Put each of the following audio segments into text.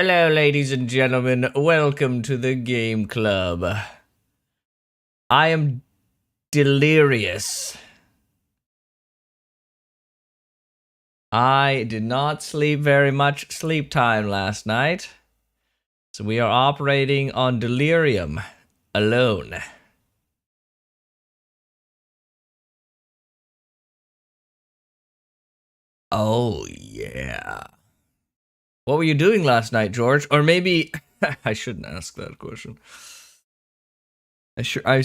Hello, ladies and gentlemen. Welcome to the game club. I am delirious. I did not sleep very much sleep time last night, so we are operating on delirium alone. Oh, yeah. What were you doing last night, George? Or maybe I shouldn't ask that question. You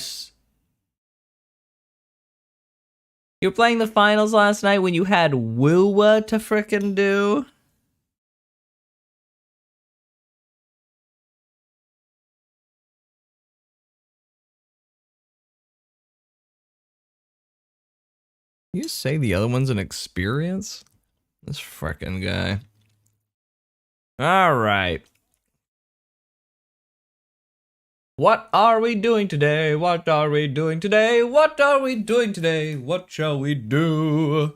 were playing the finals last night when you had Woowa to frickin' do? You say the other one's an experience? This frickin' guy. Alright. What are we doing today? What are we doing today? What are we doing today? What shall we do?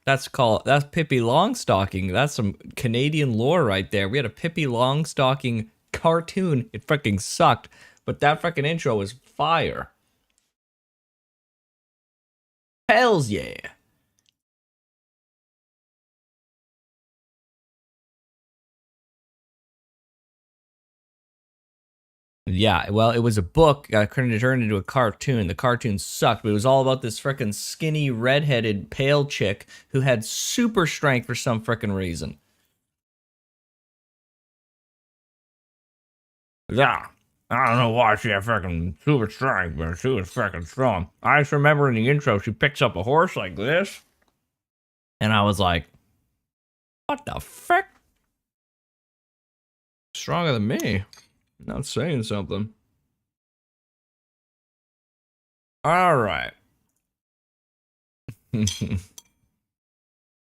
That's Pippi Longstocking. That's some Canadian lore right there. We had a Pippi Longstocking cartoon. It fucking sucked. But that fucking intro was fire. Hells yeah. Yeah, well, it was a book turned into a cartoon. The cartoon sucked, but it was all about this frickin' skinny, redheaded, pale chick who had super strength for some frickin' reason. Yeah, I don't know why she had frickin' super strength, but she was frickin' strong. I just remember in the intro, she picks up a horse like this, and I was like, what the frick? Stronger than me. Not saying something. Alright.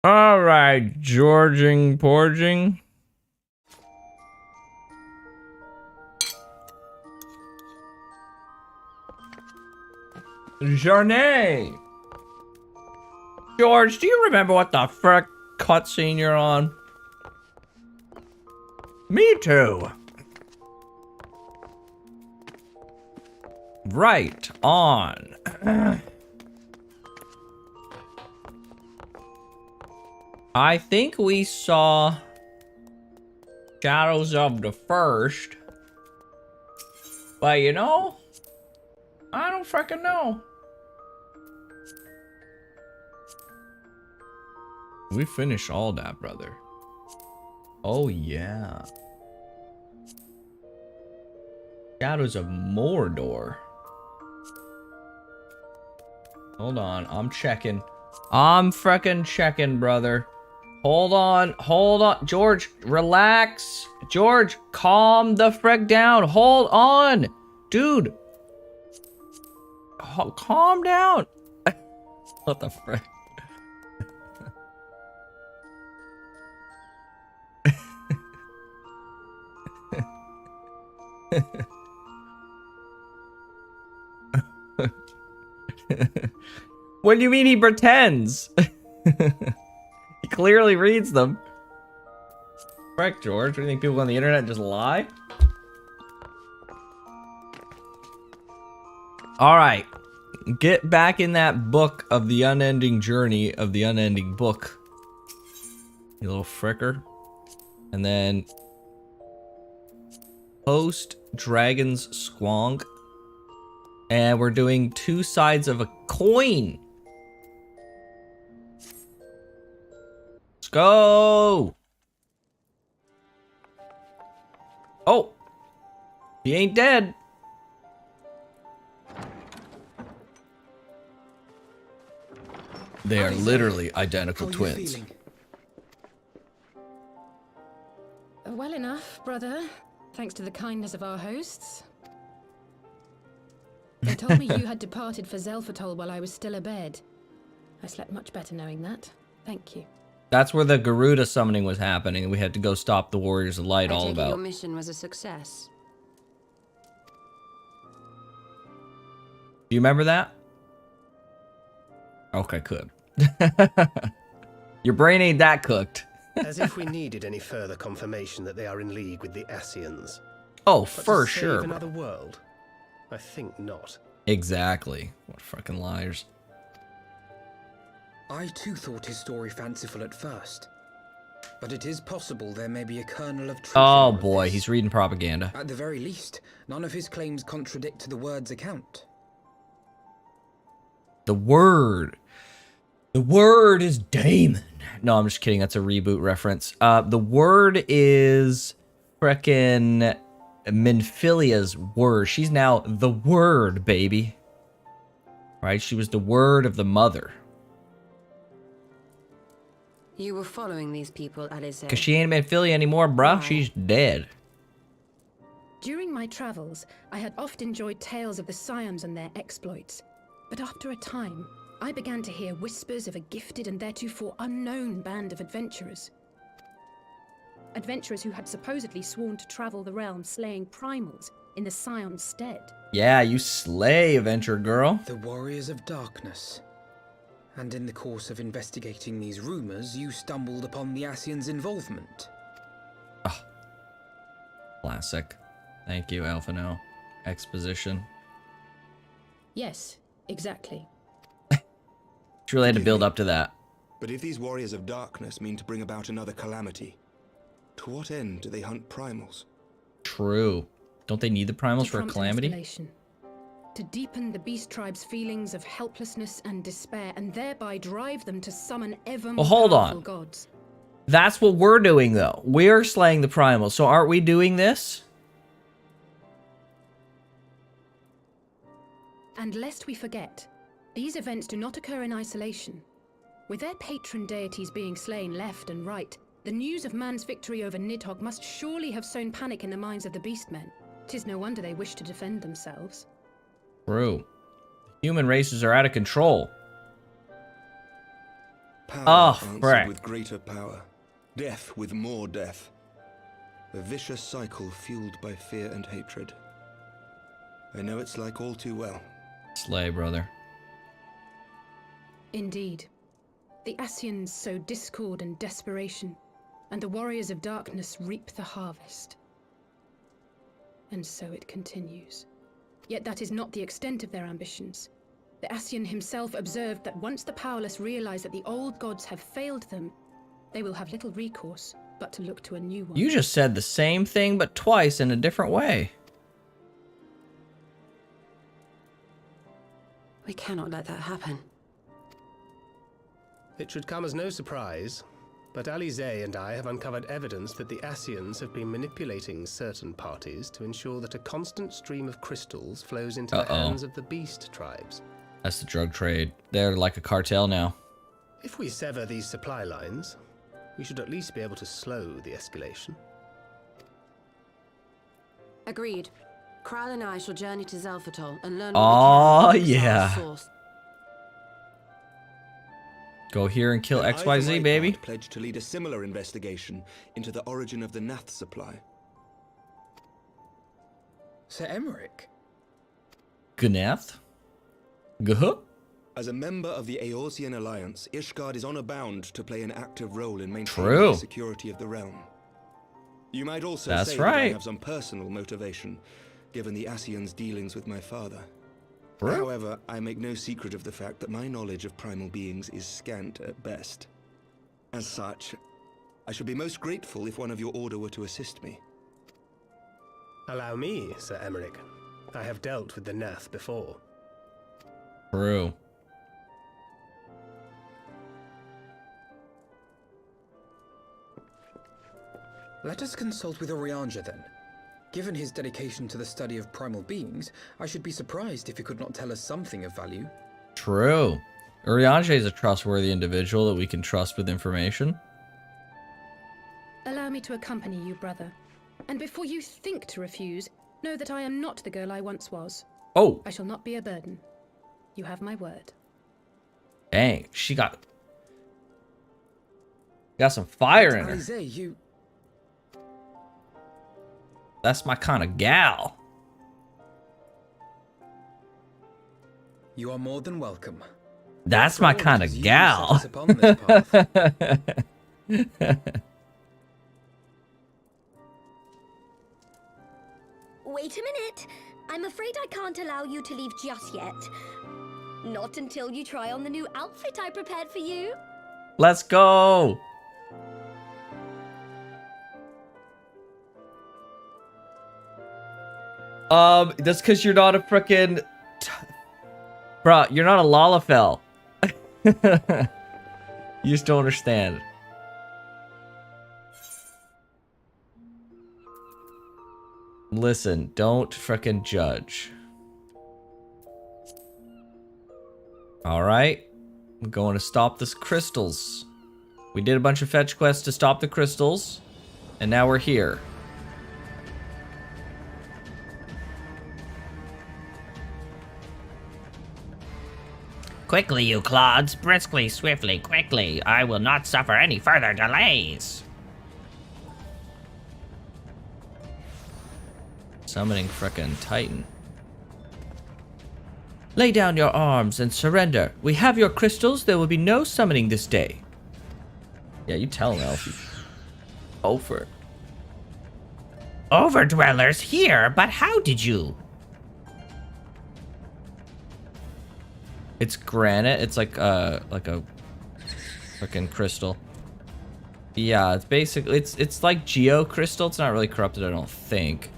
Alright, Georging Porging. Journey! George, do you remember what the frick cutscene you're on? Me too. Right on. I think we saw Shadows of the First. But you know, I don't freaking know. We finished all that, brother. Oh yeah. Shadows of Mordor. Hold on, I'm checking. I'm frickin' checking, brother. Hold on. George, relax. George, calm the frick down. Hold on. Dude. Calm down. What the frick? What do you mean he pretends? He clearly reads them. Frick, George. What do you think people on the internet just lie? Alright. Get back in that book of the unending journey of the unending book. You little fricker. And then post Dragon's Squonk. And we're doing two sides of a coin. Let's go. Oh. He ain't dead. They are literally identical twins. Well enough, brother. Thanks to the kindness of our hosts. They told me you had departed for Zelfatol while I was still abed. I slept much better knowing that. Thank you. That's where the Garuda summoning was happening, and we had to go stop the Warriors of Light all about. Your mission was a success. Do you remember that? Okay, good. Your brain ain't that cooked. As if we needed any further confirmation that they are in league with the Ascians. Oh, But for to save sure. Bro. another world? I think not. Exactly. What fucking liars. I too thought his story fanciful at first. But it is possible there may be a kernel of truth in Oh all of boy, this. he's reading propaganda. At the very least, none of his claims contradict the word's account. The word. The word is Damon. No, I'm just kidding. That's a reboot reference. The word is frickin' Minfilia's word. She's now the word, baby. Right? She was the word of the mother. You were following these people, Alice. Because she ain't Minfilia anymore, bruh. Why? She's dead. During my travels, I had oft enjoyed tales of the Scions and their exploits. But after a time, I began to hear whispers of a gifted and theretofore unknown band of adventurers. Adventurers who had supposedly sworn to travel the realm slaying primals in the Scion's stead. Yeah, you slay, adventure girl. The Warriors of Darkness. And in the course of investigating these rumors, you stumbled upon the Ascians' involvement. Classic. Thank you, Alphino. Exposition. Yes, exactly. She really had to build up to that. But if these warriors of darkness mean to bring about another calamity, to what end do they hunt primals? True. Don't they need the primals To for a prompt calamity? escalation. To deepen the beast tribe's feelings of helplessness and despair, and thereby drive them to summon ever more Well, hold powerful on. gods. That's what we're doing, though. We're slaying the primals, so aren't we doing this? And lest we forget, these events do not occur in isolation. With their patron deities being slain left and right, the news of man's victory over Nidhogg must surely have sown panic in the minds of the Beastmen. 'Tis no wonder they wish to defend themselves. True. Human races are out of control. Power Oh, answered frick. with greater power, death with more death. A vicious cycle fueled by fear and hatred. I know it's like all too well. Slay, brother. Indeed. The Ascians sow discord and desperation, and the warriors of darkness reap the harvest. And so it continues. Yet that is not the extent of their ambitions. The Ascian himself observed that once the powerless realize that the old gods have failed them, they will have little recourse but to look to a new one. You just said the same thing, but twice in a different way. We cannot let that happen. It should come as no surprise, but Alize and I have uncovered evidence that the Ascians have been manipulating certain parties to ensure that a constant stream of crystals flows into the hands of the beast tribes. That's the drug trade. They're like a cartel now. If we sever these supply lines, we should at least be able to slow the escalation. Agreed. Kral and I shall journey to Zelfatol and learn Oh, what we can from yeah. Xar's source. Go here and kill And I, for XYZ, my baby. part, pledge to lead a similar investigation into the origin of the Nath supply. Sir Emmerich? Gnath? Guh? As a member of the Eorzean Alliance, Ishgard is honor bound to play an active role in maintaining True. the security of the realm. You might also That's say that I right. have some personal motivation, given the Ascians' dealings with my father. True. However, I make no secret of the fact that my knowledge of primal beings is scant at best. As such, I should be most grateful if one of your order were to assist me. Allow me, Sir Emmerich. I have dealt with the Nath before. True. Let us consult with Orianja then. Given his dedication to the study of primal beings, I should be surprised if he could not tell us something of value. True. Urianger is a trustworthy individual that we can trust with information. Allow me to accompany you, brother. And before you think to refuse, know that I am not the girl I once was. Oh, I shall not be a burden. You have my word. dang. She got some fire in her. Alize, you... That's my kind of gal. You are more than welcome. That's my After all, kind it of is you who gal. set us upon this path. Wait a minute. I'm afraid I can't allow you to leave just yet. Not until you try on the new outfit I prepared for you. Let's go. That's because you're not a frickin'... Bruh, you're not a Lalafell. You just don't understand. Listen, don't frickin' judge. Alright. I'm going to stop this crystals. We did a bunch of fetch quests to stop the crystals. And now we're here. Quickly, you clods. Briskly, swiftly, quickly. I will not suffer any further delays. Summoning frickin' Titan. Lay down your arms and surrender. We have your crystals. There will be no summoning this day. Yeah, you tell him, Elfie. Over. Overdwellers here, but how did you? It's granite. It's like a frickin' crystal. Yeah, it's basically it's like geo crystal. It's not really corrupted, I don't think.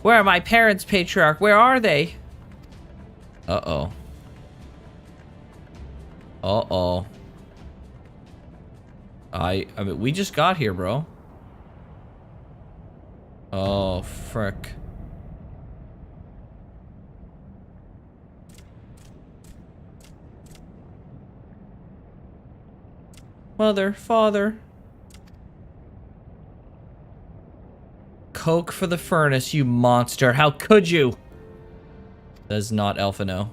Where are my parents, Patriarch? Where are they? Uh-oh. Uh-oh. I mean, we just got here, bro. Oh, frick. Mother, father. Coke for the furnace, you monster. How could you? That is not Elfino.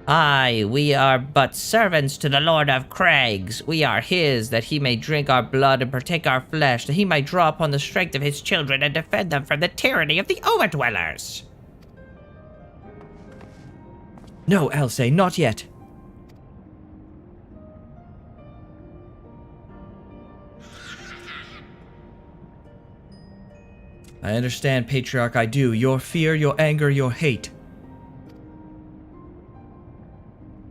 Aye, we are but servants to the Lord of Crags. We are his, that he may drink our blood and partake our flesh, that he may draw upon the strength of his children and defend them from the tyranny of the Overdwellers. No, Elsa, not yet. I understand, Patriarch, I do. Your fear, your anger, your hate.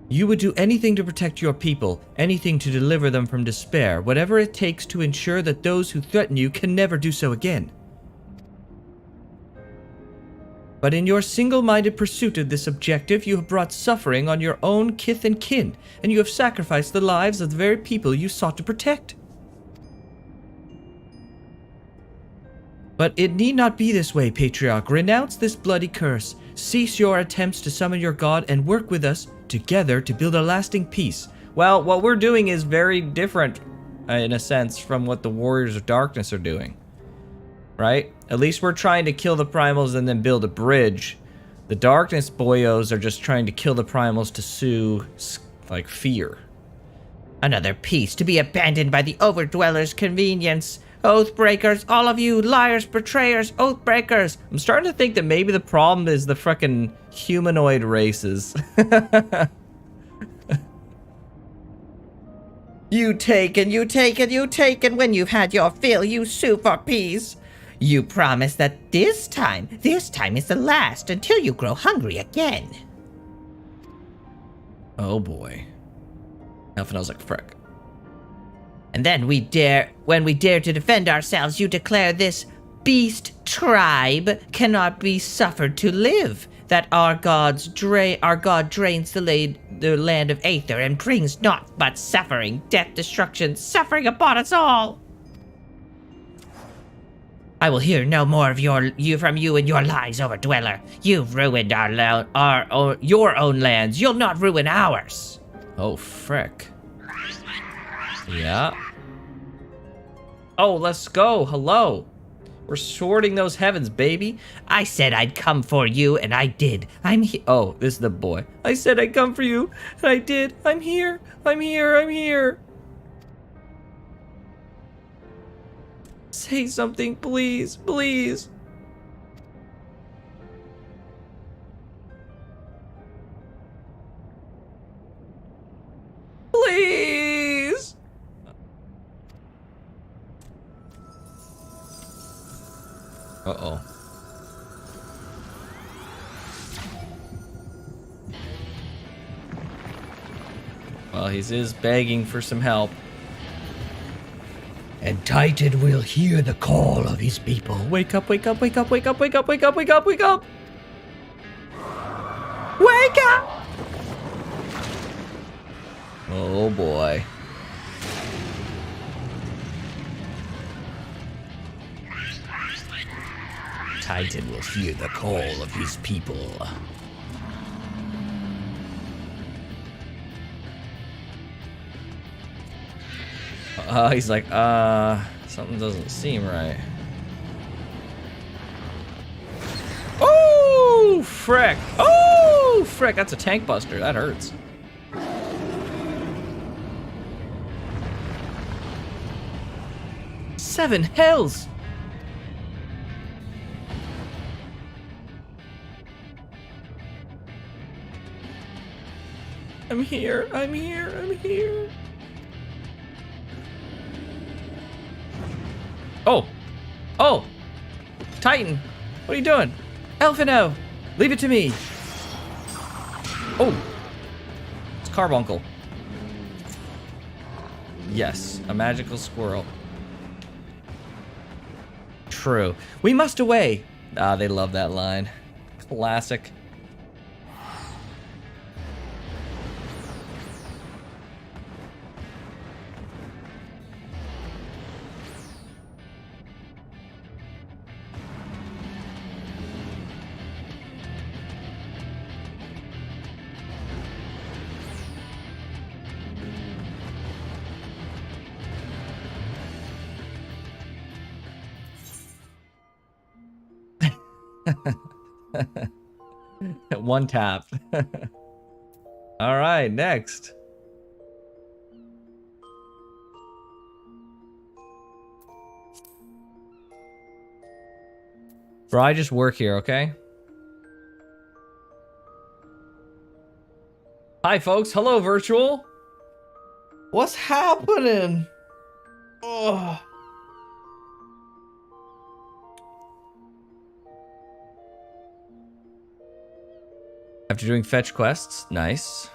You would do anything to protect your people, anything to deliver them from despair, whatever it takes to ensure that those who threaten you can never do so again. But in your single-minded pursuit of this objective, you have brought suffering on your own kith and kin, and you have sacrificed the lives of the very people you sought to protect. But it need not be this way, Patriarch. Renounce this bloody curse. Cease your attempts to summon your god and work with us together to build a lasting peace. Well, what we're doing is very different, in a sense, from what the Warriors of Darkness are doing. Right? At least we're trying to kill the primals and then build a bridge. The Darkness boyos are just trying to kill the primals to soothe, like, fear. Another piece to be abandoned by the Overdwellers' convenience. Oathbreakers, all of you, liars, betrayers, oathbreakers. I'm starting to think that maybe the problem is the frickin' humanoid races. You take and you take and you take, and when you've had your fill, you sue for peace. You promise that this time is the last until you grow hungry again. Oh boy. Elfino's like, frick. And then when we dare to defend ourselves, you declare this beast tribe cannot be suffered to live. That our god drains the land of Aether and brings naught but suffering, death, destruction, suffering upon us all. I will hear no more of from you and your lies, Overdweller. You've ruined your own lands. You'll not ruin ours. Oh, frick. Yeah. Oh, let's go. Hello. We're sorting those heavens, baby. I said I'd come for you, and I did. I'm here. Oh, this is the boy. I said I'd come for you, and I did. I'm here. I'm here. I'm here. Say something, please. Please. Please. Uh-oh. Well, he is begging for some help. And Titan will hear the call of his people. Wake up, wake up, wake up, wake up, wake up, wake up, wake up, wake up! Wake up! Oh boy. Titan will hear the call of his people. He's like, something doesn't seem right. Oh, frick! Oh, frick! That's a tank buster. That hurts. Seven hells! I'm here, I'm here, I'm here. Oh! Oh! Titan! What are you doing? Elfino! Leave it to me! Oh! It's Carbuncle. Yes, a magical squirrel. True. We must away! Ah, they love that line. Classic. One tap. All right, next. Bro, I just work here, okay? Hi, folks. Hello, virtual. What's happening? Oh. After doing fetch quests, nice.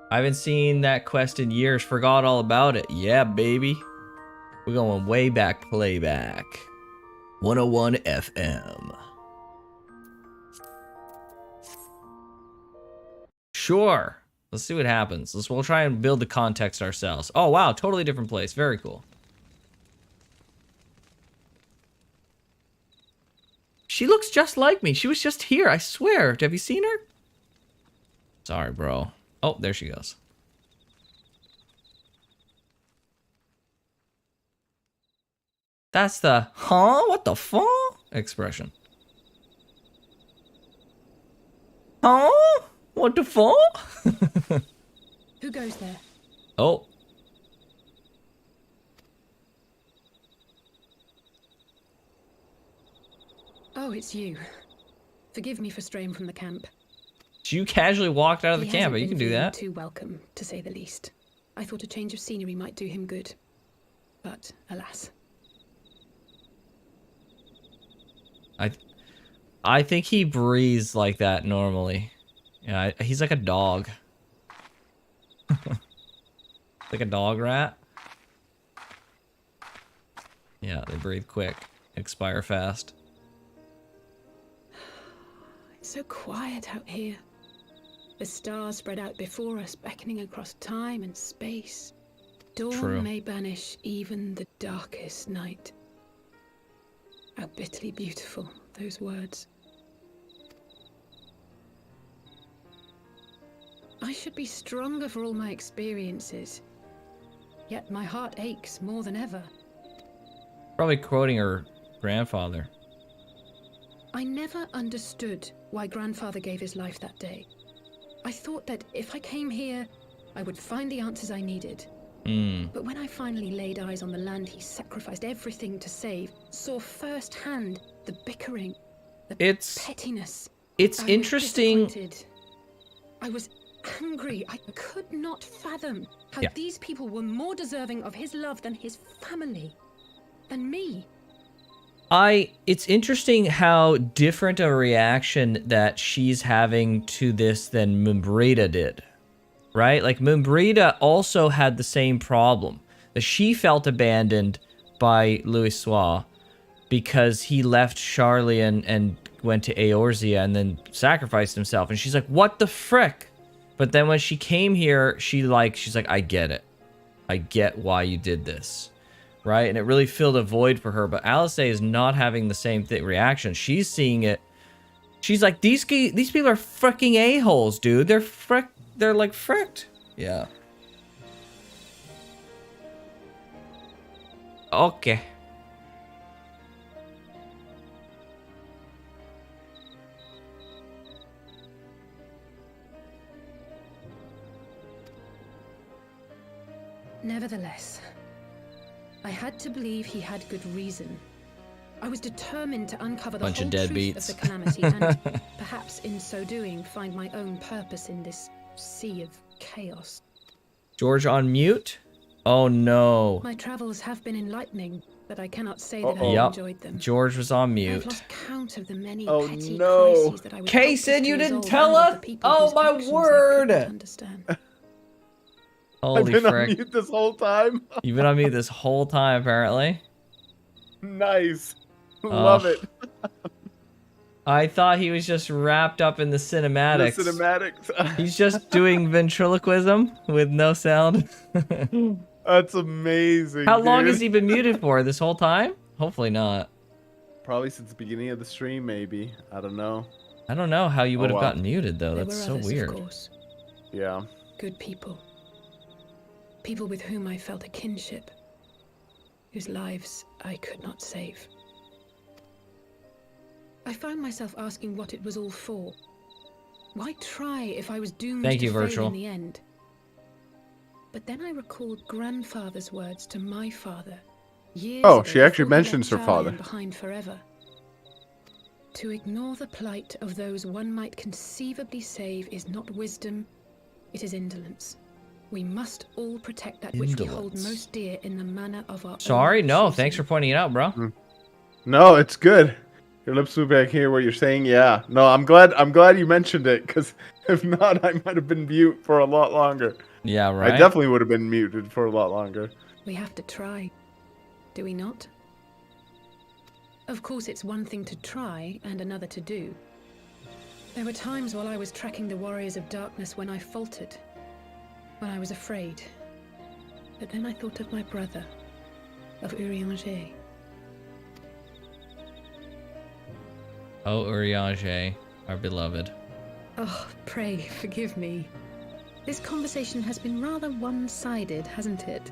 I haven't seen that quest in years, forgot all about it. Yeah, baby. We're going way back playback. 101 FM. Sure. Let's see what happens. We'll try and build the context ourselves. Oh, wow. Totally different place. Very cool. She looks just like me. She was just here, I swear. Have you seen her? Sorry, bro. Oh, there she goes. That's the, huh? What the fuck? Expression. Huh? What the fuck? Who goes there? Oh. Oh, it's you. Forgive me for straying from the camp. You casually walked out of the He camp, hasn't but you been can do feeling that. Too welcome, to say the least. I thought a change of scenery might do him good. But, alas. I think he breathes like that normally. Yeah, he's like a dog. Like a dog rat. Yeah, they breathe quick, expire fast. It's so quiet out here. The stars spread out before us, beckoning across time and space. Dawn True. may banish even the darkest night. How bitterly beautiful, those words. I should be stronger for all my experiences. Yet my heart aches more than ever. Probably quoting her grandfather. I never understood why Grandfather gave his life that day. I thought that if I came here, I would find the answers I needed. But when I finally laid eyes on the land he sacrificed everything to save, saw firsthand the bickering, the pettiness. It's interesting. I was angry. I could not fathom how these people were more deserving of his love than his family, than me. It's interesting how different a reaction that she's having to this than Mumbrita did, right? Like Mumbrita also had the same problem, that she felt abandoned by Louis Soir because he left Charlie and went to Eorzea and then sacrificed himself. And she's like, what the frick? But then when she came here, she's like, I get it. I get why you did this. Right? And it really filled a void for her. But Alice is not having the same reaction. She's seeing it. She's like, these people are freaking a-holes, dude. They're like fricked. Yeah. Okay. Nevertheless, I had to believe he had good reason. I was determined to uncover the Bunch of whole truth deadbeats. of the calamity and, perhaps in so doing, find my own purpose in this sea of chaos. George on mute? Oh no. My travels have been enlightening, but I cannot say that I Yep. enjoyed them. George was on I've mute. lost count of the many Oh, petty no. crises that I was Kaysen, helpless to you didn't resolve tell and of us? the people Oh, whose my actions I word. couldn't understand. I've Holy been on frick. mute this whole time. You've been on mute this whole time, apparently. Nice. Love it. I thought he was just wrapped up in the cinematics. The cinematics. He's just doing ventriloquism with no sound. That's amazing. How long dude. has he been muted for? This whole time? Hopefully not. Probably since the beginning of the stream, maybe. I don't know. I don't know how you would have wow. gotten muted, though. There That's were so others, weird. Of course. Yeah. Good people. People with whom I felt a kinship, whose lives I could not save. I found myself asking what it was all for. Why try if I was doomed Thank to you, fail Virtual. in the end? But then I recalled grandfather's words to my father. Years Oh, ago, she actually before he mentions left her Charlie father. behind forever. To ignore the plight of those one might conceivably save is not wisdom, it is indolence. We must all protect that which we hold Indolence. most dear in the manner of our Sorry? own No, choosing. thanks for pointing it out, bro. No, it's good. Your lips move back here. What you're saying, yeah. No, I'm glad you mentioned it, because if not, I might have been mute for a lot longer. Yeah, right? I definitely would have been muted for a lot longer. We have to try, do we not? Of course, it's one thing to try and another to do. There were times while I was tracking the warriors of darkness when I faltered, when I was afraid. But then I thought of my brother, of Urianger. Oh, Urianger, our beloved. Oh, pray forgive me. This conversation has been rather one-sided, hasn't it?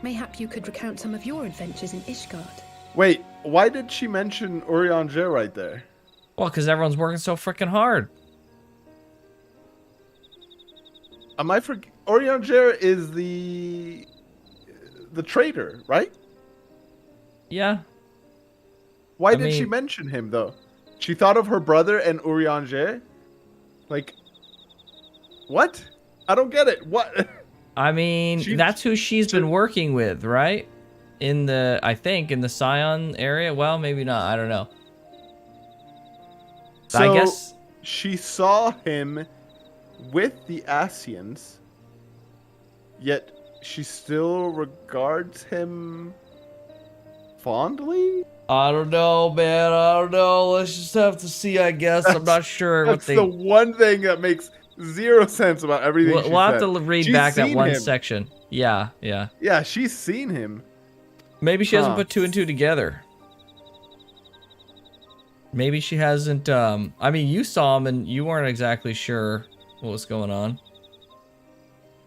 Mayhap you could recount some of your adventures in Ishgard. Wait, why did she mention Urianger right there? Well, because everyone's working so freaking hard. Am I for Urianger is the traitor, right? Yeah. Why I did she mean- mention him though? She thought of her brother and Urianger? Like, what? I don't get it. What? I mean, She's- that's who she's been working with, right? I think, in the Scion area? Well, maybe not. I don't know. So, I guess... she saw him with the Asians, yet she still regards him fondly? I don't know, man. I don't know. Let's just have to see, I guess. I'm not sure what That's the one thing that makes zero sense about everything she We'll have said. to read She's back that seen one him. section. Yeah, yeah. Yeah, she's seen him. Maybe she hasn't Huh. put two and two together. Maybe she hasn't, I mean, you saw him and you weren't exactly sure what was going on.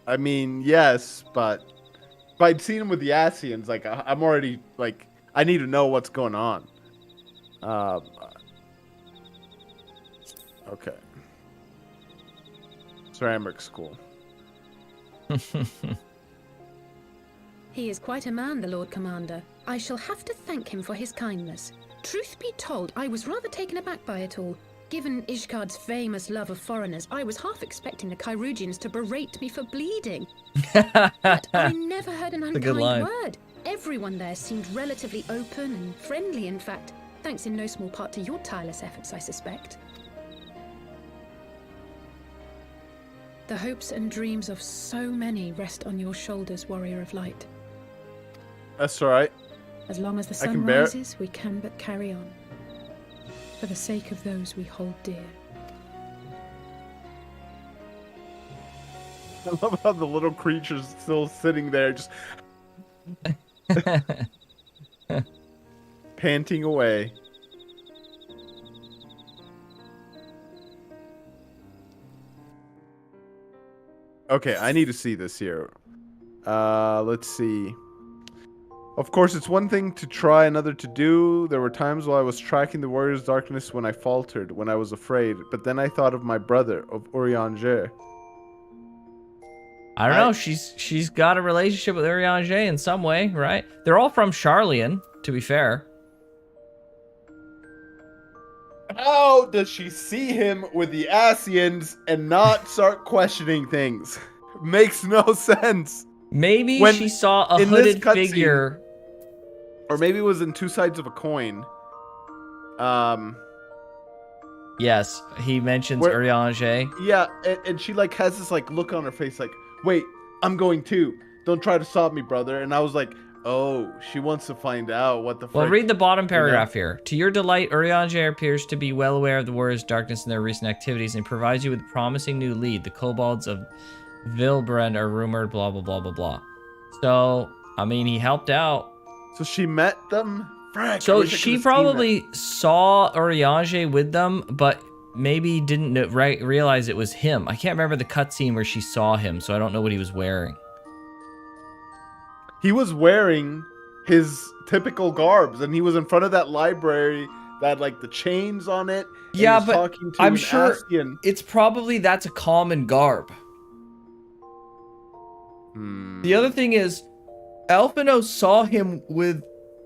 I mean, yes, but if I'd seen him with the Asians, like, I'm already, like, I need to know what's going on. Okay. Ceramic school. He is quite a man, the Lord Commander. I shall have to thank him for his kindness. Truth be told, I was rather taken aback by it all. Given Ishgard's famous love of foreigners, I was half expecting the Kyrugians to berate me for bleeding. But I never heard an a good line. unkind word. Everyone there seemed relatively open and friendly, in fact, thanks in no small part to your tireless efforts, I suspect. The hopes and dreams of so many rest on your shoulders, Warrior of Light. That's all right. As long as the I sun can bear it. rises, we can but carry on. For the sake of those we hold dear. I love how the little creature's still sitting there, just panting away. Okay, I need to see this here. Let's see. Of course, it's one thing to try, another to do. There were times while I was tracking the warrior's darkness when I faltered, when I was afraid. But then I thought of my brother, of Urianger. I don't know. She's got a relationship with Urianger in some way, right? They're all from Charlian, to be fair. How does she see him with the Asians and not start questioning things? Makes no sense. Maybe When she saw a in this hooded cutscene- figure. Or maybe it was in two sides of a coin. Yes, he mentions Where- Urianger. Yeah, and she like has this like look on her face like, wait, I'm going too. Don't try to stop me, brother. And I was like, oh, she wants to find out what the Well, frick. read the bottom paragraph here. To your delight, Urianger appears to be well aware of the warrior's darkness and their recent activities and provides you with a promising new lead. The kobolds of Vilbrand are rumored, blah, blah, blah, blah, blah. So, I mean, he helped out. So she met them? Frick, I So wish I she could've seen probably saw Urianger with them, but maybe didn't realize it was him. I can't remember the cutscene where she saw him, so I don't know what he was wearing. that. He was wearing his typical garbs, and he was in front of that library that had like the chains on it. and he Yeah, was but talking to I'm an sure Ascian. it's probably that's a common garb. The other thing is, Alphino saw him with...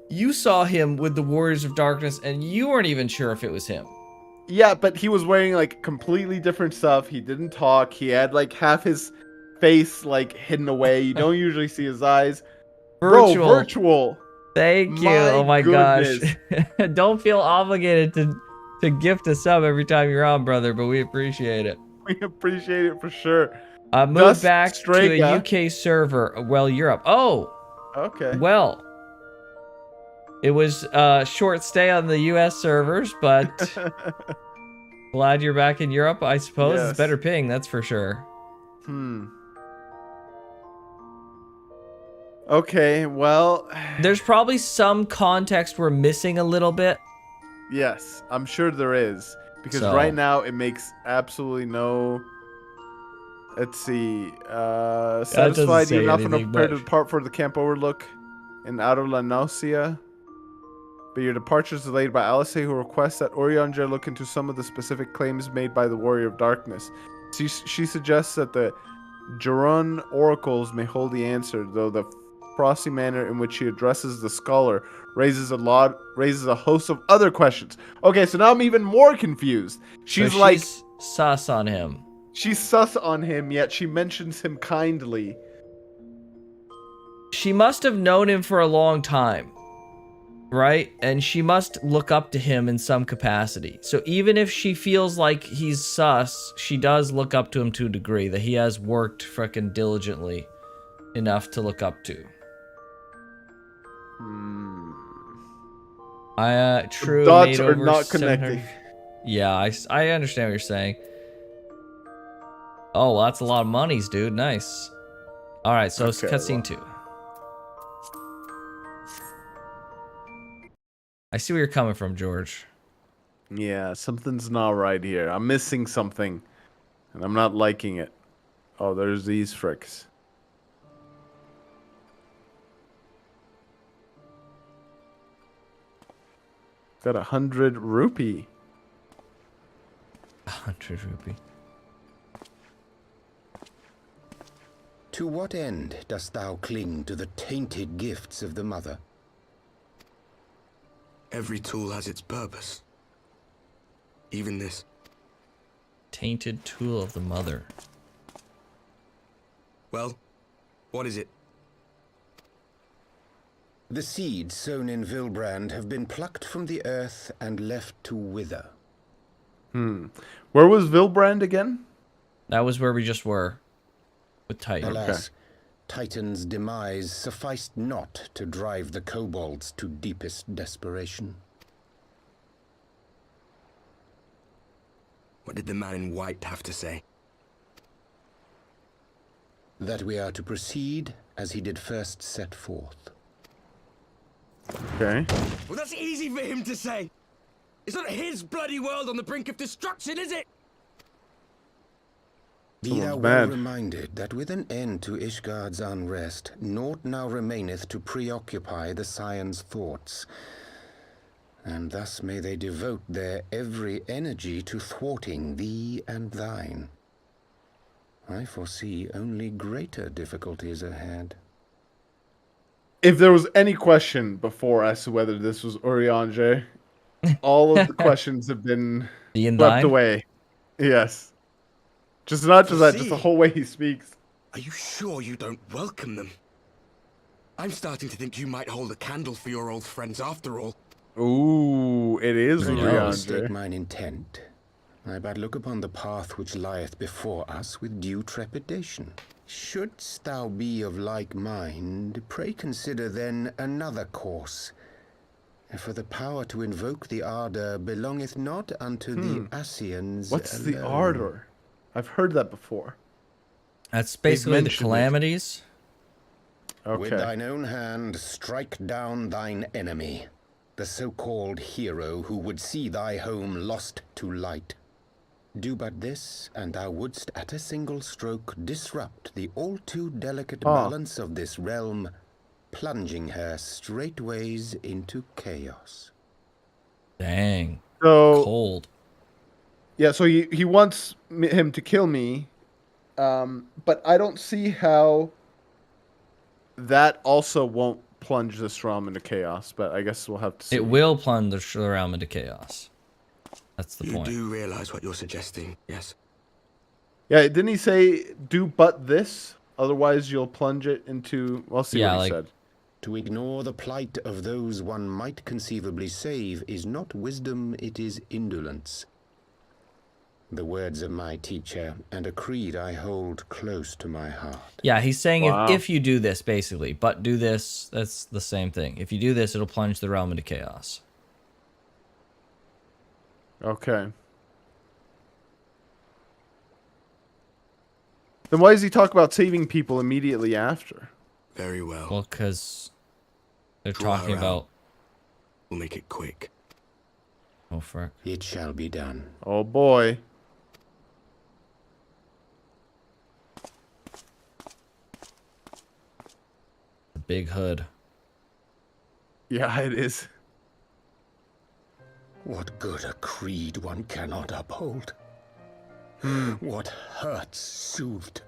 You saw him with the Warriors of Darkness, and you weren't even sure if it was him. Yeah, but he was wearing like completely different stuff. He didn't talk. He had like half his face like hidden away. You don't usually see his eyes. Virtual. Bro, virtual. Thank you. My Oh my goodness. gosh. Don't feel obligated to gift a sub every time you're on, brother, but we appreciate it. We appreciate it for sure. Moved Dust back to Strega. a UK server. Well, Europe. Oh, Okay. well. It was a short stay on the US servers, but glad you're back in Europe, I suppose. Yes. It's better ping, that's for sure. Okay, well, There's probably some context we're missing a little bit. yes, I'm sure there is. Because So- right now it makes absolutely no... Let's see. Satisfied say you're not anything prepared to much. depart for the camp overlook in Outer La Nausea. But your departure is delayed by Alice, who requests that Urianger look into some of the specific claims made by the Warrior of Darkness. She suggests that the Juron oracles may hold the answer, though the frosty manner in which she addresses the scholar raises a host of other questions. Okay, so now I'm even more confused. She's So like, sus on him. she's sus on him, yet she mentions him kindly. She must have known him for a long time, right? And she must look up to him in some capacity. So even if she feels like he's sus, she does look up to him to a degree that he has worked frickin' diligently enough to look up to. True. Dots made are over not 700 connecting. Yeah, I understand what you're saying. Oh, well, that's a lot of monies, dude. Nice. All right, so it's Okay, cutscene 2. I see where you're coming from, George. Yeah, something's not right here. I'm missing something, and I'm not liking it. Oh, there's these fricks. Got 100 rupee. 100 rupee. To what end dost thou cling to the tainted gifts of the Mother? Every tool has its purpose. Even this. Tainted tool of the mother. Well, what is it? The seeds sown in Vilbrand have been plucked from the earth and left to wither. Where was Vilbrand again? That was where we just were. With Titan. Alas, Titan's demise sufficed not to drive the kobolds to deepest desperation. What did the man in white have to say? That we are to proceed as he did first set forth. Okay. Well, that's easy for him to say. It's not his bloody world on the brink of destruction, is it? Be thou Someone's well mad. reminded that with an end to Ishgard's unrest, naught now remaineth to preoccupy the Scion's thoughts. And thus may they devote their every energy to thwarting thee and thine. I foresee only greater difficulties ahead. If there was any question before as to whether this was Urianger, all of the questions have been The swept Undyne? away. Yes. Just not just that, just the See? whole way he speaks. Are you sure you don't welcome them? I'm starting to think you might hold a candle for your old friends after all. Ooh, it is Who Do knows? not mistake Urianger. mine intent. I but look upon the path which lieth before us with due trepidation. Shouldst thou be of like mind, pray consider then another course. For the power to invoke the ardor belongeth not unto the Ascians What's the alone. ardor? I've heard that before. That's basically the mentioned it. calamities. With Okay. thine own hand strike down thine enemy, the so-called hero who would see thy home lost to light. Do but this, and thou wouldst at a single stroke disrupt the all too delicate balance of this realm, plunging her straightways into chaos. Dang. So Cold. yeah, so he wants him to kill me, but I don't see how that also won't plunge this realm into chaos. But I guess we'll have to see. It will plunge the realm into chaos. That's the You point. do realize what you're suggesting, yes? Yeah, didn't he say do but this? Otherwise, you'll plunge it into. I'll see Yeah, what he like- said. To ignore the plight of those one might conceivably save is not wisdom, it is indolence. The words of my teacher, and a creed I hold close to my heart. Yeah, he's saying Wow. if you do this, basically, but do this, that's the same thing. If you do this, it'll plunge the realm into chaos. Okay. Then why does he talk about saving people immediately after? Very well. Well, because they're Draw her talking out. about... We'll make it quick. Oh, frick. It shall be done. Oh boy. The big hood. Yeah, it is. What good a creed one cannot uphold? What hurts soothed?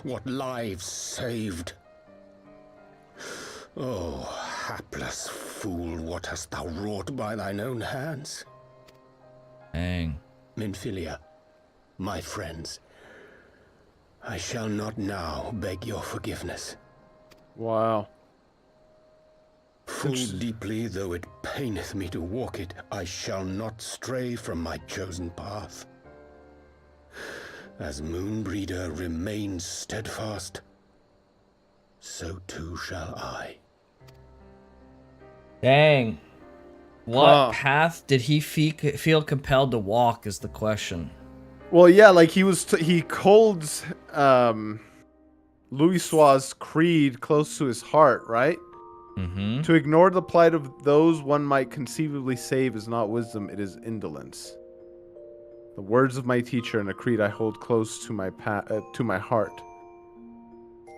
What lives saved? Oh, hapless fool, what hast thou wrought by thine own hands? Dang. Minfilia, my friends, I shall not now beg your forgiveness. Wow. Full deeply though it paineth me to walk it, I shall not stray from my chosen path. As Moonbreeder remains steadfast, so too shall I. Dang. What Huh. path did he feel compelled to walk is the question. Well, yeah, like he holds Louis Sua's creed close to his heart, right? Mm-hmm. To ignore the plight of those one might conceivably save is not wisdom, it is indolence. The words of my teacher and a creed I hold close to my heart.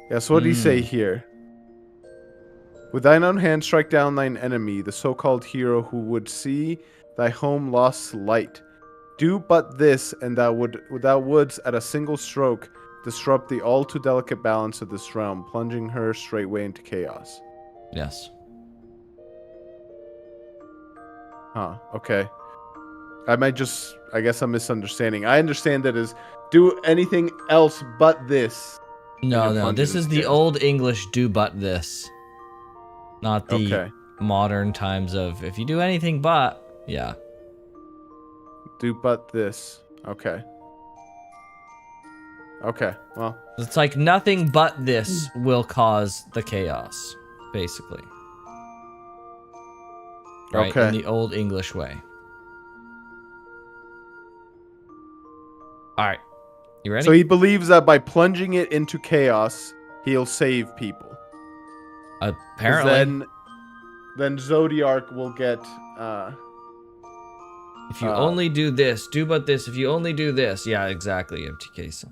Yeah, so what did he say here? With thine own hand strike down thine enemy, the so-called hero who would see thy home lost to light. Do but this, and thou wouldst at a single stroke disrupt the all too delicate balance of this realm, plunging her straightway into chaos. Yes. Huh, okay. I guess I'm misunderstanding. I understand that as do anything else but this. No, You're no. plunging This is into the chaos. old English do but this. Not the modern times of if you do anything but, yeah. Do but this. Okay. Okay, well. It's like nothing but this will cause the chaos, basically. Right? Okay. In the old English way. Alright. You ready? So he believes that by plunging it into chaos, he'll save people. Apparently. Then Zodiark will get if you only do this, do but this, if you only do this. Yeah, exactly, MTK.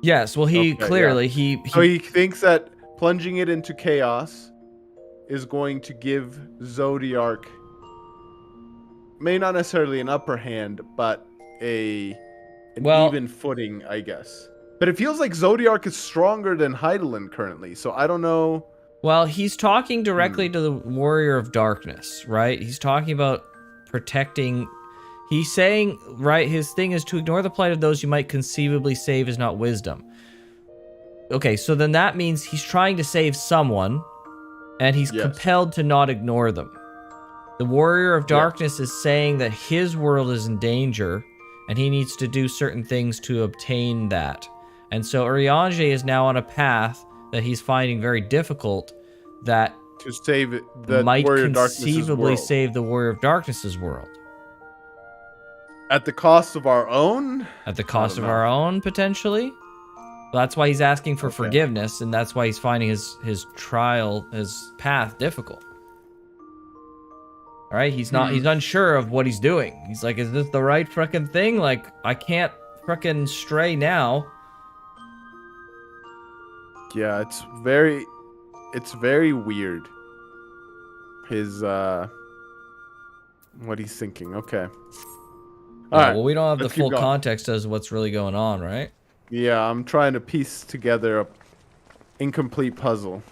Yes, well he clearly So he thinks that plunging it into chaos is going to give Zodiark may not necessarily an upper hand, but an even footing, I guess. But it feels like Zodiark is stronger than Heidelin currently, so I don't know. Well, he's talking directly to the Warrior of Darkness, right? He's talking about protecting. He's saying, right, his thing is to ignore the plight of those you might conceivably save is not wisdom. Okay, so then that means he's trying to save someone, and he's compelled to not ignore them. The Warrior of Darkness is saying that his world is in danger, and he needs to do certain things to obtain that. And so Urianger is now on a path that he's finding very difficult that to save the might Warrior of conceivably Darkness's save the Warrior of Darkness's world. At the cost of our own? At the cost of our own, potentially? That's why he's asking for forgiveness, and that's why he's finding his trial, his path difficult. All right, he's unsure of what he's doing. He's like, is this the right frickin' thing? Like, I can't frickin' stray now. Yeah, it's very weird. His what he's thinking. Okay. All right. Well, we don't have the full context as what's really going on, right? Yeah, I'm trying to piece together a incomplete puzzle.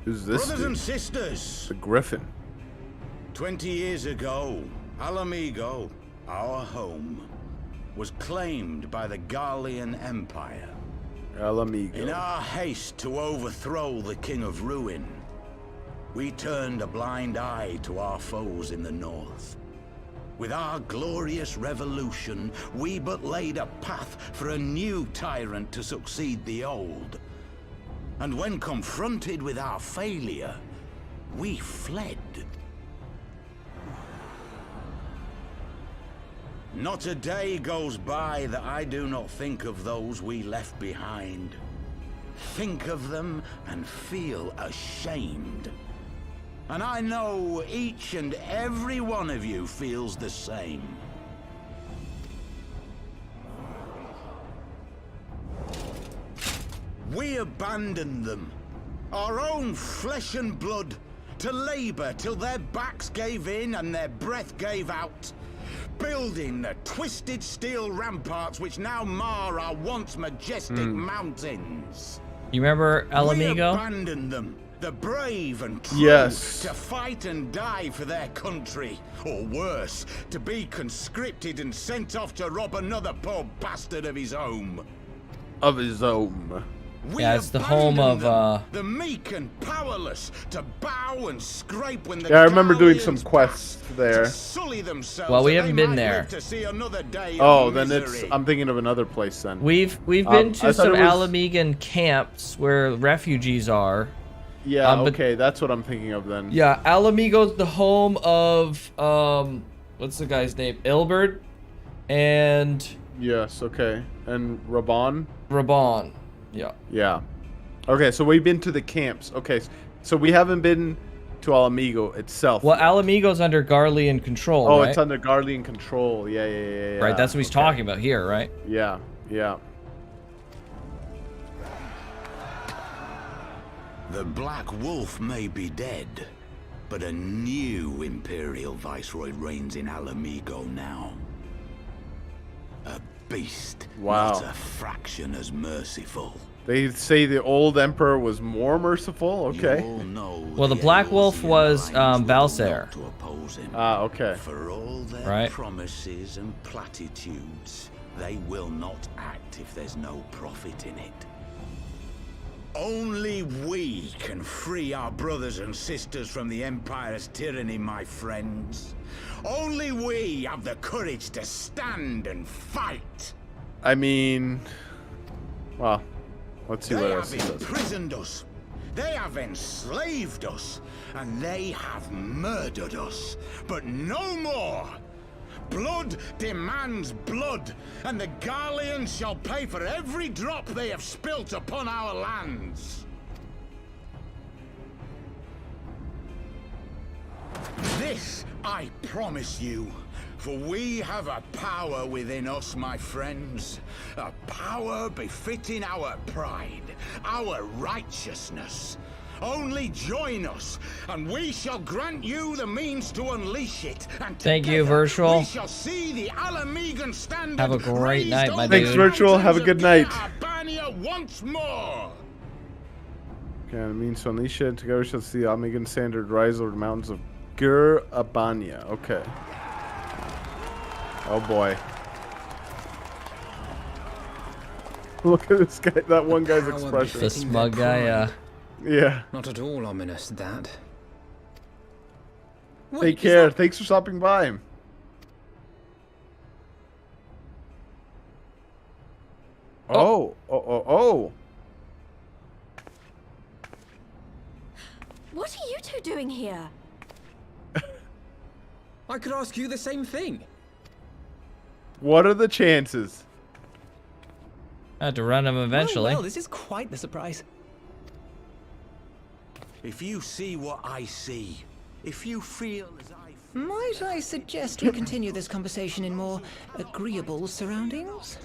Who's this? Brothers and sisters, the Griffin. 20 years ago, Alamigo, our home, was claimed by the Garlean Empire. Alamigo. In our haste to overthrow the King of Ruin, we turned a blind eye to our foes in the north. With our glorious revolution, we but laid a path for a new tyrant to succeed the old. And when confronted with our failure, we fled. Not a day goes by that I do not think of those we left behind. Think of them and feel ashamed. And I know each and every one of you feels the same. We abandoned them, our own flesh and blood, to labor till their backs gave in and their breath gave out. Building the twisted steel ramparts which now mar our once majestic mountains. You remember Alamigo? We abandoned them, the brave and true, to fight and die for their country. Or worse, to be conscripted and sent off to rob another poor bastard of his home. Of his own. Yeah, it's the home of the meek and powerless to bow and scrape when the I remember doing some quests there. Well, we haven't been there. Oh, then I'm thinking of another place then. We've been to some Alamigan camps where refugees are. Yeah, okay, that's what I'm thinking of then. Yeah, Alamigo's the home of what's the guy's name? Ilbert and yes, okay. And Raban? Raban. Yeah. Yeah. Okay, so we've been to the camps. Okay, so we haven't been to Alamigo itself. Well, Alamigo's under Garlean control, right? Right, it's under Garlean control. Yeah. Right, that's what he's talking about here, right? Yeah. The Black Wolf may be dead, but a new Imperial Viceroy reigns in Alamigo now. A beast, not a fraction as merciful. They say the old emperor was more merciful. Okay. Well, the Black Wolf was Balsair. Ah, okay. For all their Right. promises and platitudes, they will not act if there's no profit in it. Only we can free our brothers and sisters from the Empire's tyranny, my friends. Only we have the courage to stand and fight. I mean, well, let's see what They else have he says. imprisoned us. They have enslaved us. And they have murdered us. But no more. Blood demands blood, and the Garleans shall pay for every drop they have spilt upon our lands. This I promise you, for we have a power within us, my friends. A power befitting our pride, our righteousness. Only join us, and we shall grant you the means to unleash it. And Thank you, together Virtual. We shall see the Alamegan standard. Have a great raised night, my over dude. the Thanks, Virtual. Have a mountains good of night. Albania once more. Okay, it means to unleash it. Together we shall see the Almegan standard rise over the mountains of Gur Abania. Okay. Oh boy. Look at this guy, that one guy's Power expression. The befitting smug their guy, pride. Yeah. Not at all ominous, that. Wait, Take is care. that- Thanks for stopping by. Oh. Oh. What are you two doing here? I could ask you the same thing. What are the chances? I had to run him eventually. Well, this is quite the surprise. If you see what I see, if you feel as I feel, Might I suggest we continue this conversation in more agreeable surroundings?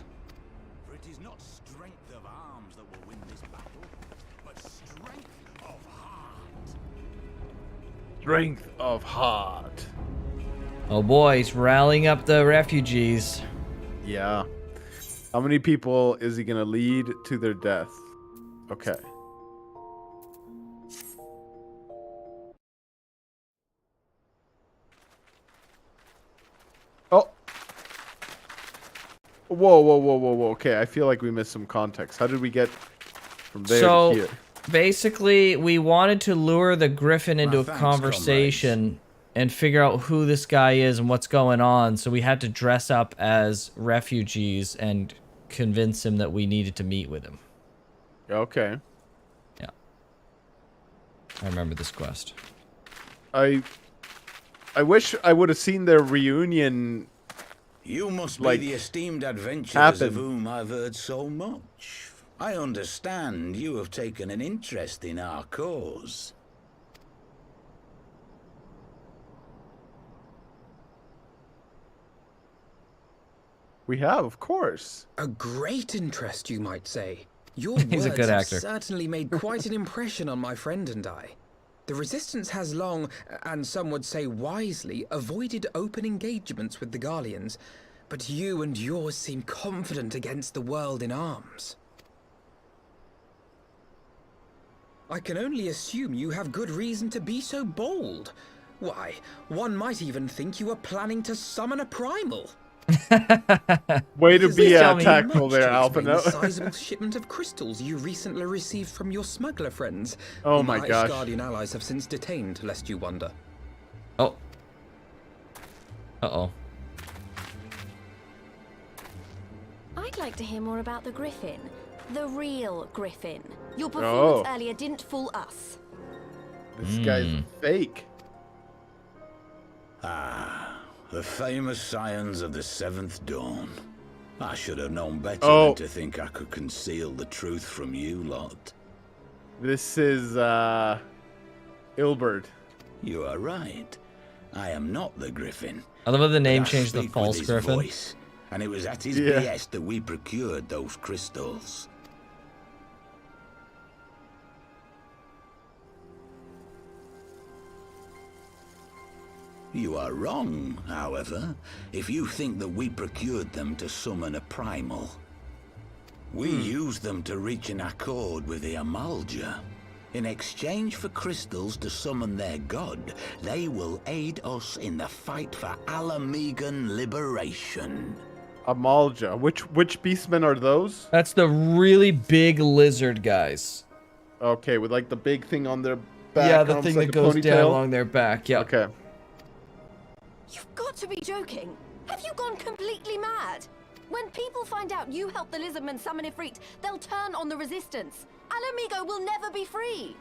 for it is not strength of arms that will win this battle, but strength of heart. Strength of heart. Oh boy, he's rallying up the refugees. Yeah. How many people is he gonna lead to their death? Okay. Oh. Whoa. Okay, I feel like we missed some context. How did we get from there So to here? basically, we wanted to lure the Griffin into a thanks, conversation and figure out who this guy is and what's going on. So we had to dress up as refugees and convince him that we needed to meet with him. Okay. Yeah. I remember this quest. I wish I would have seen their reunion. You must Like, be the esteemed adventurers happen. of whom I've heard so much. I understand you have taken an interest in our cause. We have, of course. A great interest, you might say. Your He's a words good have actor. certainly made quite an impression on my friend and I. The Resistance has long, and some would say wisely, avoided open engagements with the Garleans, but you and yours seem confident against the world in arms. I can only assume you have good reason to be so bold. Why, one might even think you are planning to summon a primal. Way to Does be this tell me tactful much there, concerning Alpino. the sizable shipment of crystals you recently received from your smuggler friends. Oh whom my our gosh. Guardian allies have since detained, lest you wonder. Oh. Uh-oh. I'd like to hear more about the Griffin. The real Griffin. Your performance Oh. earlier didn't fool us. This guy's fake. The famous scions of the Seventh Dawn. I should have known better Oh. than to think I could conceal the truth from you lot. This is Ilbert. You are right. I am not the Griffin. I love how the name But I changed to speak with False his Griffin. voice, and it was at his Yeah. behest that we procured those crystals. You are wrong, however, if you think that we procured them to summon a primal. We use them to reach an accord with the Amalja. In exchange for crystals to summon their god, they will aid us in the fight for Alamegan liberation. Amalja. Which beastmen are those? That's the really big lizard guys. Okay, with like the big thing on their back. Yeah, the almost thing like that a goes down ponytail? along their back. Yeah. Okay. You've got to be joking. Have you gone completely mad? When people find out you helped the lizardmen summon Ifrit, they'll turn on the resistance. Alamigo will never be free.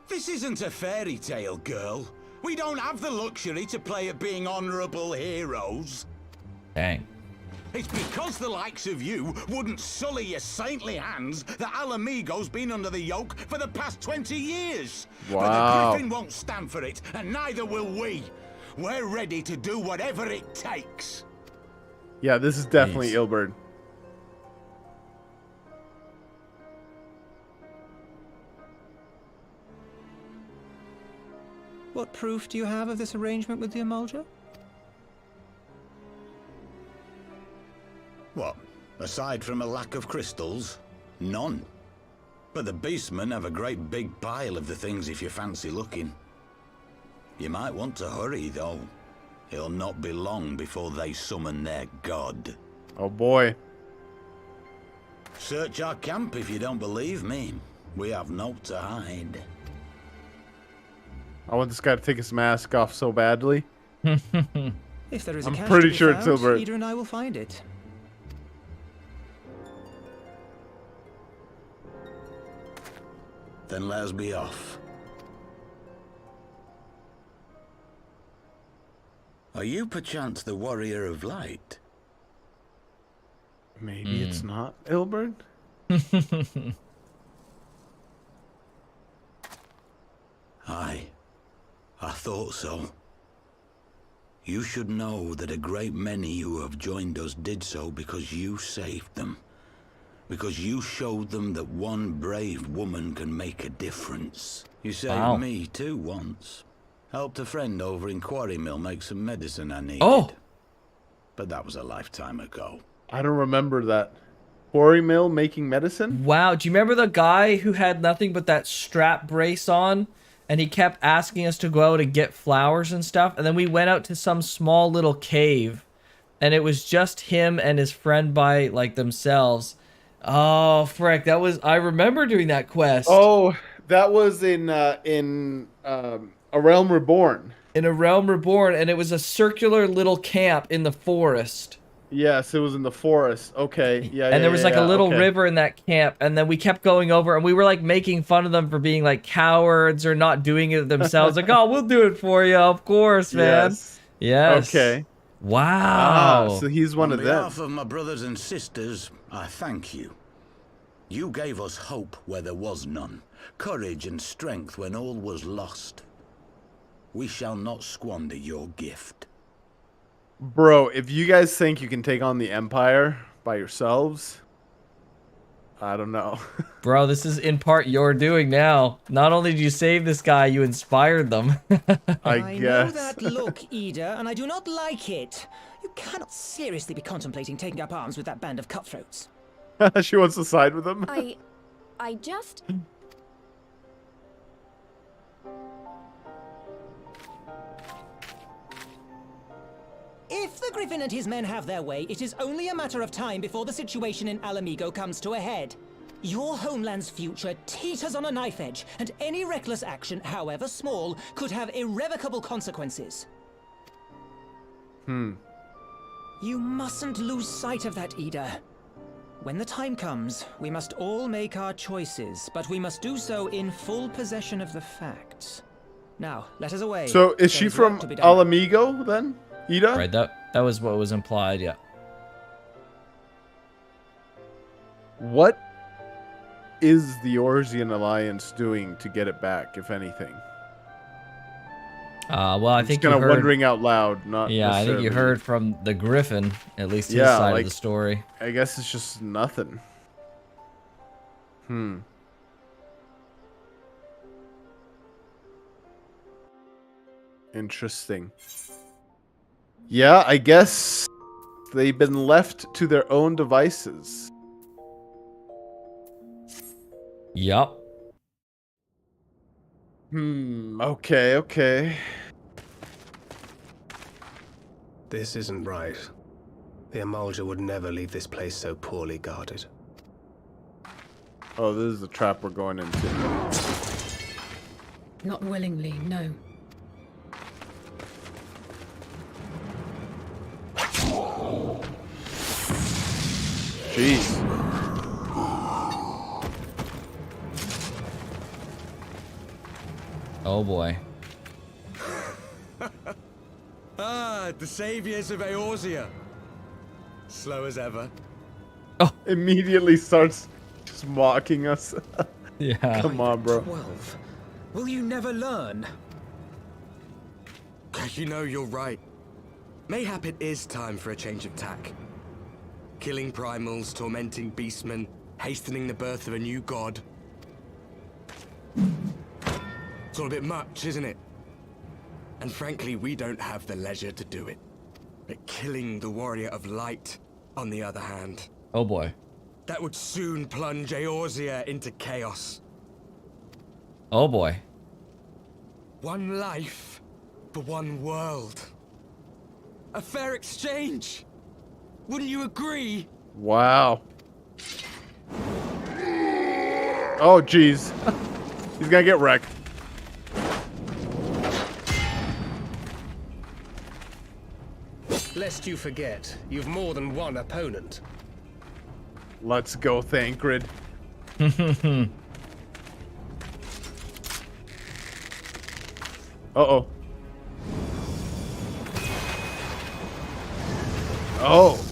This isn't a fairy tale, girl. We don't have the luxury to play at being honorable heroes. Dang. It's because the likes of you wouldn't sully your saintly hands that Alamigo's been under the yoke for the past 20 years. Wow. But the Griffin won't stand for it, and neither will we. We're ready to do whatever it takes. Yeah, this is definitely Ilberd. What proof do you have of this arrangement with the Amalja? What? Aside from a lack of crystals? None. But the beastmen have a great big pile of the things if you fancy looking. You might want to hurry, though. It'll not be long before they summon their god. Oh boy. Search our camp if you don't believe me. We have naught to hide. I want this guy to take his mask off so badly. If there is a I'm cache pretty to be sure it's found, Ilbert. Ida and I will find it. Then let us be off. Are you perchance the Warrior of Light? Maybe it's not Ilbert? Aye, I thought so. You should know that a great many who have joined us did so because you saved them. Because you showed them that one brave woman can make a difference. You saved me too once. Helped a friend over in Quarry Mill make some medicine I needed. Oh! But that was a lifetime ago. I don't remember that. Quarry Mill making medicine? Wow, do you remember the guy who had nothing but that strap brace on? And he kept asking us to go out and get flowers and stuff. And then we went out to some small little cave. And it was just him and his friend by, like, themselves. Oh, frick. That was... I remember doing that quest. Oh, that was in A Realm Reborn. In A Realm Reborn. And it was a circular little camp in the forest. Yes, it was in the forest. Okay, yeah. And there was like a little river in that camp, and then we kept going over, and we were like making fun of them for being like cowards or not doing it themselves. Like, oh, we'll do it for you, of course, man. Yes. Okay. Wow. So he's one of them. On behalf of my brothers and sisters, I thank you. You gave us hope where there was none, courage and strength when all was lost. We shall not squander your gift. Bro, if you guys think you can take on the Empire by yourselves, I don't know. Bro, this is in part your doing now. Not only did you save this guy, you inspired them. I know that look, Ida, and I do not like it. You cannot seriously be contemplating taking up arms with that band of cutthroats. She wants to side with them. I just... If the Griffin and his men have their way, it is only a matter of time before the situation in Alamigo comes to a head. Your homeland's future teeters on a knife edge, and any reckless action, however small, could have irrevocable consequences. You mustn't lose sight of that, Ida. When the time comes, we must all make our choices, but we must do so in full possession of the facts. Now, let us away. So is she from Alamigo then? Ida? Right, that was what was implied, yeah. What is the Orsian Alliance doing to get it back, if anything? Well, I think you kind of heard... wondering out loud, not Yeah, I think you heard from the Griffin, at least his Yeah, side like, of the story. I guess it's just nothing. Interesting. Yeah, I guess they've been left to their own devices. Yup. Okay. This isn't right. The Emulger would never leave this place so poorly guarded. Oh, this is the trap we're going into. Not willingly, no. Jeez. Oh boy. The saviors of Eorzea. Slow as ever. Immediately starts just mocking us. Yeah. Come on, bro. 12. Will you never learn? You know, you're right. Mayhap it is time for a change of tack. Killing primals, tormenting beastmen, hastening the birth of a new god. It's all a bit much, isn't it? And frankly, we don't have the leisure to do it. But killing the warrior of light, on the other hand, Oh boy. that would soon plunge Eorzea into chaos. Oh boy. One life for one world. A fair exchange. Wouldn't you agree? Wow. Oh, jeez. He's gonna get wrecked. Lest you forget, you've more than one opponent. Let's go, Thancred. Uh-oh. Oh.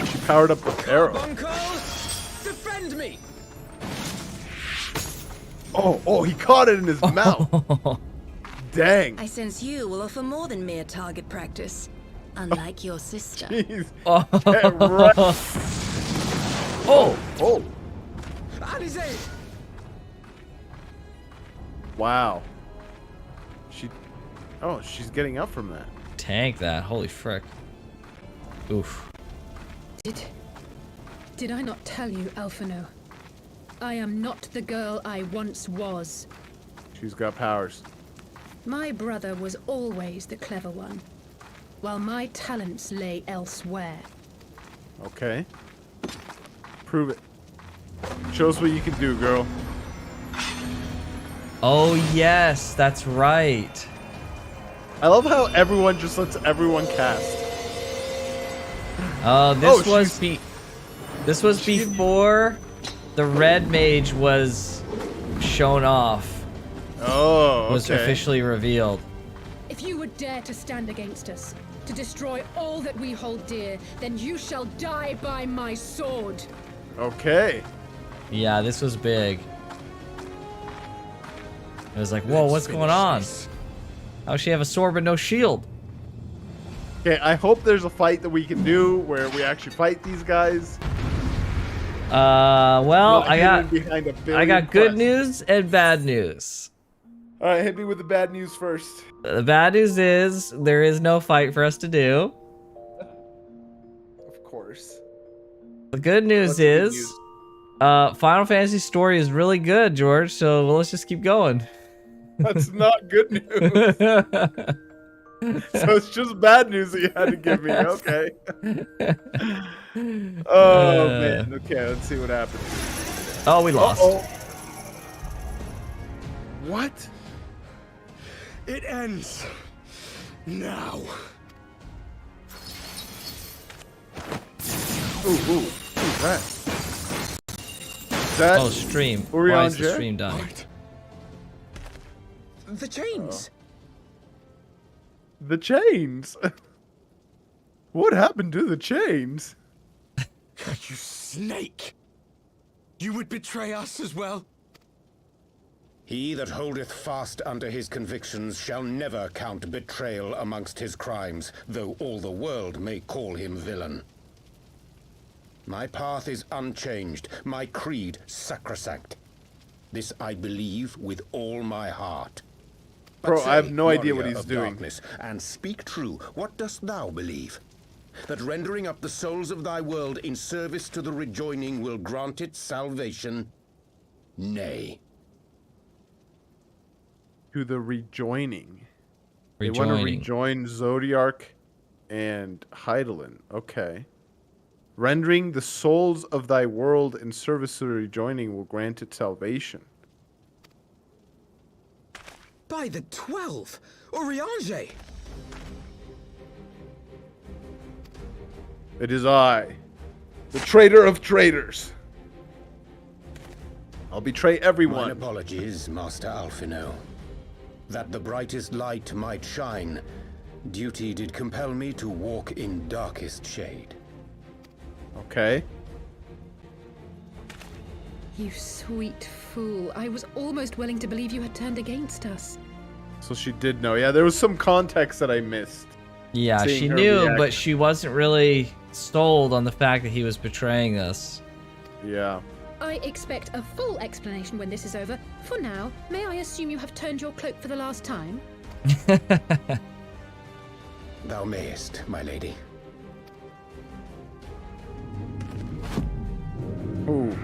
She powered up the arrow. Bunkles, defend me! Oh, he caught it in his mouth. Dang. I sense you will offer more than mere target practice, unlike your sister. Jeez. Get wrecked. Oh. Alize! Wow. She's getting up from that. Tank that. Holy frick. Oof. Did I not tell you, Alphino? I am not the girl I once was. She's got powers. My brother was always the clever one, while my talents lay elsewhere. Okay. Prove it. Show us what you can do, girl. Oh yes, that's right. I love how everyone just lets everyone cast. This was before the red mage was shown off. Oh, okay. Was officially revealed. If you would dare to stand against us, to destroy all that we hold dear, then you shall die by my sword. Okay. Yeah, this was big. It was like, whoa, what's going on? How's she have a sword but no shield? Okay, I hope there's a fight that we can do where we actually fight these guys. Well, I got good quests. news and bad news. All right, hit me with the bad news first. The bad news is there is no fight for us to do. Of course. The good news is, Final Fantasy story is really good, George. So let's just keep going. That's not good news. So it's just bad news that you had to give me. Okay. Oh man. Okay, let's see what happens. Oh, we lost. What? It ends now. Ooh, that. That Oh, stream. Why Orion is the Jet? stream done? The chains. The chains. What happened to the chains? You snake! You would betray us as well? He that holdeth fast unto his convictions shall never count betrayal amongst his crimes, though all the world may call him villain. My path is unchanged, my creed sacrosanct. This I believe with all my heart. Bro, But I have say, no idea what warrior he's of doing. darkness, and speak true. What dost thou believe? That rendering up the souls of thy world in service to the rejoining will grant it salvation? Nay. To the rejoining. They want to rejoin Zodiark and Heidelin. Okay. Rendering the souls of thy world in service to the rejoining will grant it salvation. By the 12! Oriange! It is I, the traitor of traitors. I'll betray everyone. Mine apologies, Master Alphino. That the brightest light might shine, duty did compel me to walk in darkest shade. Okay. You sweet fool. I was almost willing to believe you had turned against us. So she did know. Yeah, there was some context that I missed. Yeah, Seeing she her knew, reaction. but she wasn't really sold on the fact that he was betraying us. Yeah. I expect a full explanation when this is over. For now, may I assume you have turned your cloak for the last time? Thou mayest, my lady. Ooh.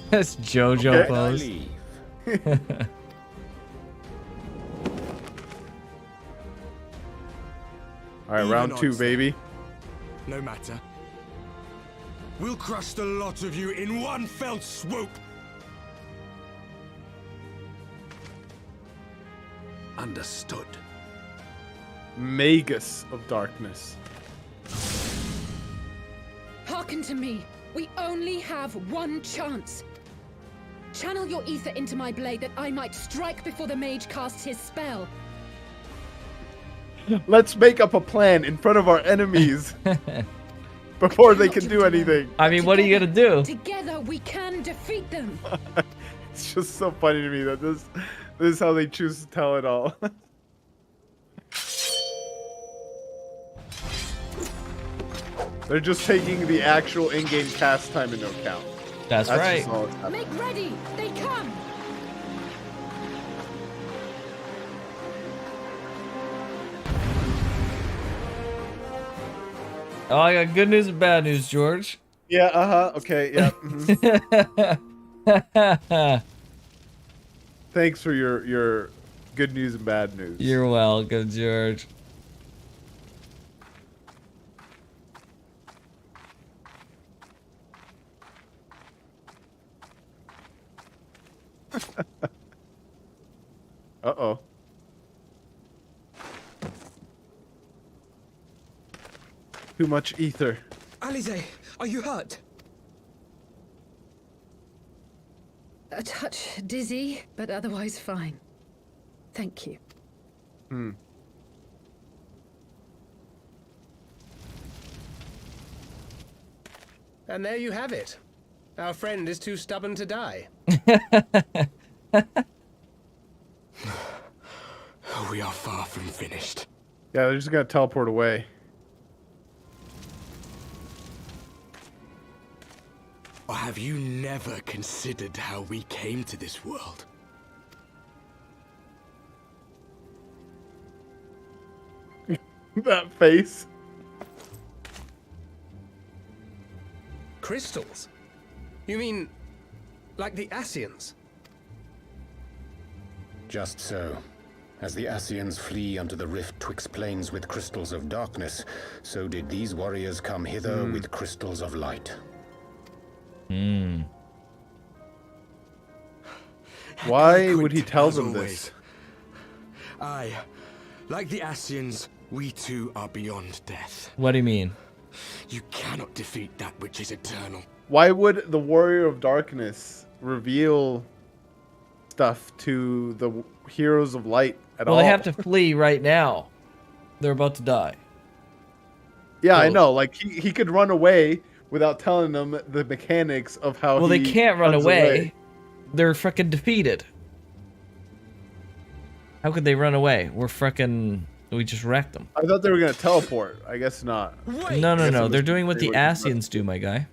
That's JoJo Okay. pose. I leave. All right, Even round 2, odds, baby. No matter. We'll crush the lot of you in one fell swoop. Understood. Magus of Darkness. Hearken to me. We only have one chance. Channel your ether into my blade that I might strike before the mage casts his spell. Let's make up a plan in front of our enemies before they can do anything. I mean, what are you gonna do? Together we can defeat them. It's just so funny to me that this is how they choose to tell it all. They're just taking the actual in-game cast time into account. That's right. just all that's happening. Make ready. They come. Oh, I got good news and bad news, George. Yeah, okay, yeah. mhm. Thanks for your good news and bad news. You're welcome, George. Uh-oh. Too much ether. Alize, are you hurt? A touch dizzy, but otherwise fine. Thank you. Hmm. And there you have it. Our friend is too stubborn to die. We are far from finished. Yeah, they're just gonna teleport away. Or have you never considered how we came to this world? That face. Crystals? You mean, like the Ascians? Just so. As the Ascians flee unto the rift twixt planes with crystals of darkness, so did these warriors come hither with crystals of light. Hmm. Why would he tell As them always. this? Aye, like the Ascians, we too are beyond death. What do you mean? You cannot defeat that which is eternal. Why would the Warrior of Darkness reveal stuff to the Heroes of Light at all? Well, they have to flee right now. They're about to die. Yeah, I know. Like, he could run away without telling them the mechanics of how Well, they he can't run runs away. They're frickin' defeated. How could they run away? We just wrecked them. I thought they were going to teleport. I guess not. No. They're doing what the Ascians do, my guy.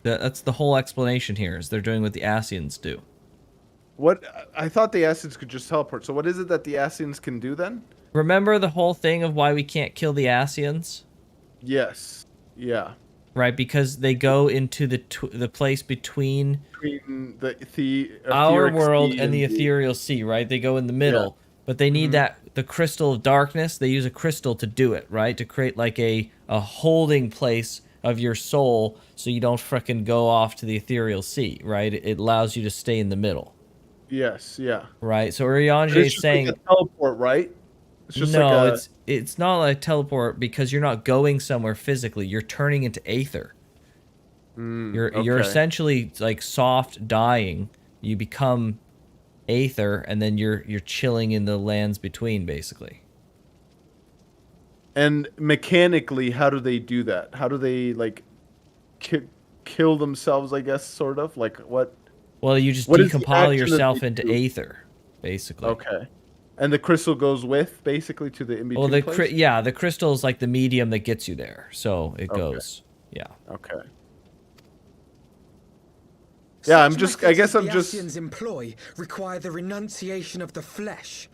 That's the whole explanation here, is they're doing what the Ascians do. What? I thought the Ascians could just teleport. So what is it that the Ascians can do then? Remember the whole thing of why we can't kill the Ascians? Yes. Yeah. Right, because they go into the place between the our etheric world sea and the ethereal sea, right? They go in the middle, but they need the crystal of darkness. They use a crystal to do it, right? To create like a holding place of your soul, so you don't frickin' go off to the ethereal sea, right? It allows you to stay in the middle. Yes. Yeah. Right. So Urianger is saying like a teleport, right? It's just no, like it's not like teleport because you're not going somewhere physically. You're turning into aether. You're essentially like soft dying. You become aether, and then you're chilling in the lands between, basically. And mechanically, how do they do that? How do they like kill themselves? I guess sort of like what? Well, you just what is the decompile action that yourself they into do? aether, basically. Okay. And the crystal goes with basically to the in between. Well, place? the crystal is like the medium that gets you there, so it goes. Yeah. Okay. Yeah, I'm just. I Methods guess that I'm the just. Ascians employ require the renunciation of the flesh.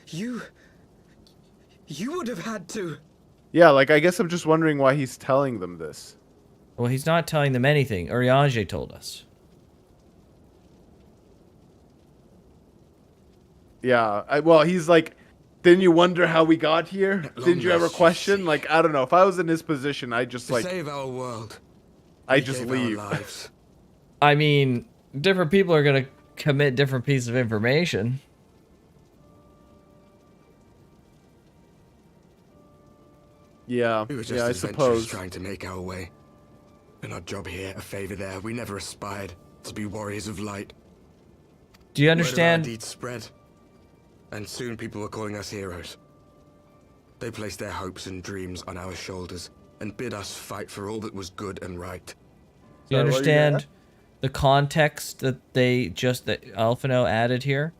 You would have had to. Yeah, like I guess I'm just wondering why he's telling them this. Well, he's not telling them anything. Urianger told us. Yeah. Well, he's like, didn't you wonder how we got here? Didn't you ever question? Like, I don't know. If I was in his position, I'd just like save our world. I just leave. I mean, different people are gonna commit different pieces of information. Yeah. We were just I adventurers suppose. trying to make our way. An odd job here, a favor there. We never aspired to be warriors of light. Do you Word of our understand? deeds spread, and soon people were calling us heroes. They placed their hopes and dreams on our shoulders and bid us fight for all that was good and right. Do you understand the context that that Alphino added here?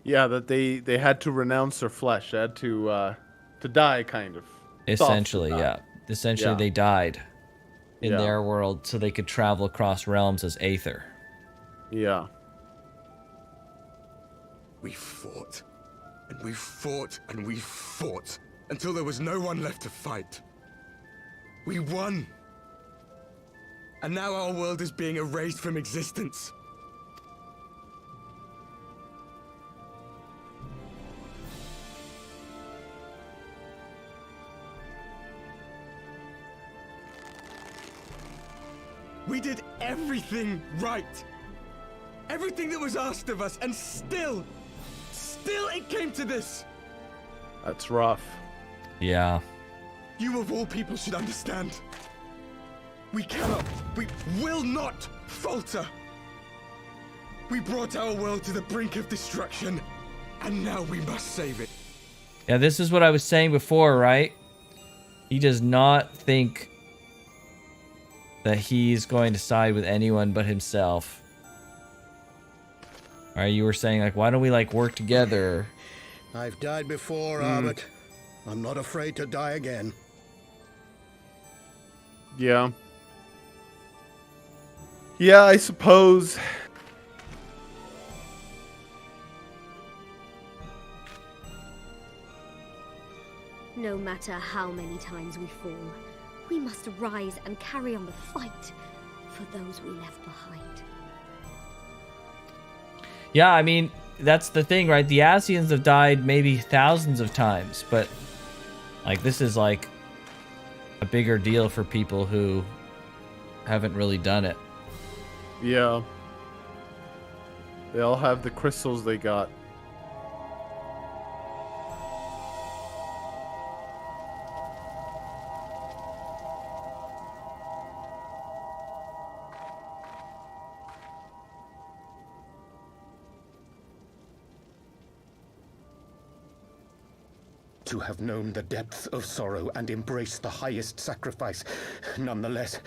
Yeah, that they had to renounce their flesh. They had to die, kind of. Essentially, yeah. Essentially, Yeah. they died in Yeah. their world so they could travel across realms as aether. Yeah. We fought, and we fought, and we fought, until there was no one left to fight. We won. And now our world is being erased from existence. We did everything right. Everything that was asked of us, and still it came to this. That's rough. Yeah. You of all people should understand. We cannot, we will not falter. We brought our world to the brink of destruction, and now we must save it. Yeah, this is what I was saying before, right? He does not think that he's going to side with anyone but himself. Alright, you were saying, like, why don't we, like, work together? I've died before, Albert. I'm not afraid to die again. Yeah. Yeah, I suppose. No matter how many times we fall, we must rise and carry on the fight for those we left behind. Yeah, I mean, that's the thing, right? The Ascians have died maybe thousands of times, but, like, this is, like, a bigger deal for people who haven't really done it. Yeah. They all have the crystals they got. To have known the depth of sorrow and embraced the highest sacrifice. Nonetheless,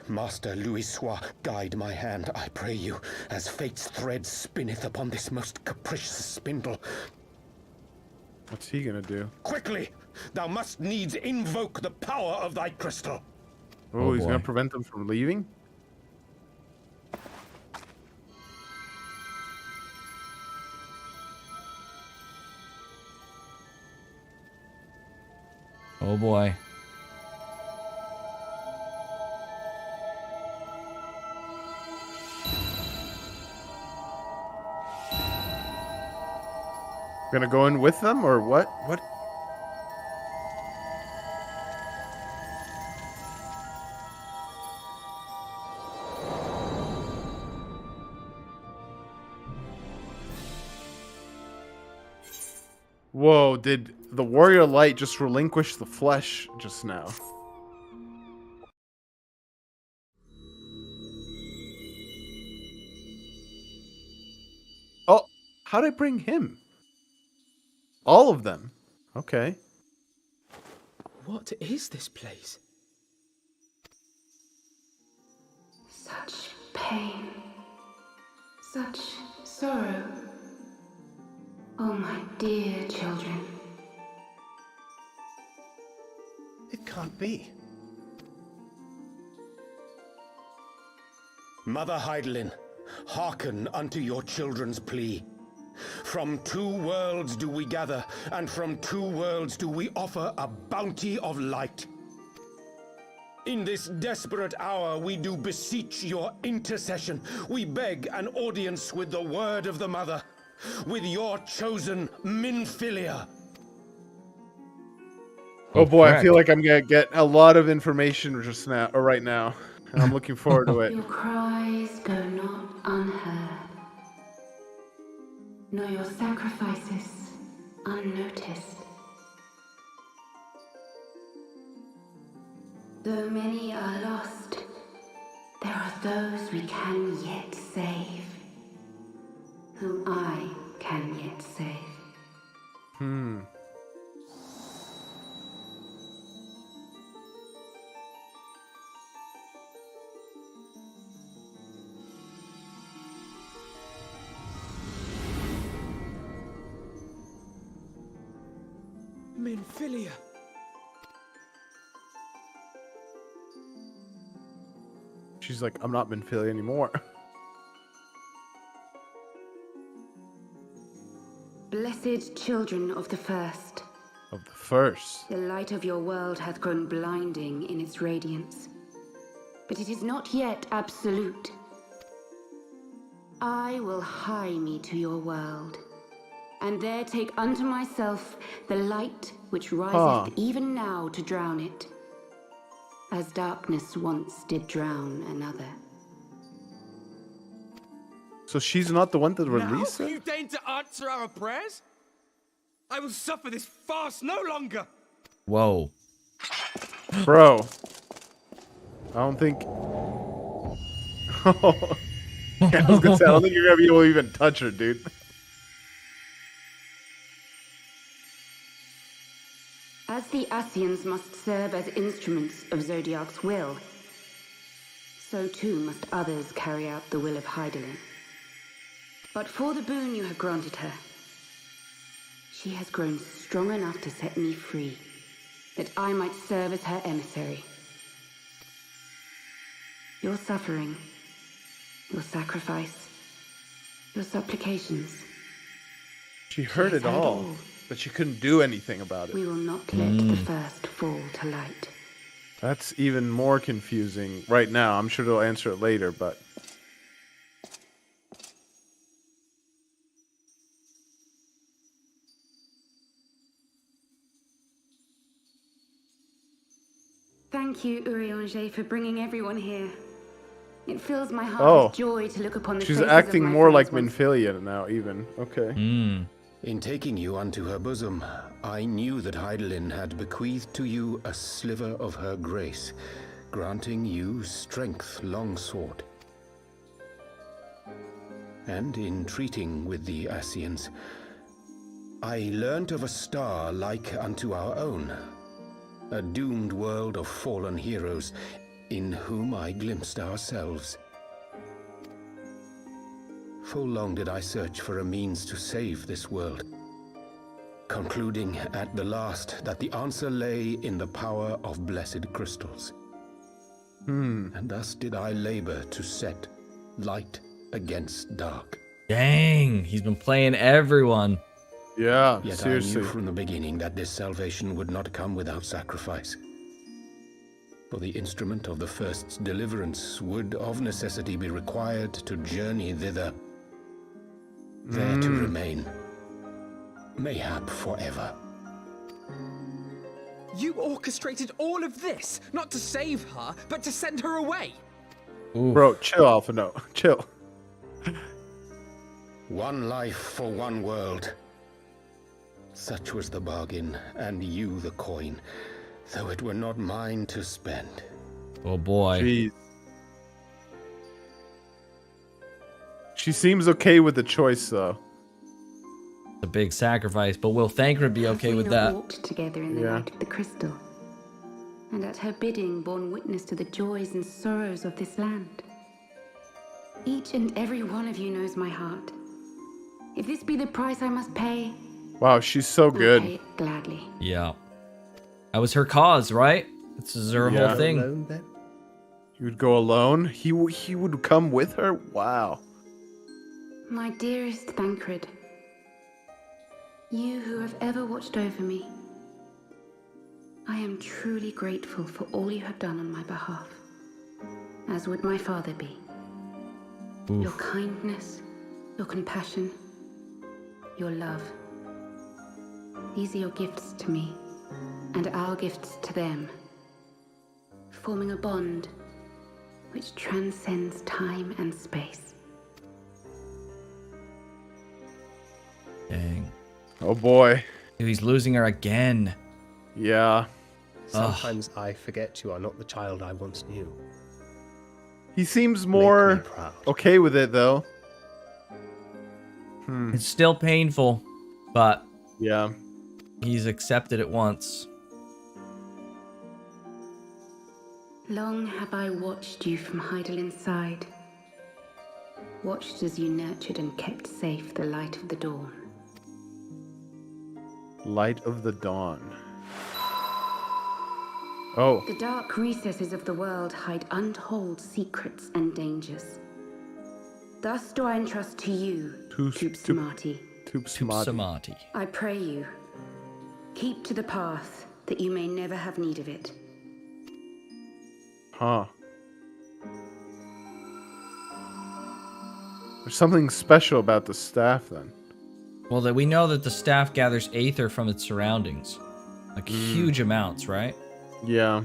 Master Louis-Sois, guide my hand, I pray you, as fate's thread spinneth upon this most capricious spindle. What's he gonna do? Quickly! Thou must needs invoke the power of thy crystal. Oh, he's boy. gonna prevent them from leaving? Oh boy. Gonna go in with them or what? What? Whoa, did the warrior light just relinquish the flesh just now? Oh, how'd I bring him? All of them? Okay. What is this place? Such pain. Such sorrow. Oh, my dear children. It can't be. Mother Heidelin, hearken unto your children's plea. From two worlds do we gather, and from two worlds do we offer a bounty of light. In this desperate hour we do beseech your intercession. We beg an audience with the word of the Mother, with your chosen Minfilia. Oh boy, I correct. feel like I'm gonna get a lot of information just now, or right now. And I'm looking forward to it. Your cries go not unheard, nor your sacrifices unnoticed. Though many are lost, there are those we can yet save, whom I can yet save. Minfilia. She's like, I'm not Minfilia anymore. Blessed children of the first, Of the first. the light of your world hath grown blinding in its radiance, but it is not yet absolute. I will hie me to your world, and there take unto myself the light which riseth even now to drown it, as darkness once did drown another. So she's not the one to release Now her? you deign to answer our prayers? I will suffer this farce no longer. Whoa. Bro. I don't think... Yeah, I was gonna say, I don't think you're gonna be able to even touch her, dude. As the Ascians must serve as instruments of Zodiac's will, so too must others carry out the will of Heidelin. But for the boon you have granted her, she has grown strong enough to set me free, that I might serve as her emissary. Your suffering, your sacrifice, your supplications. She heard it all, but she couldn't do anything about it. We will not let the first fall to light. That's even more confusing right now. I'm sure they'll answer it later, but... Thank you, Urianger, for bringing everyone here. It fills my heart with joy to look upon the she's faces acting of my more like friends once Minfilia now, even. Okay. In taking you unto her bosom, I knew that Heidelin had bequeathed to you a sliver of her grace, granting you strength long sought. And in treating with the Ascians, I learnt of a star like unto our own, a doomed world of fallen heroes, in whom I glimpsed ourselves. Full long did I search for a means to save this world, concluding at the last that the answer lay in the power of blessed crystals. And thus did I labor to set light against dark. Dang, he's been playing everyone. Yeah, Yet seriously. I knew from the beginning that this salvation would not come without sacrifice. For the instrument of the first's deliverance would of necessity be required to journey thither, there to remain, mayhap forever. You orchestrated all of this, not to save her, but to send her away. Oof. Bro, chill, Alpha. No, chill. One life for one world. Such was the bargain, and you the coin, though it were not mine to spend. Oh boy. Jeez. She seems okay with the choice, though. It's a big sacrifice, but will Thancred be okay with that? Walked together in the light of the crystal, and at her bidding borne witness to the joys and sorrows of this land. Each and every one of you knows my heart. If this be the price I must pay, Wow, she's so I'll good. pay it gladly. Yeah. That was her cause, right? This is her whole thing. Alone, then? He would go alone? He would come with her? Wow. My dearest Thancred, you who have ever watched over me, I am truly grateful for all you have done on my behalf, as would my father be. Oof. Your kindness, your compassion, your love. These are your gifts to me, and our gifts to them, forming a bond which transcends time and space. Dang. Oh boy. Dude, he's losing her again. Yeah. Sometimes I forget you are not the child I once knew. He seems Make me more proud. okay with it, though. It's still painful, but Yeah. he's accepted it once. Long have I watched you from Heidelin side, watched as you nurtured and kept safe the light of the dawn. Light of the dawn. Oh. The dark recesses of the world hide untold secrets and dangers. Thus do I entrust to you, Tupsamati. Tupsamati. I pray you, keep to the path that you may never have need of it. Huh. There's something special about the staff, then. Well, that we know that the staff gathers aether from its surroundings. Like huge amounts, right? Yeah.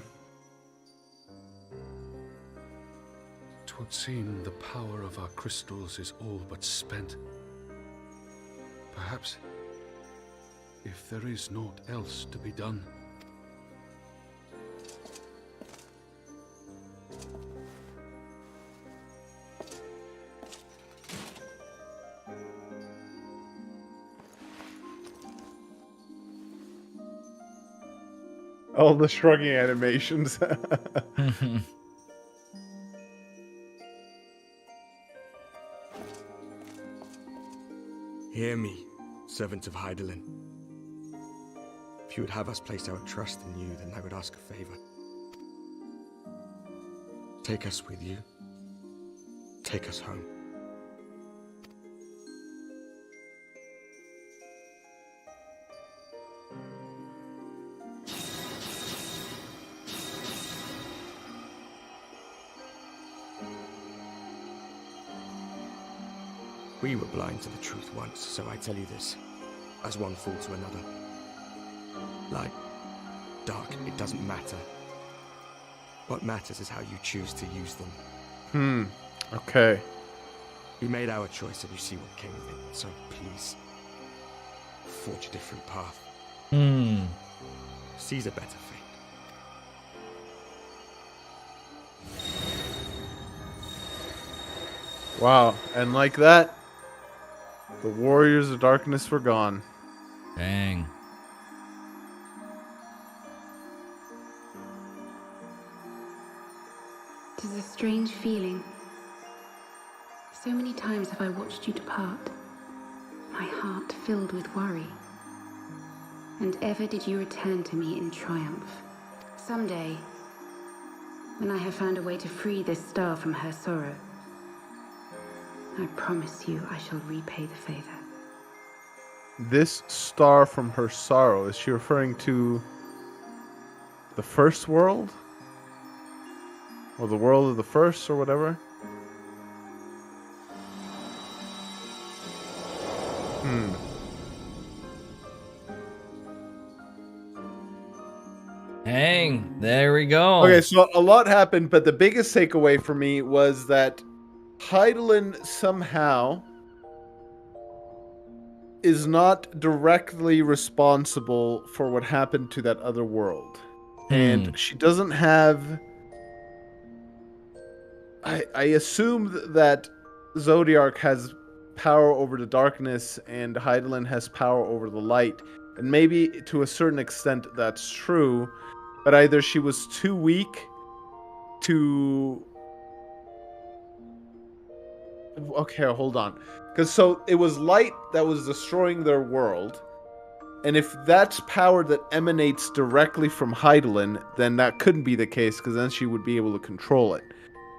It would seem the power of our crystals is all but spent. Perhaps, if there is naught else to be done. All the shrugging animations. Hear me, servants of Heidelin. If you would have us place our trust in you, then I would ask a favor. Take us with you. Take us home. We were blind to the truth once, so I tell you this, as one fool to another. Light, dark, it doesn't matter. What matters is how you choose to use them. Okay. We made our choice and you see what came of it, so please, forge a different path. Seize a better fate. Wow. And like that, the warriors of darkness were gone. Dang. It is a strange feeling. So many times have I watched you depart, my heart filled with worry. And ever did you return to me in triumph. Someday, When I have found a way to free this star from her sorrow, I promise you I shall repay the favor. This star from her sorrow, is she referring to the first world? Or the world of the first, or whatever? Hang, there we go. Okay, so a lot happened, but the biggest takeaway for me was that Hydaelyn somehow is not directly responsible for what happened to that other world. And she doesn't have... I assume that Zodiark has power over the darkness and Hydaelyn has power over the light. And maybe to a certain extent that's true, but either she was too weak to... Okay, hold on. Because so it was light that was destroying their world. And if that's power that emanates directly from Hydaelyn, then that couldn't be the case, because then she would be able to control it.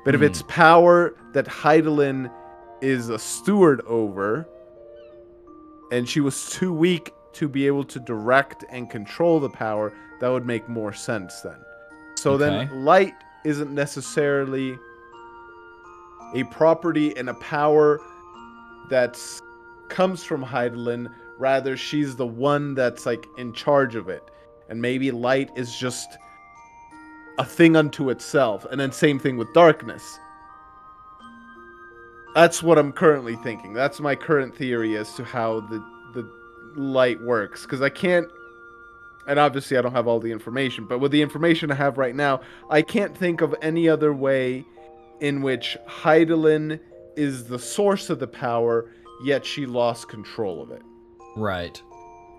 But if it's power that Hydaelyn is a steward over, and she was too weak to be able to direct and control the power, that would make more sense then. So then light isn't necessarily a property and a power that comes from Hydaelyn. Rather, she's the one that's like in charge of it. And maybe light is just a thing unto itself. And then same thing with darkness. That's what I'm currently thinking. That's my current theory as to how the light works. Because I can't... And obviously I don't have all the information. But with the information I have right now, I can't think of any other way in which Hydaelyn is the source of the power, yet she lost control of it. Right.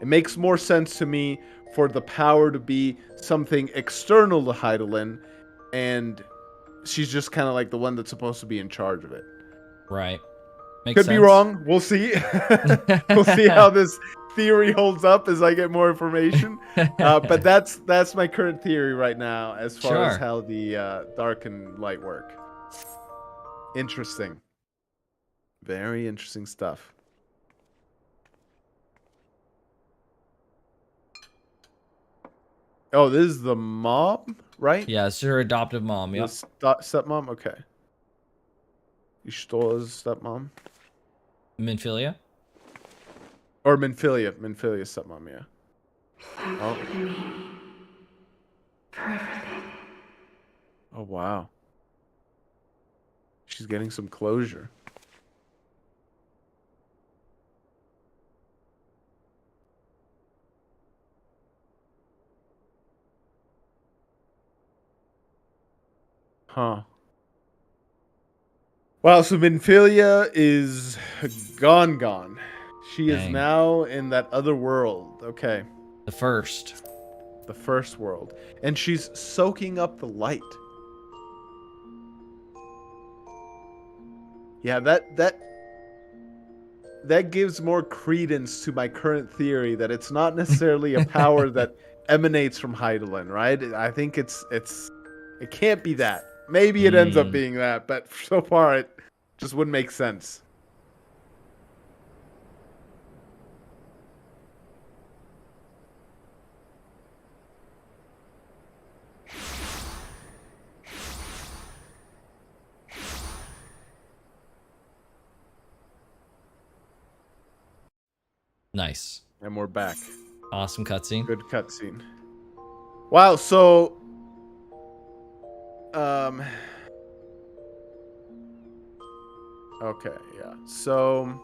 It makes more sense to me for the power to be something external to Hydaelyn, and she's just kind of like the one that's supposed to be in charge of it. Right. Could be wrong. We'll see. We'll see how this theory holds up as I get more information. But that's my current theory right now as far as how the dark and light work. Interesting. Very interesting stuff. Oh, this is the mom, right? Yeah, it's her adoptive mom. Yep. Stepmom? Okay. Ishtor's stepmom? Minfilia? Or Minfilia. Minfilia's stepmom, yeah. Thank you to me for everything. Oh, wow. She's getting some closure. Huh. Wow, so Minfilia is gone. She is now in that other world. Okay. The first world. And she's soaking up the light. Yeah, that gives more credence to my current theory that it's not necessarily a power that emanates from Hydaelyn, right? I think it can't be that. Maybe it ends up being that, but so far it just wouldn't make sense. Nice. And we're back. Awesome cutscene. Good cutscene. Wow, so okay, yeah. So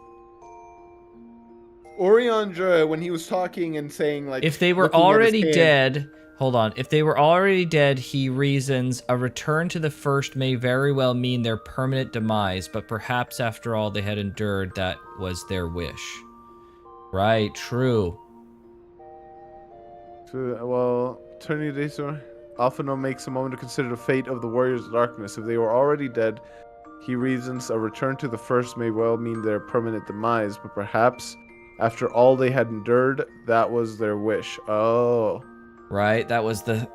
Oriandra, when he was talking and saying like if they were already dead, hold on. If they were already dead, he reasons a return to the first may very well mean their permanent demise, but perhaps after all they had endured, that was their wish. Right, true. So, well, turning to Daysor, Alphino makes a moment to consider the fate of the warriors of darkness. If they were already dead, he reasons a return to the first may well mean their permanent demise, but perhaps after all they had endured, that was their wish. Oh. Right, that was the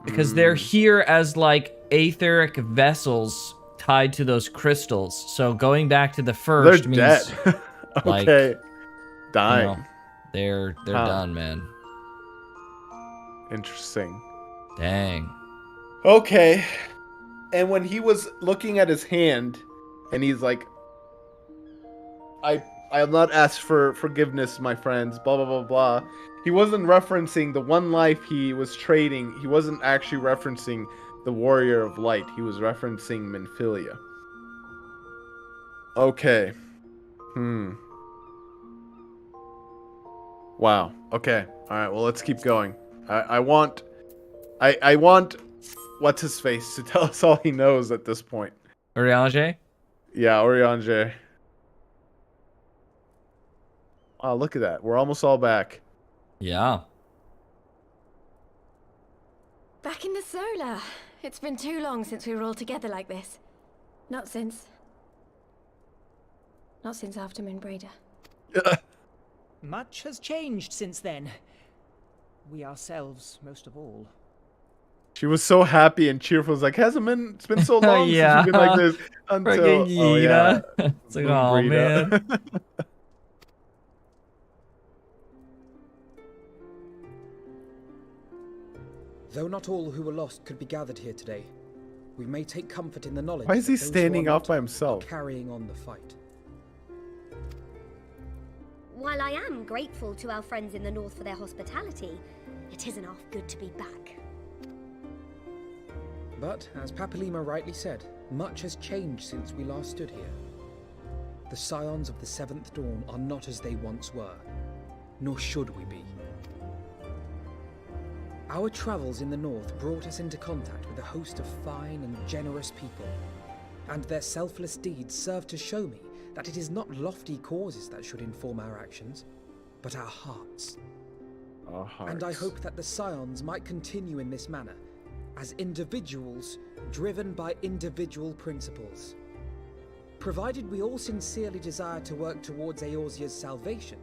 Because they're here as like etheric vessels tied to those crystals. So going back to the first They're means dead. like, Okay. Dying. you know, they're done, man. Interesting. Dang. Okay. And when he was looking at his hand, and he's like, I have not asked for forgiveness, my friends, blah, blah, blah, blah. He wasn't referencing the one life he was trading. He wasn't actually referencing the Warrior of Light. He was referencing Minfilia. Okay. Wow. Okay. All right. Well, let's keep going. I want what's his face to tell us all he knows at this point. Urianger? Yeah, Urianger. Wow, look at that. We're almost all back. Yeah. Back in the solar. It's been too long since we were all together like this. Not since after Moonbreeder. Much has changed since then. We ourselves, most of all. She was so happy and cheerful. It's like, it's been so long Yeah. since you've been like this. Until, Friggin' oh yeah. It's like, oh man. Though not all who were lost could be gathered here today, we may take comfort in the knowledge. Why is he that those who standing are off not by are himself? carrying on the fight. While I am grateful to our friends in the north for their hospitality, it isn't half good to be back. But, as Papalima rightly said, much has changed since we last stood here. The Scions of the Seventh Dawn are not as they once were, nor should we be. Our travels in the north brought us into contact with a host of fine and generous people, and their selfless deeds serve to show me that it is not lofty causes that should inform our actions, but our hearts. Our hearts. And I hope that the Scions might continue in this manner, as individuals driven by individual principles. Provided we all sincerely desire to work towards Eorzea's salvation,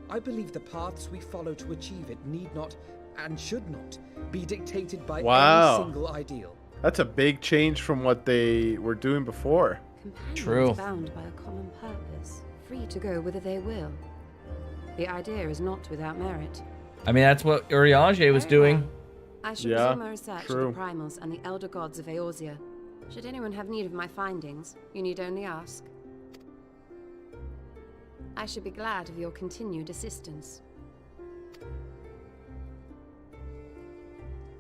I believe the paths we follow to achieve it need not, and should not, be dictated by any single ideal. That's a big change from what they were doing before. True. Bound by a common purpose, free to go whither they will. The idea is not without merit. I mean, that's what Urianger was doing. I shall resume my research of the primals and the elder gods of Eorzea. Should anyone have need of my findings, you need only ask. I should be glad of your continued assistance.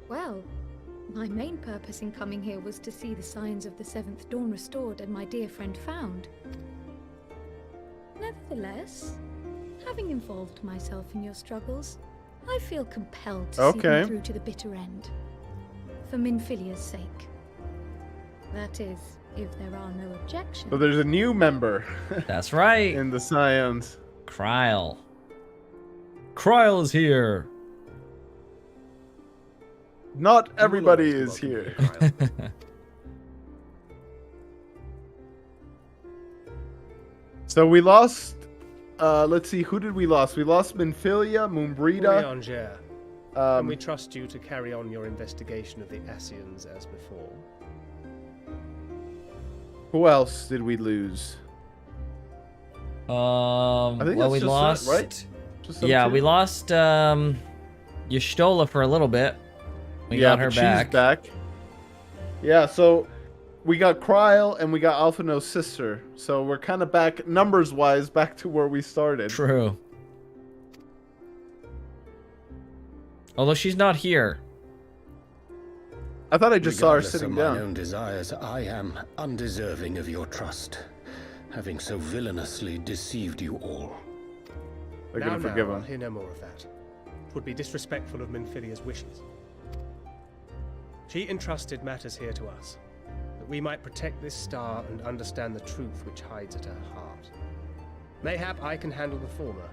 Well, my main purpose in coming here was to see the signs of the Seventh Dawn restored and my dear friend found. Nevertheless, having involved myself in your struggles, I feel compelled to see them through to the bitter end. For Minfilia's sake. That is, if there are no objections. So there's a new member. That's right. In the Scions. Kryl. Kryl is here. Not everybody is here. So we lost. Let's see, who did we lose? We lost Minfilia, Moonbreeder. Urianger. Can we trust you to carry on your investigation of the Ascians as before? Who else did we lose? I think well, we just lost. That, right? Yeah, we lost Y'shtola for a little bit. We got her back. She's back. Yeah, so we got Kryl and we got Alphino's sister. So we're kind of back, numbers-wise, back to where we started. True. Although she's not here. I thought I just saw her Regardless sitting of down. my own desires, I am undeserving of your trust, having so villainously deceived you all. They're gonna forgive I'll him. hear no more of that. It would be disrespectful of Minfilia's wishes. She entrusted matters here to us, that we might protect this star and understand the truth which hides at her heart. Mayhap I can handle the former,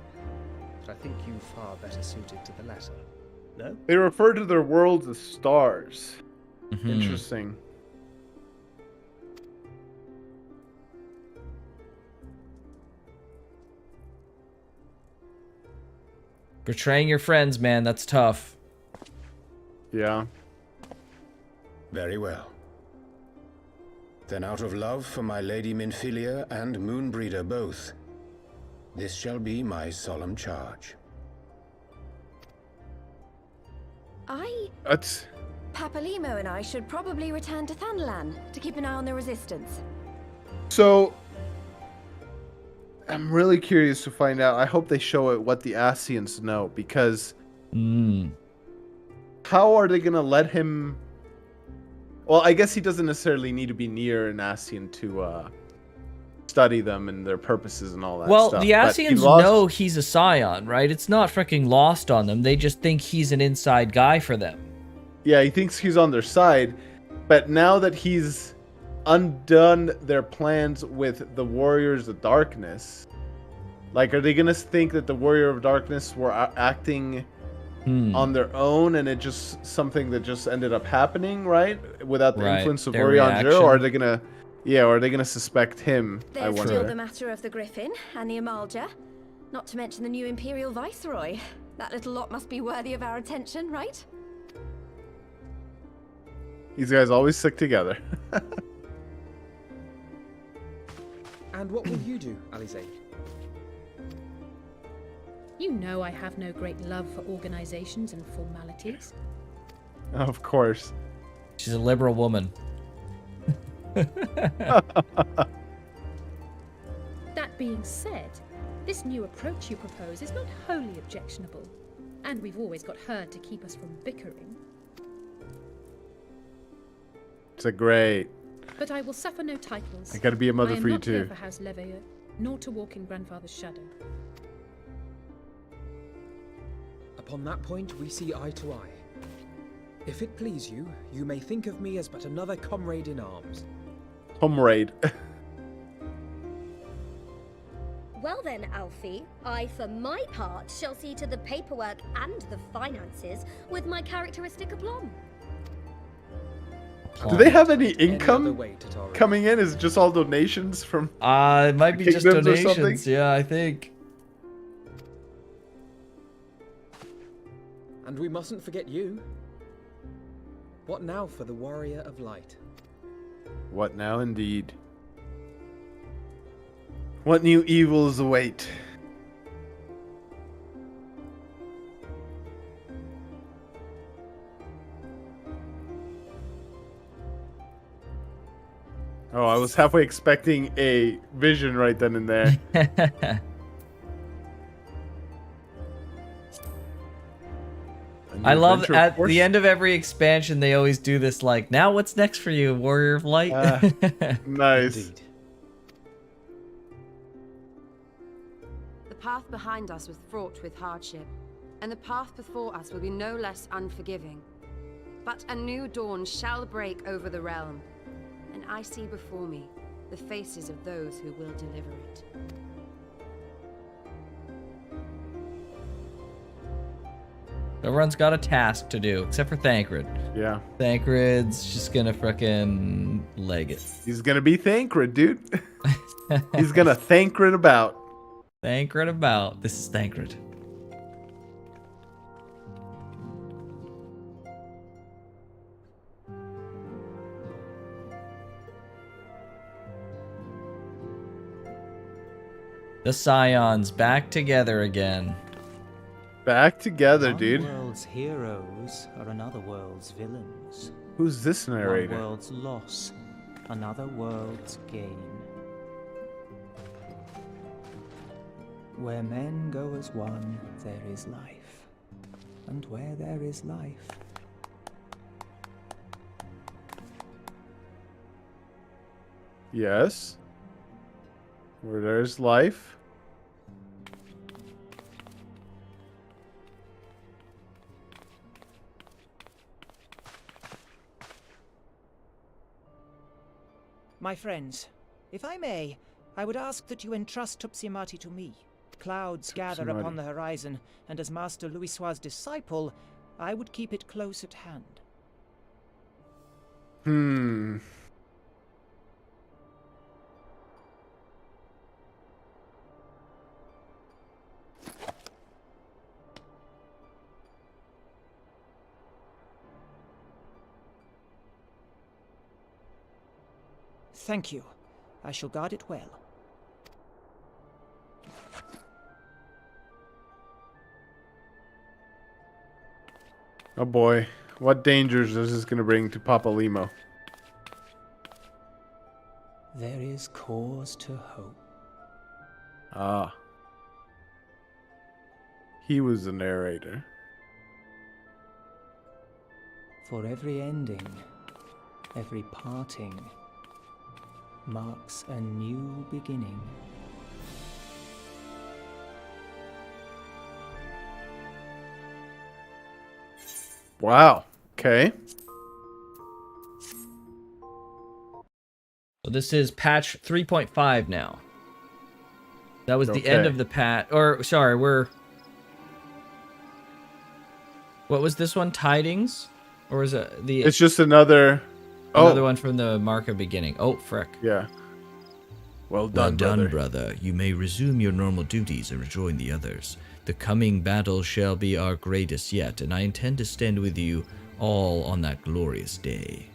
but I think you far better suited to the latter. No? They refer to their worlds as stars. Mm-hmm. Interesting. Betraying your friends, man, that's tough. Yeah. Very well. Then out of love for my Lady Minfilia and Moonbreeder both, this shall be my solemn charge. Papalimo and I should probably return to Thanalan to keep an eye on the resistance. So, I'm really curious to find out. I hope they show it what the Ascians know, because how are they gonna let him? Well, I guess he doesn't necessarily need to be near an Ascian to study them and their purposes and all that Well, stuff. the But he Ascians lost- know he's a scion, right? It's not freaking lost on them. They just think he's an inside guy for them. Yeah, he thinks he's on their side, but now that he's undone their plans with the Warriors of Darkness, like, are they gonna think that the Warrior of Darkness were acting on their own, and it just something that just ended up happening, right? Without the influence of their Orion Jur, reaction. or are they gonna, or are they gonna suspect him? I There's wonder. still the matter of the Griffin and the Amalja, not to mention the new Imperial Viceroy. That little lot must be worthy of our attention, right? These guys always stick together. And what will you do, Alize? You know I have no great love for organizations and formalities. Of course. She's a liberal woman. That being said, this new approach you propose is not wholly objectionable, and we've always got her to keep us from bickering. It's a great. But I will suffer no titles. I gotta be a mother I am for you not here too. for House Leveilleur, nor to walk in Grandfather's shadow. Upon that point, we see eye to eye. If it please you, you may think of me as but another comrade in arms. Comrade. Well then, Alfie, I for my part shall see to the paperwork and the finances with my characteristic aplomb. Do they have any Any other income way, Tataru? coming in? Is it just all donations from? It might be just kingdoms or something? donations. Yeah, I think. And we mustn't forget you. What now for the Warrior of Light? What now, indeed? What new evils await? Oh, I was halfway expecting a vision right then and there. I love adventure, at of course. the end of every expansion they always do this like, now what's next for you, Warrior of Light? Nice. Indeed. The path behind us was fraught with hardship, and the path before us will be no less unforgiving. But a new dawn shall break over the realm, and I see before me the faces of those who will deliver it. Everyone's got a task to do, except for Thancred. Yeah. Thancred's just gonna frickin' leg it. He's gonna be Thancred, dude. He's gonna Thancred about. Thancred about. This is Thancred. The Scions back together again. Back together, One dude. world's heroes are another world's villains. Who's this narrator? One world's loss, another world's gain. Where men go as one, there is life. And where there is life, Yes. Where there's life. My friends, if I may, I would ask that you entrust Tupsimati to me. Clouds gather upon the horizon, and as Master Louisoir's disciple, I would keep it close at hand. Thank you. I shall guard it well. Oh boy, what dangers is this going to bring to Papa Limo? There is cause to hope. Ah. He was the narrator. For every ending, every parting, marks a new beginning. Wow. Okay. So this is patch 3.5 now. That was the end Okay. of the patch. Or, sorry, we're... What was this one? Tidings? Or was it the... It's just another... Another one from the mark of beginning. Oh, frick. Yeah. Well Well done, done, brother. brother. You may resume your normal duties and rejoin the others. The coming battle shall be our greatest yet, and I intend to stand with you all on that glorious day.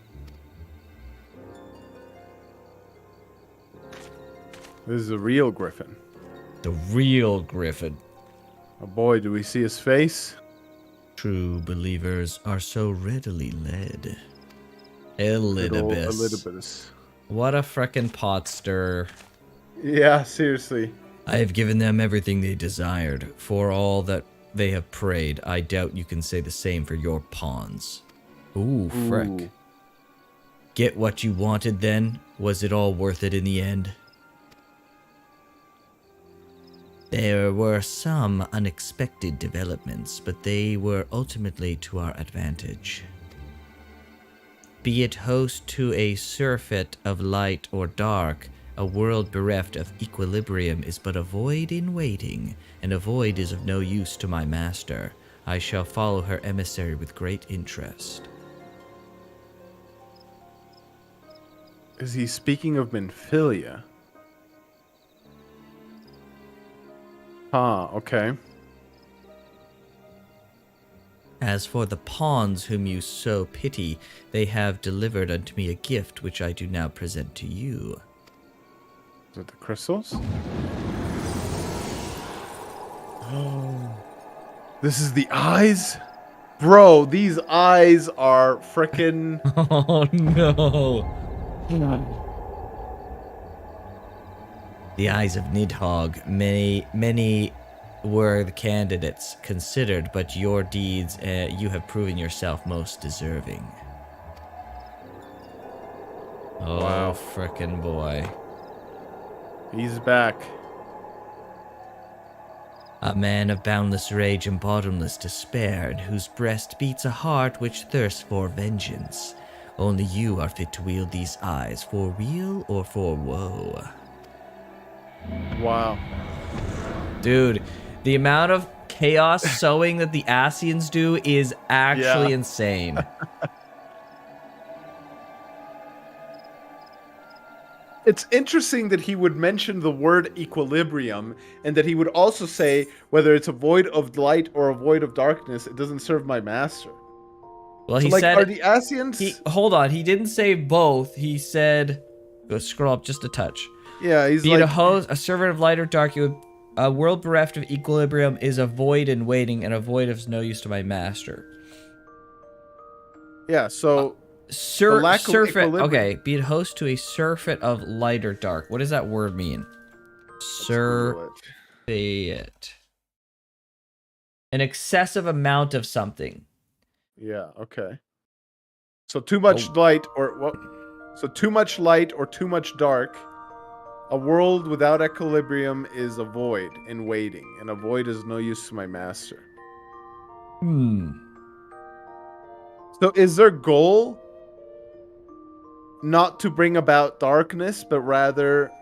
This is a real Griffin. The real Griffin. Oh boy, do we see his face? True believers are so readily led. Little Elidibus. Elidibus. What a frickin' pot stir. Yeah, seriously. I have given them everything they desired. For all that they have prayed, I doubt you can say the same for your pawns. Ooh, frick. Ooh. Get what you wanted then? Was it all worth it in the end? There were some unexpected developments, but they were ultimately to our advantage. Be it host to a surfeit of light or dark, a world bereft of equilibrium is but a void in waiting, and a void is of no use to my master. I shall follow her emissary with great interest. Is he speaking of Menphilia? Ah, okay. As for the pawns whom you so pity, they have delivered unto me a gift which I do now present to you. Is it the crystals? Oh. This is the eyes? Bro, these eyes are frickin'... Oh no. The eyes of Nidhogg, many were the candidates considered, but your deeds, you have proven yourself most deserving. Oh, Wow. frickin' boy. He's back. A man of boundless rage and bottomless despair, in whose breast beats a heart which thirsts for vengeance. Only you are fit to wield these eyes, for weal or for woe. Wow. Dude, the amount of chaos sowing that the Ascians do is actually insane. It's interesting that he would mention the word equilibrium, and that he would also say whether it's a void of light or a void of darkness, it doesn't serve my master. Well, So, he like, said... are the Ascians... Hold on, he didn't say both. He said... Go scroll up just a touch. Yeah, he's Be like... it a host, a servant of light or dark, a world bereft of equilibrium is a void in waiting, and a void is no use to my master. Yeah, so... Surfeit. equilibrium- Okay, be it host to a surfeit of light or dark. What does that word mean? Surfeit. An excessive amount of something. Yeah, okay. So too much light or what? So too much light or too much dark. A world without equilibrium is a void in waiting, and a void is no use to my master. So is their goal not to bring about darkness, but rather...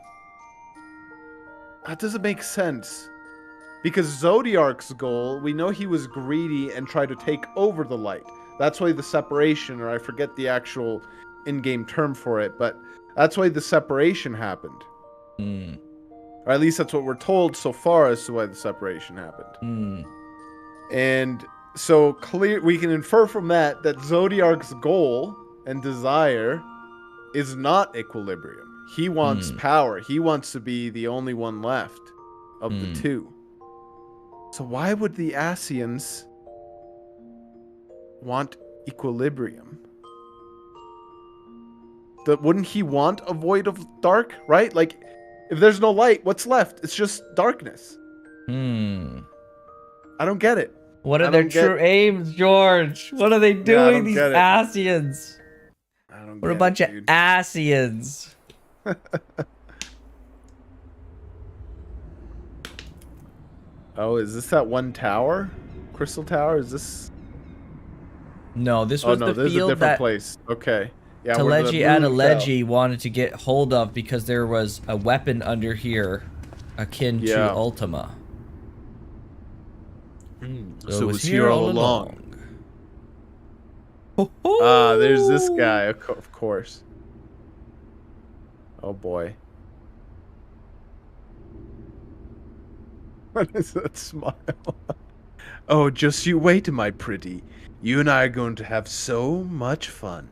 That doesn't make sense. Because Zodiark's goal, we know he was greedy and tried to take over the light. That's why the separation, or I forget the actual in-game term for it, but that's why the separation happened. Or at least that's what we're told so far as to why the separation happened. And so we can infer from that Zodiark's goal and desire is not equilibrium. He wants power. He wants to be the only one left of the two. So why would the Asians want equilibrium? Wouldn't he want a void of dark, right? Like, if there's no light, what's left? It's just darkness. I don't get it. What are their true aims, George? What are they doing, these Asians? We're a bunch of Asians. Oh, is this that one tower? Crystal Tower? Is this... No, this was the this is a field different that place. Okay. Yeah, Teleji Adeleji wanted to get hold of because there was a weapon under here akin to Ultima. So it was here all along. Ah, there's this guy, of course. Oh boy. What is that smile? Oh, just you wait, my pretty. You and I are going to have so much fun.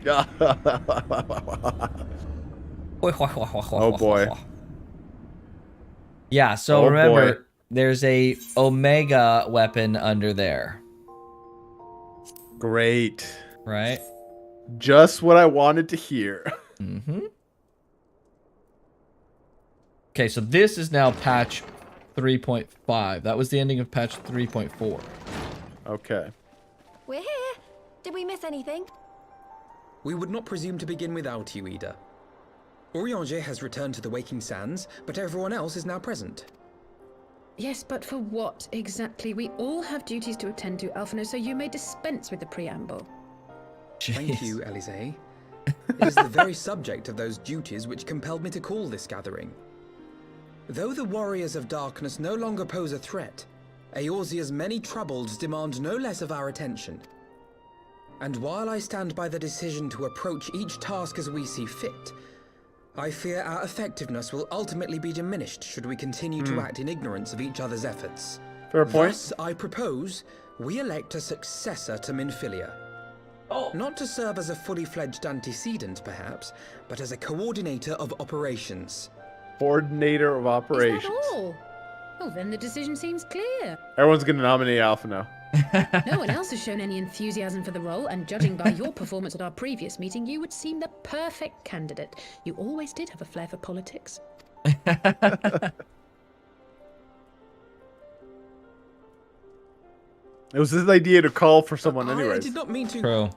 Oh boy. Yeah, so remember, there's a Omega weapon under there. Great. Right? Just what I wanted to hear. Okay, so this is now patch 3.5. That was the ending of patch 3.4. Okay. We're here. Did we miss anything? We would not presume to begin without you, Ida. Orianger has returned to the Waking Sands, but everyone else is now present. Yes, but for what exactly? We all have duties to attend to, Alphino, so you may dispense with the preamble. Thank you, Elise. It is the very subject of those duties which compelled me to call this gathering. Though the Warriors of Darkness no longer pose a threat, Eorzea's many troubles demand no less of our attention. And while I stand by the decision to approach each task as we see fit, I fear our effectiveness will ultimately be diminished should we continue to act in ignorance of each other's efforts. Fair point. Thus, I propose we elect a successor to Minfilia. Not to serve as a fully fledged antecedent, perhaps, but as a coordinator of operations. Coordinator of operations. Is that all? Oh, then the decision seems clear. Everyone's gonna nominate Alpha now. No one else has shown any enthusiasm for the role, and judging by your performance at our previous meeting, you would seem the perfect candidate. You always did have a flair for politics. It was his idea to call for someone anyways. I did not mean to... True.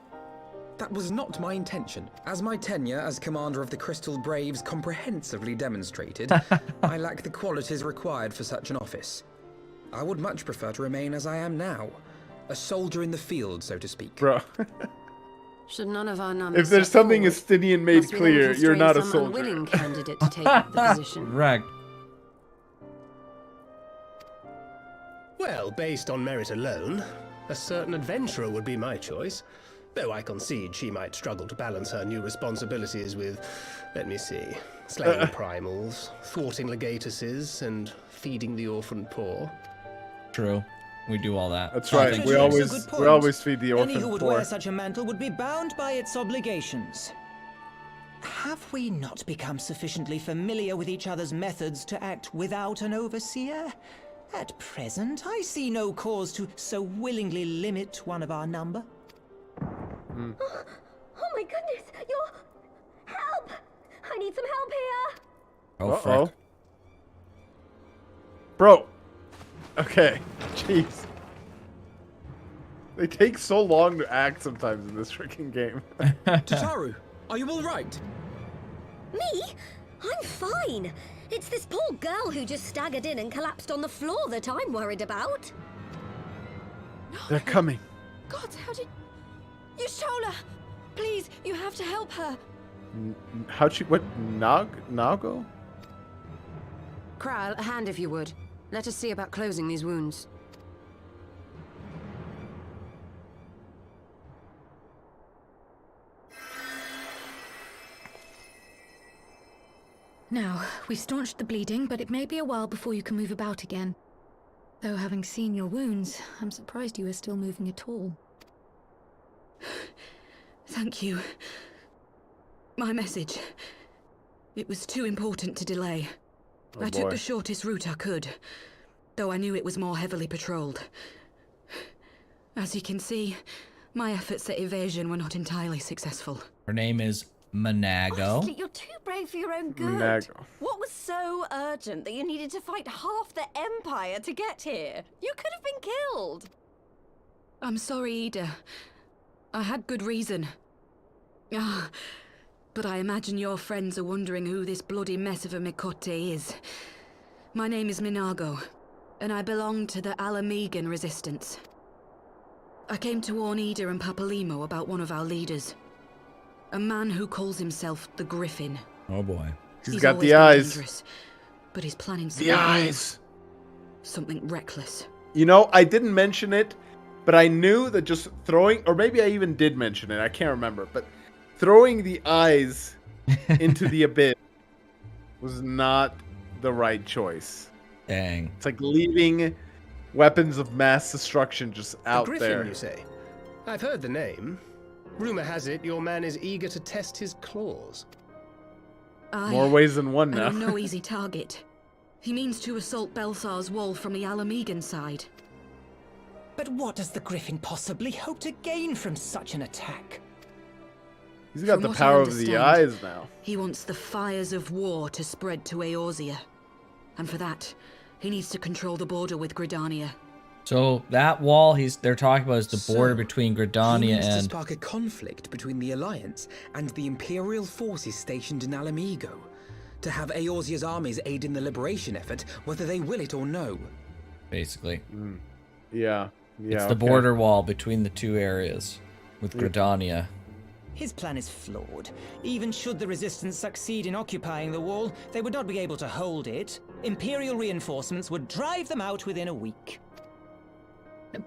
That was not my intention. As my tenure as commander of the Crystal Braves comprehensively demonstrated, I lack the qualities required for such an office. I would much prefer to remain as I am now, a soldier in the field, so to speak. Bro. Should none of our numbers If there's something Estinian made must we clear, then you're not a constrain some soldier. unwilling candidate to take up the position. Right. Well, based on merit alone, a certain adventurer would be my choice. Though I concede she might struggle to balance her new responsibilities with, let me see, slaying primals, thwarting legatuses, and feeding the orphan poor. True. We do all that. That's right. We always feed the orphan Any who would poor. wear such a mantle would be bound by its obligations. Have we not become sufficiently familiar with each other's methods to act without an overseer? At present, I see no cause to so willingly limit one of our number. Oh my goodness, help! I need some help here! Oh, fuck. Bro. Okay. Jeez. They take so long to act sometimes in this freaking game. Tataru, are you all right? Me? I'm fine. It's this poor girl who just staggered in and collapsed on the floor that I'm worried about. They're coming. God, how did... Yashola! Please, you have to help her. How'd she... What? Nago? Kral, a hand if you would. Let us see about closing these wounds. Now, we've staunched the bleeding, but it may be a while before you can move about again. Though having seen your wounds, I'm surprised you are still moving at all. Thank you. My message. It was too important to delay. Oh, I took boy. the shortest route I could, though I knew it was more heavily patrolled. As you can see, my efforts at evasion were not entirely successful. Her name is Manago. Honestly, you're too brave for your own good. Manago. What was so urgent that you needed to fight half the Empire to get here? You could have been killed. I'm sorry, Ida. I had good reason. Ah, but I imagine your friends are wondering who this bloody mess of a Mikote is. My name is Minago, and I belong to the Alamegan resistance. I came to warn Ida and Papalimo about one of our leaders. A man who calls himself the Griffin. Oh boy. He's got always the been eyes. dangerous, but he's planning something. The eyes. Something reckless. You know, I didn't mention it, but I knew that just throwing, or maybe I even did mention it, I can't remember, but throwing the eyes into the abyss was not the right choice. Dang. It's like leaving weapons of mass destruction just out the Griffin, there. You say? I've heard the name. Rumor has it your man is eager to test his claws. More ways than one now. I'm no easy target. He means to assault Belsar's wall from the Alamegan side. But what does the Griffin possibly hope to gain from such an attack? He's got From the what I power of the understand, eyes now. He wants the fires of war to spread to Eorzea. And for that, he needs to control the border with Gridania. So that wall they're talking about is the border between He Gridania means to and... spark a conflict between the Alliance and the Imperial forces stationed in Alamigo, to have Eorzea's armies aid in the liberation effort, whether they will it or no. Basically. Yeah. It's the border wall between the two areas with Gridania. His plan is flawed. Even should the Resistance succeed in occupying the wall, they would not be able to hold it. Imperial reinforcements would drive them out within a week.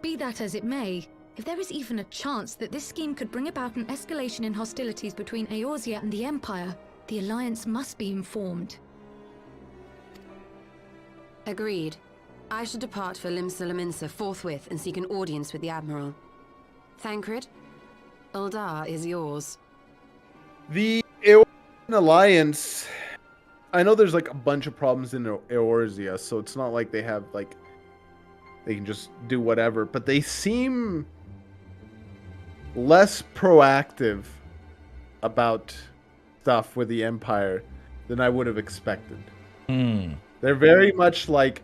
Be that as it may, if there is even a chance that this scheme could bring about an escalation in hostilities between Eorzea and the Empire, the Alliance must be informed. Agreed. I should depart for Lim-Salaminsa forthwith and seek an audience with the Admiral. Thancred, Uldar is yours. The Eorzean Alliance, I know there's like a bunch of problems in Eorzea, so it's not like they have like, they can just do whatever, but they seem less proactive about stuff with the Empire than I would have expected. They're very much like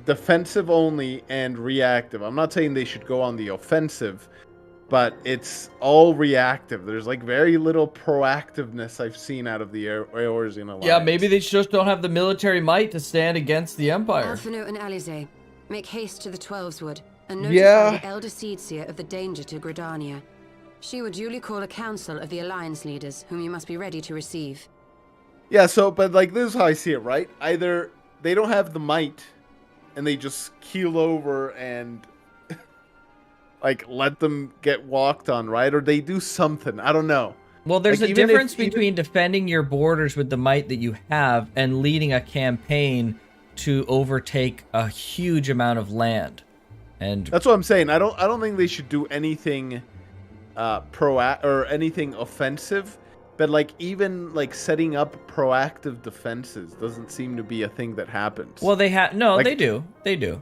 defensive only and reactive. I'm not saying they should go on the offensive, but it's all reactive. There's like very little proactiveness I've seen out of the Eorzean Alliance. Yeah, maybe they just don't have the military might to stand against the Empire. Alphino and Alize, make haste to the Twelveswood and notify the Elder Seedseer of the danger to Gridania. She would duly call a council of the Alliance leaders, whom you must be ready to receive. Yeah, so, but like, this is how I see it, right? Either they don't have the might, and they just keel over and, like, let them get walked on, right? Or they do something. I don't know. Well, there's like, a difference between defending your borders with the might that you have and leading a campaign to overtake a huge amount of land. And that's what I'm saying. I don't think they should do anything or anything offensive, but like even like setting up proactive defenses doesn't seem to be a thing that happens. Well, they do. They do.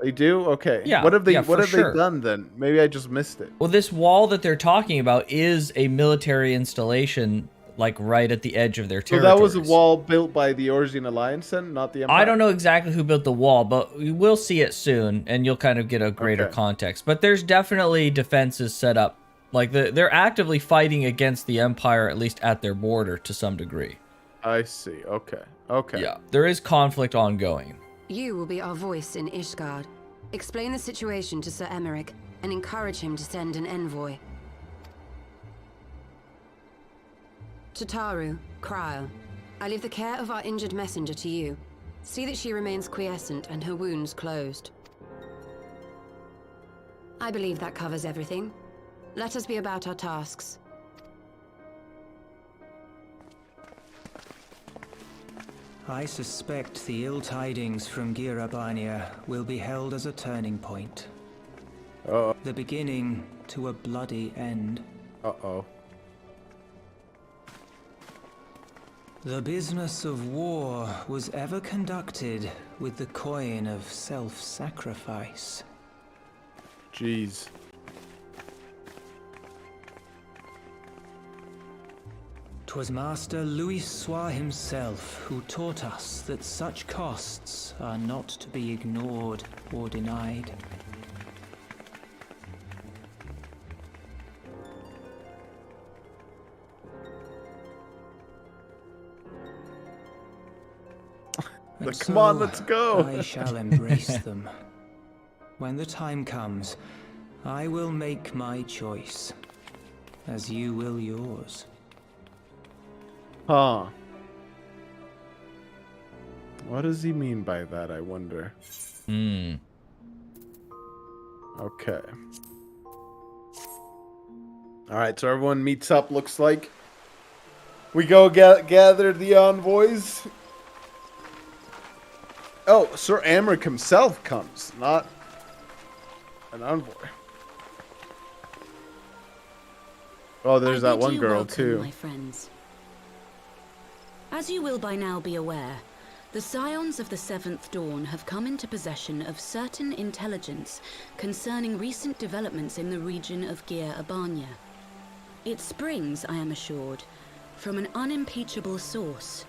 They do? Okay. Yeah. What have they they done then? Maybe I just missed it. Well, this wall that they're talking about is a military installation, like right at the edge of their So territory. that was a wall built by the Eorzean Alliance then, not the Empire? I don't know exactly who built the wall, but we will see it soon, and you'll kind of get a greater context. But there's definitely defenses set up. Like, they're actively fighting against the Empire, at least at their border, to some degree. I see. Okay. Okay. Yeah, there is conflict ongoing. You will be our voice in Ishgard. Explain the situation to Sir Emmerich, and encourage him to send an envoy. To Taru, Kryl, I leave the care of our injured messenger to you. See that she remains quiescent and her wounds closed. I believe that covers everything. Let us be about our tasks. I suspect the ill tidings from Girabania will be held as a turning point. The beginning to a bloody end. The business of war was ever conducted with the coin of self-sacrifice. Jeez. 'Twas Master Louis Soir himself who taught us that such costs are not to be ignored or denied. But come on, let's go. I shall embrace them. When the time comes, I will make my choice, as you will yours. Huh. What does he mean by that, I wonder? Okay. Alright, so everyone meets up, looks like. We go gather the envoys. Oh, Sir Amric himself comes, not an envoy. Oh, there's that one girl, too. My friends. As you will by now be aware, the Scions of the Seventh Dawn have come into possession of certain intelligence concerning recent developments in the region of Gyr Abania. It springs, I am assured, from an unimpeachable source.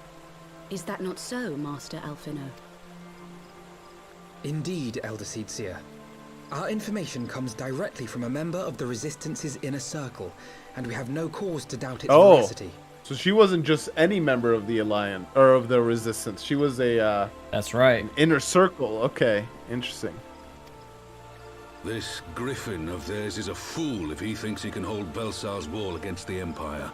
Is that not so, Master Alphino? Indeed, Elder Seedseer. Our information comes directly from a member of the Resistance's inner circle, and we have no cause to doubt its veracity. So she wasn't just any member of the Alliance, or of the Resistance. She was a, That's right. an inner circle. Okay, interesting. This griffin of theirs is a fool if he thinks he can hold Belsar's wall against the Empire.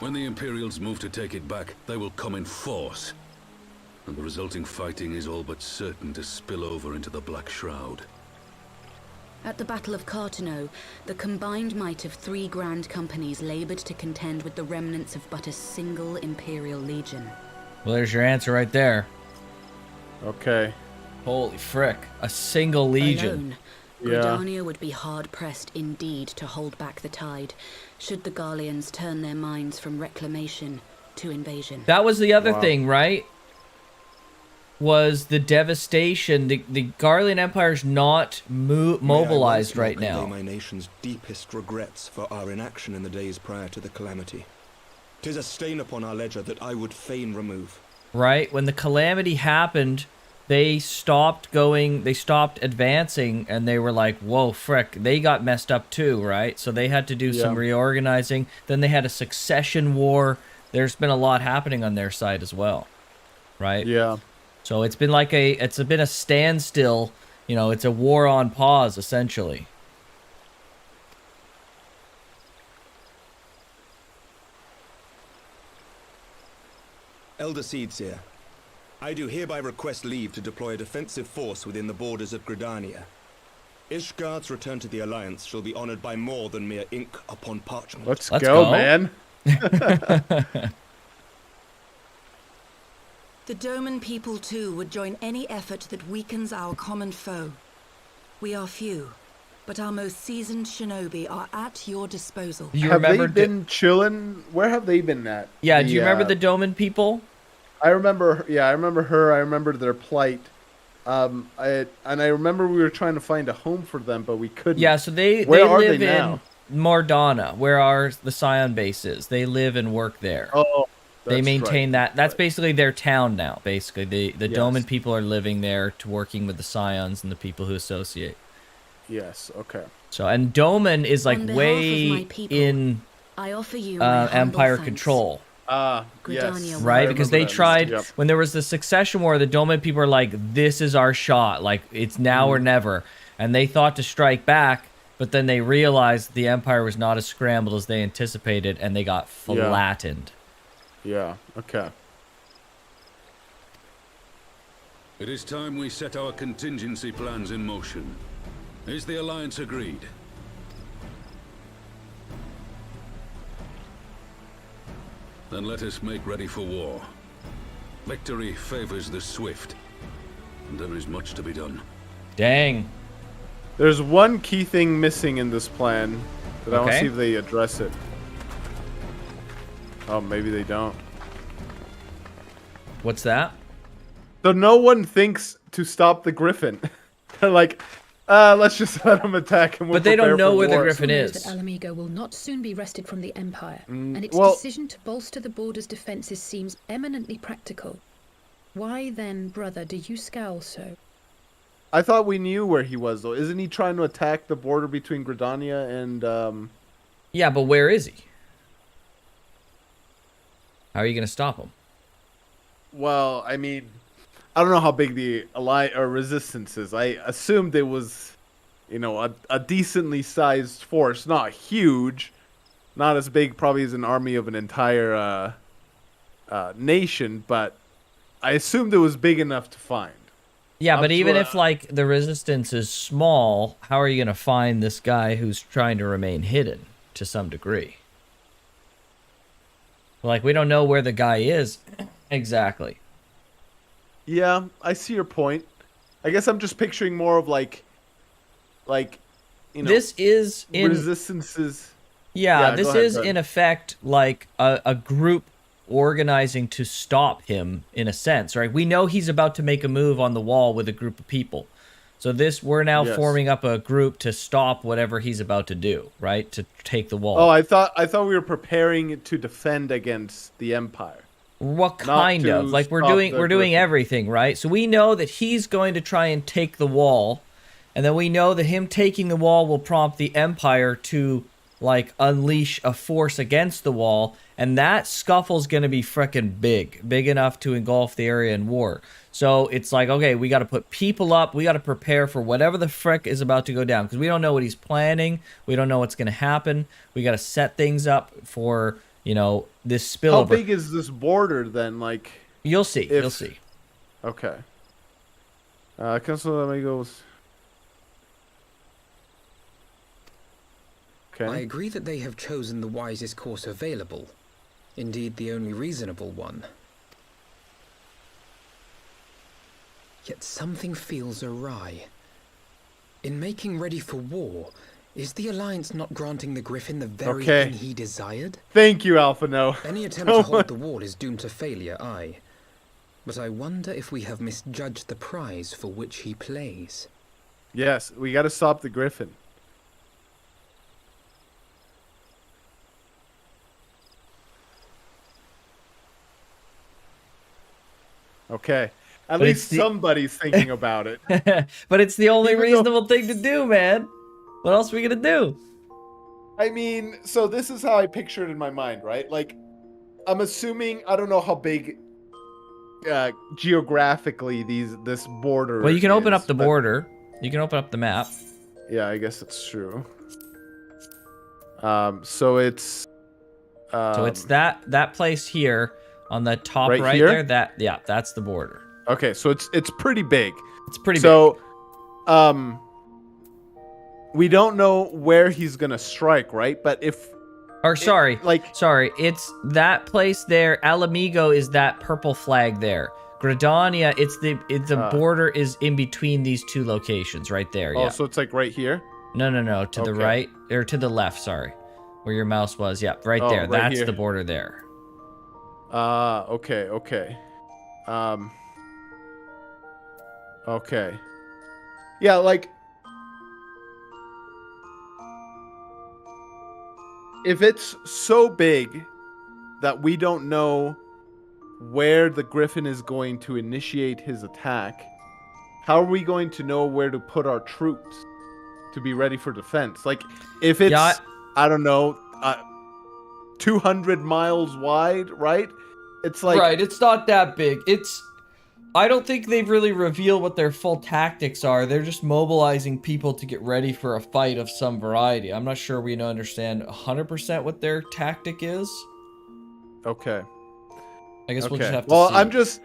When the Imperials move to take it back, they will come in force. And the resulting fighting is all but certain to spill over into the Black Shroud. At the Battle of Cartano, the combined might of 3 grand companies labored to contend with the remnants of but a single Imperial Legion. Well, there's your answer right there. Okay. Holy frick. A single legion. Gridania would be hard-pressed indeed to hold back the tide, should the Garleans turn their minds from reclamation to invasion. That was the other thing, right? Was the devastation. The Garlean Empire's not mobilized right now. My nation's deepest regrets for our inaction in the days prior to the calamity. 'Tis a stain upon our ledger that I would fain remove. Right? When the calamity happened, they stopped advancing, and they were like, whoa, frick, they got messed up too, right? So they had to do some reorganizing. Then they had a succession war. There's been a lot happening on their side as well, right? Yeah. So it's been like it's been a standstill, you know, it's a war on pause, essentially. Elder Seedseer, I do hereby request leave to deploy a defensive force within the borders of Gridania. Ishgard's return to the Alliance shall be honored by more than mere ink upon parchment. Let's go, man. The Doman people, too, would join any effort that weakens our common foe. We are few, but our most seasoned shinobi are at your disposal. Have they been chilling? Where have they been at? Yeah, do you remember the Doman people? I remember, I remember her. I remember their plight. And I remember we were trying to find a home for them, but we couldn't. Yeah, so they live in Mordana, where the Scion base is. They live and work there. Oh. They maintain that. That's basically their town now, basically. The Doman people are living there, working with the Scions and the people who associate. Yes, okay. So, and Doman is like way in I offer you Empire control. Yes. Right? Because they tried, when there was the succession war, the Doman people were like, this is our shot. Like, it's now or never. And they thought to strike back, but then they realized the Empire was not as scrambled as they anticipated, and they got flattened. Yeah, okay. It is time we set our contingency plans in motion. Is the Alliance agreed? Then let us make ready for war. Victory favors the swift, and there is much to be done. Dang. There's one key thing missing in this plan that I want to see if they address it. Oh, maybe they don't. What's that? So no one thinks to stop the Griffin. They're like, let's just let him attack and we'll But they don't prepare know for where the war. Griffin knows is. that Alamigo will not soon be wrested from the Empire, and its well- decision to bolster the border's defences seems eminently practical. Why then, brother, do you scowl so? I thought we knew where he was, though. Isn't he trying to attack the border between Gridania and... Yeah, but where is he? How are you going to stop him? Well, I mean, I don't know how big the resistance is. I assumed it was, you know, a decently sized force. Not huge. Not as big probably as an army of an entire nation, but I assumed it was big enough to find. Yeah, but Up even to if, like, the resistance is small, how are you going to find this guy who's trying to remain hidden to some degree? Like, we don't know where the guy is exactly. Yeah, I see your point. I guess I'm just picturing more of like, you know, This is in... resistances. Yeah, go this ahead, is, go ahead. in effect, like a group organizing to stop him, in a sense, right? We know he's about to make a move on the wall with a group of people. So we're now Yes. forming up a group to stop whatever he's about to do, right? To take the wall. Oh, I thought we were preparing to defend against the Empire. What Not kind to of? Like we're stop doing the everything, Griffin. right? So we know that he's going to try and take the wall, and then we know that him taking the wall will prompt the Empire to like unleash a force against the wall, and that scuffle's going to be frickin' big enough to engulf the area in war. So it's like, okay, we got to put people up, we got to prepare for whatever the frick is about to go down, because we don't know what he's planning, we don't know what's going to happen. We got to set things up for, you know, this spillover. How big is this border then? Like, you'll see. You'll see. Okay. Council amigos. Okay. I agree that they have chosen the wisest course available. Indeed, the only reasonable one. Yet something feels awry. In making ready for war, is the Alliance not granting the Griffin the very Okay. thing he desired? Thank you, Alpha No. Any attempt to hold the wall is doomed to failure, aye. But I wonder if we have misjudged the prize for which he plays. Yes, we got to stop the Griffin. Okay. At But least it's the- somebody's thinking about it. But it's the only Even though- reasonable thing to do, man. What else are we gonna do? I mean, so this is how I picture it in my mind, right? Like, I'm assuming, I don't know how big geographically this border Well, you can open is, up the but- border. You can open up the map. Yeah, I guess it's true. So it's... So it's that place here on the top Right right here? there. That's the border. Okay, so it's pretty big. It's pretty so, we don't know where he's gonna strike, right? But if... Or sorry, it's that place there. Alamigo is that purple flag there. Gridania, it's the border is in between these two locations right there. Oh, Yeah. so it's like right here? No, to the Okay. right or to the left. Sorry, where your mouse was. Yeah, right Oh, there. right That's here. the border there. Okay. Okay. Yeah, like... If it's so big that we don't know where the Griffin is going to initiate his attack, how are we going to know where to put our troops to be ready for defense? Like, if it's, I don't know, 200 miles wide, right? It's like... Right, it's not that big. I don't think they've really revealed what their full tactics are. They're just mobilizing people to get ready for a fight of some variety. I'm not sure we understand 100% what their tactic is. Okay. I guess we'll just have to Well, see.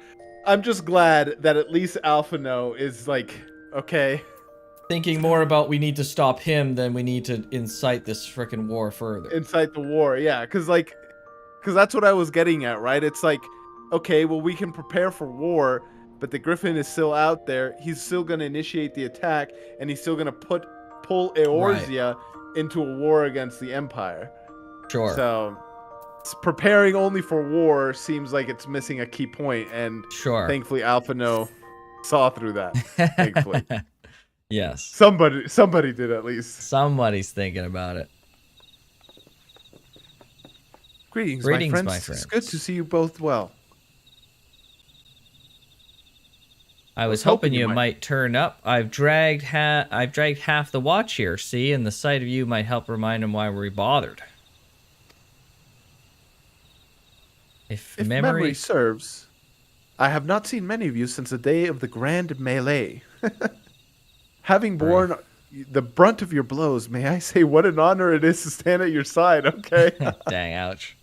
I'm just glad that at least Alpha No is like, okay. Thinking more about we need to stop him than we need to incite this frickin' war further. Incite the war, yeah. Because that's what I was getting at, right? It's like, okay, well, we can prepare for war, but the Griffin is still out there. He's still going to initiate the attack, and he's still going to pull Eorzea into a war against the Empire. Sure. So, preparing only for war seems like it's missing a key point, and Sure. thankfully Alpha No saw through that. Thankfully. Yes. Somebody did at least. Somebody's thinking about it. Greetings, Greetings, my friends. my friends. It's good to see you both well. I was hoping you might turn up. I've dragged half the watch here, see, and the sight of you might help remind him why we bothered. If memory serves, I have not seen many of you since the day of the grand melee. Having borne the brunt of your blows, may I say what an honor it is to stand at your side, okay? Dang, ouch.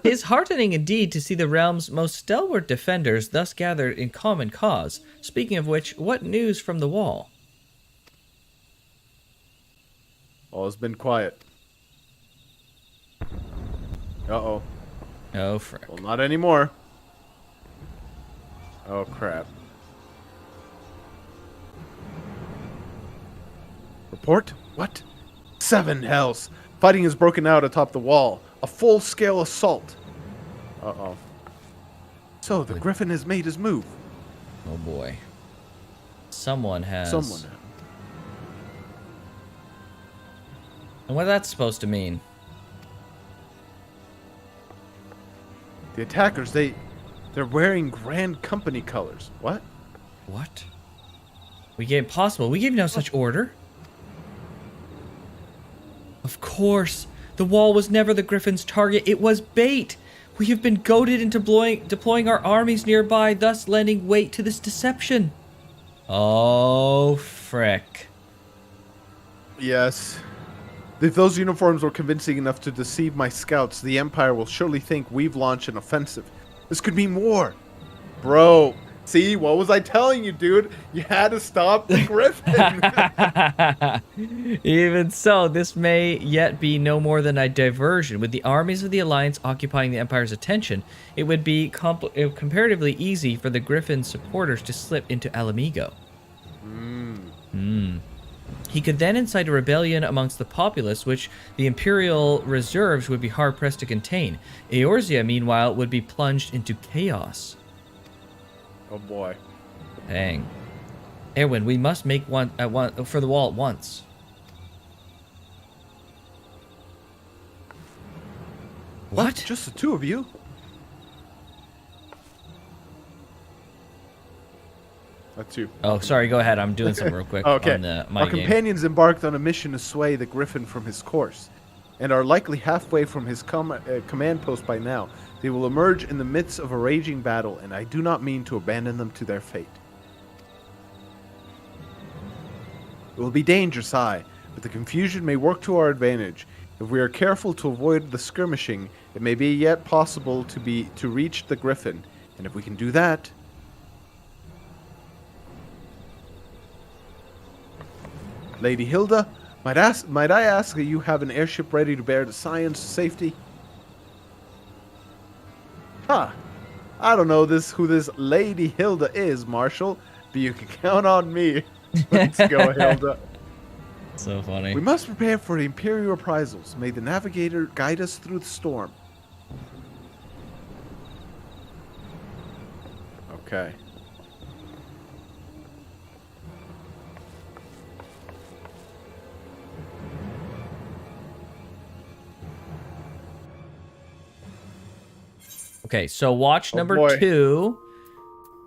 It's heartening indeed to see the realm's most stalwart defenders thus gathered in common cause. Speaking of which, what news from the wall? All has been quiet. Uh-oh. Oh, frick. Well, not anymore. Oh, crap. Report? What? 7 hells. Fighting has broken out atop the wall. A full-scale assault. Uh-oh. So, the Griffin has made his move. Oh, boy. Someone has. And what that's supposed to mean? The attackers, they're wearing Grand Company colors. What? What? We gave impossible. We gave no such order. Of course. The wall was never the Griffin's target. It was bait. We have been goaded into deploying our armies nearby, thus lending weight to this deception. Oh, frick. Yes. If those uniforms were convincing enough to deceive my scouts, the Empire will surely think we've launched an offensive. This could mean war. Bro, see, what was I telling you, dude? You had to stop the Griffin. Even so, this may yet be no more than a diversion. With the armies of the Alliance occupying the Empire's attention, it would be comparatively easy for the Griffin's supporters to slip into Alamigo. He could then incite a rebellion amongst the populace, which the Imperial reserves would be hard-pressed to contain. Eorzea, meanwhile, would be plunged into chaos. Oh boy. Dang. Erwin, we must make one for the wall at once. What? Just the two of you? That's you. Oh, sorry, go ahead. I'm doing something real quick okay. on my Our game. companions embarked on a mission to sway the Griffin from his course, and are likely halfway from his command post by now. They will emerge in the midst of a raging battle, and I do not mean to abandon them to their fate. It will be dangerous, aye, but the confusion may work to our advantage. If we are careful to avoid the skirmishing, it may be yet possible to reach the Griffin, and if we can do that... Lady Hilda, might I ask that you have an airship ready to bear the Scions to safety? Huh. I don't know who this Lady Hilda is, Marshal, but you can count on me. Let's go, Hilda. So funny. We must prepare for the Imperial reprisals. May the Navigator guide us through the storm. Okay. Okay, so watch number boy. 2.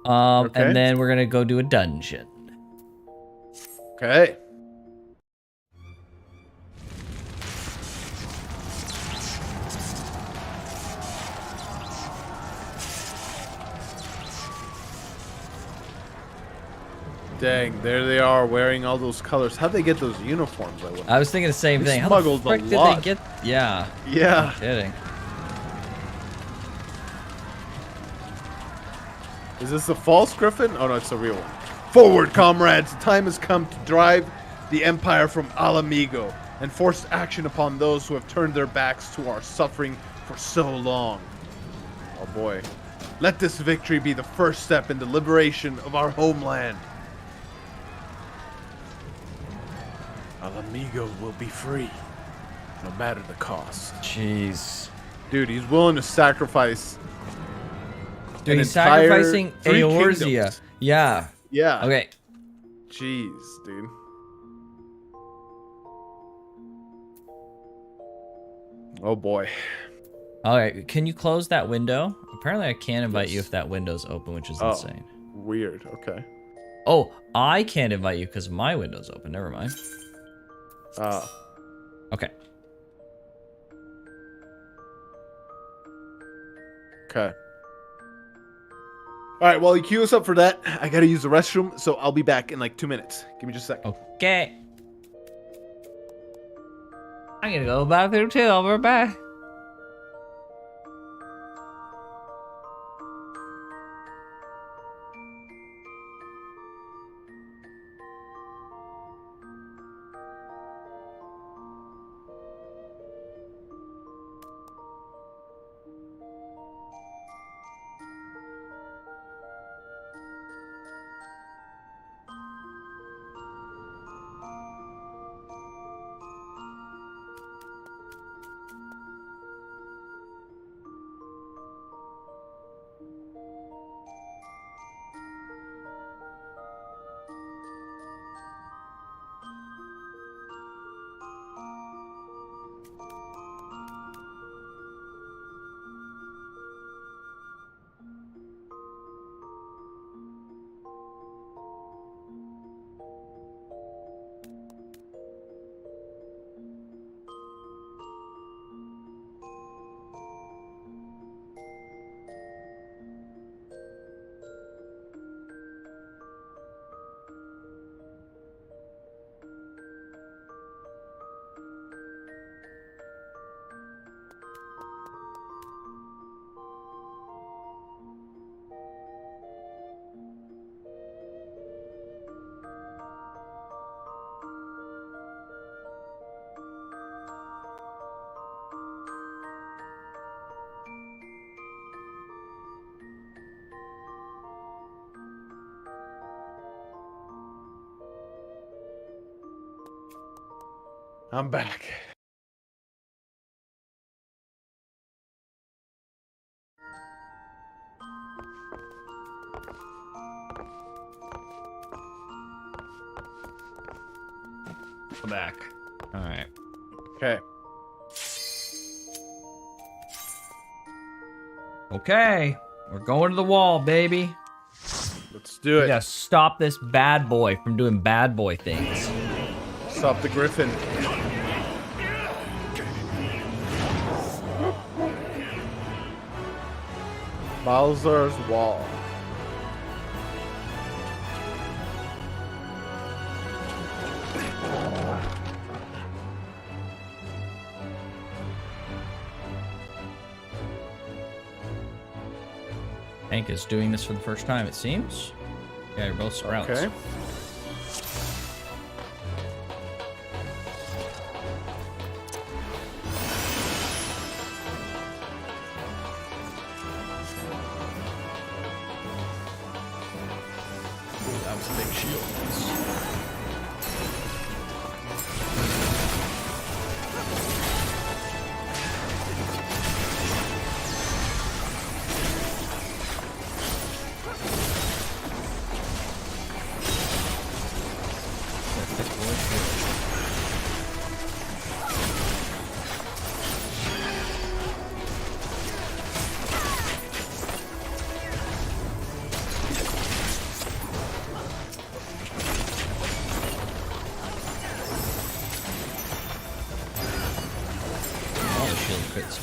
Okay. And then we're gonna go do a dungeon. Okay. Dang, there they are wearing all those colors. How'd they get those uniforms? I was thinking the same thing. How smuggled the frick a did lot. they get? Yeah. Yeah. No kidding. Is this a false Griffin? Oh no, it's a real one. Forward, comrades! The time has come to drive the Empire from Alamigo and force action upon those who have turned their backs to our suffering for so long. Oh boy. Let this victory be the first step in the liberation of our homeland. Alamigo will be free, no matter the cost. Jeez. Dude, he's willing to sacrifice. Dude, an he's entire sacrificing 3 Eorzea. kingdoms. Yeah. Yeah. Okay. Jeez, dude. Oh boy. All right, can you close that window? Apparently I can't invite you if that window's open, which is insane. Weird. Okay. Oh, I can't invite you because my window's open. Never mind. Okay. Okay. All right, well, you queue us up for that. I gotta use the restroom, so I'll be back in like 2 minutes. Give me just a sec. Okay. I'm gonna go to the bathroom too. I'll be right back. I'm back. I'm back. All right. Okay. Okay. We're going to the wall, baby. Let's do it. We gotta stop this bad boy from doing bad boy things. Stop the griffin. Balzar's wall. Hank is doing this for the first time, it seems. Yeah, you're both sprouts. Okay. That was a big shield.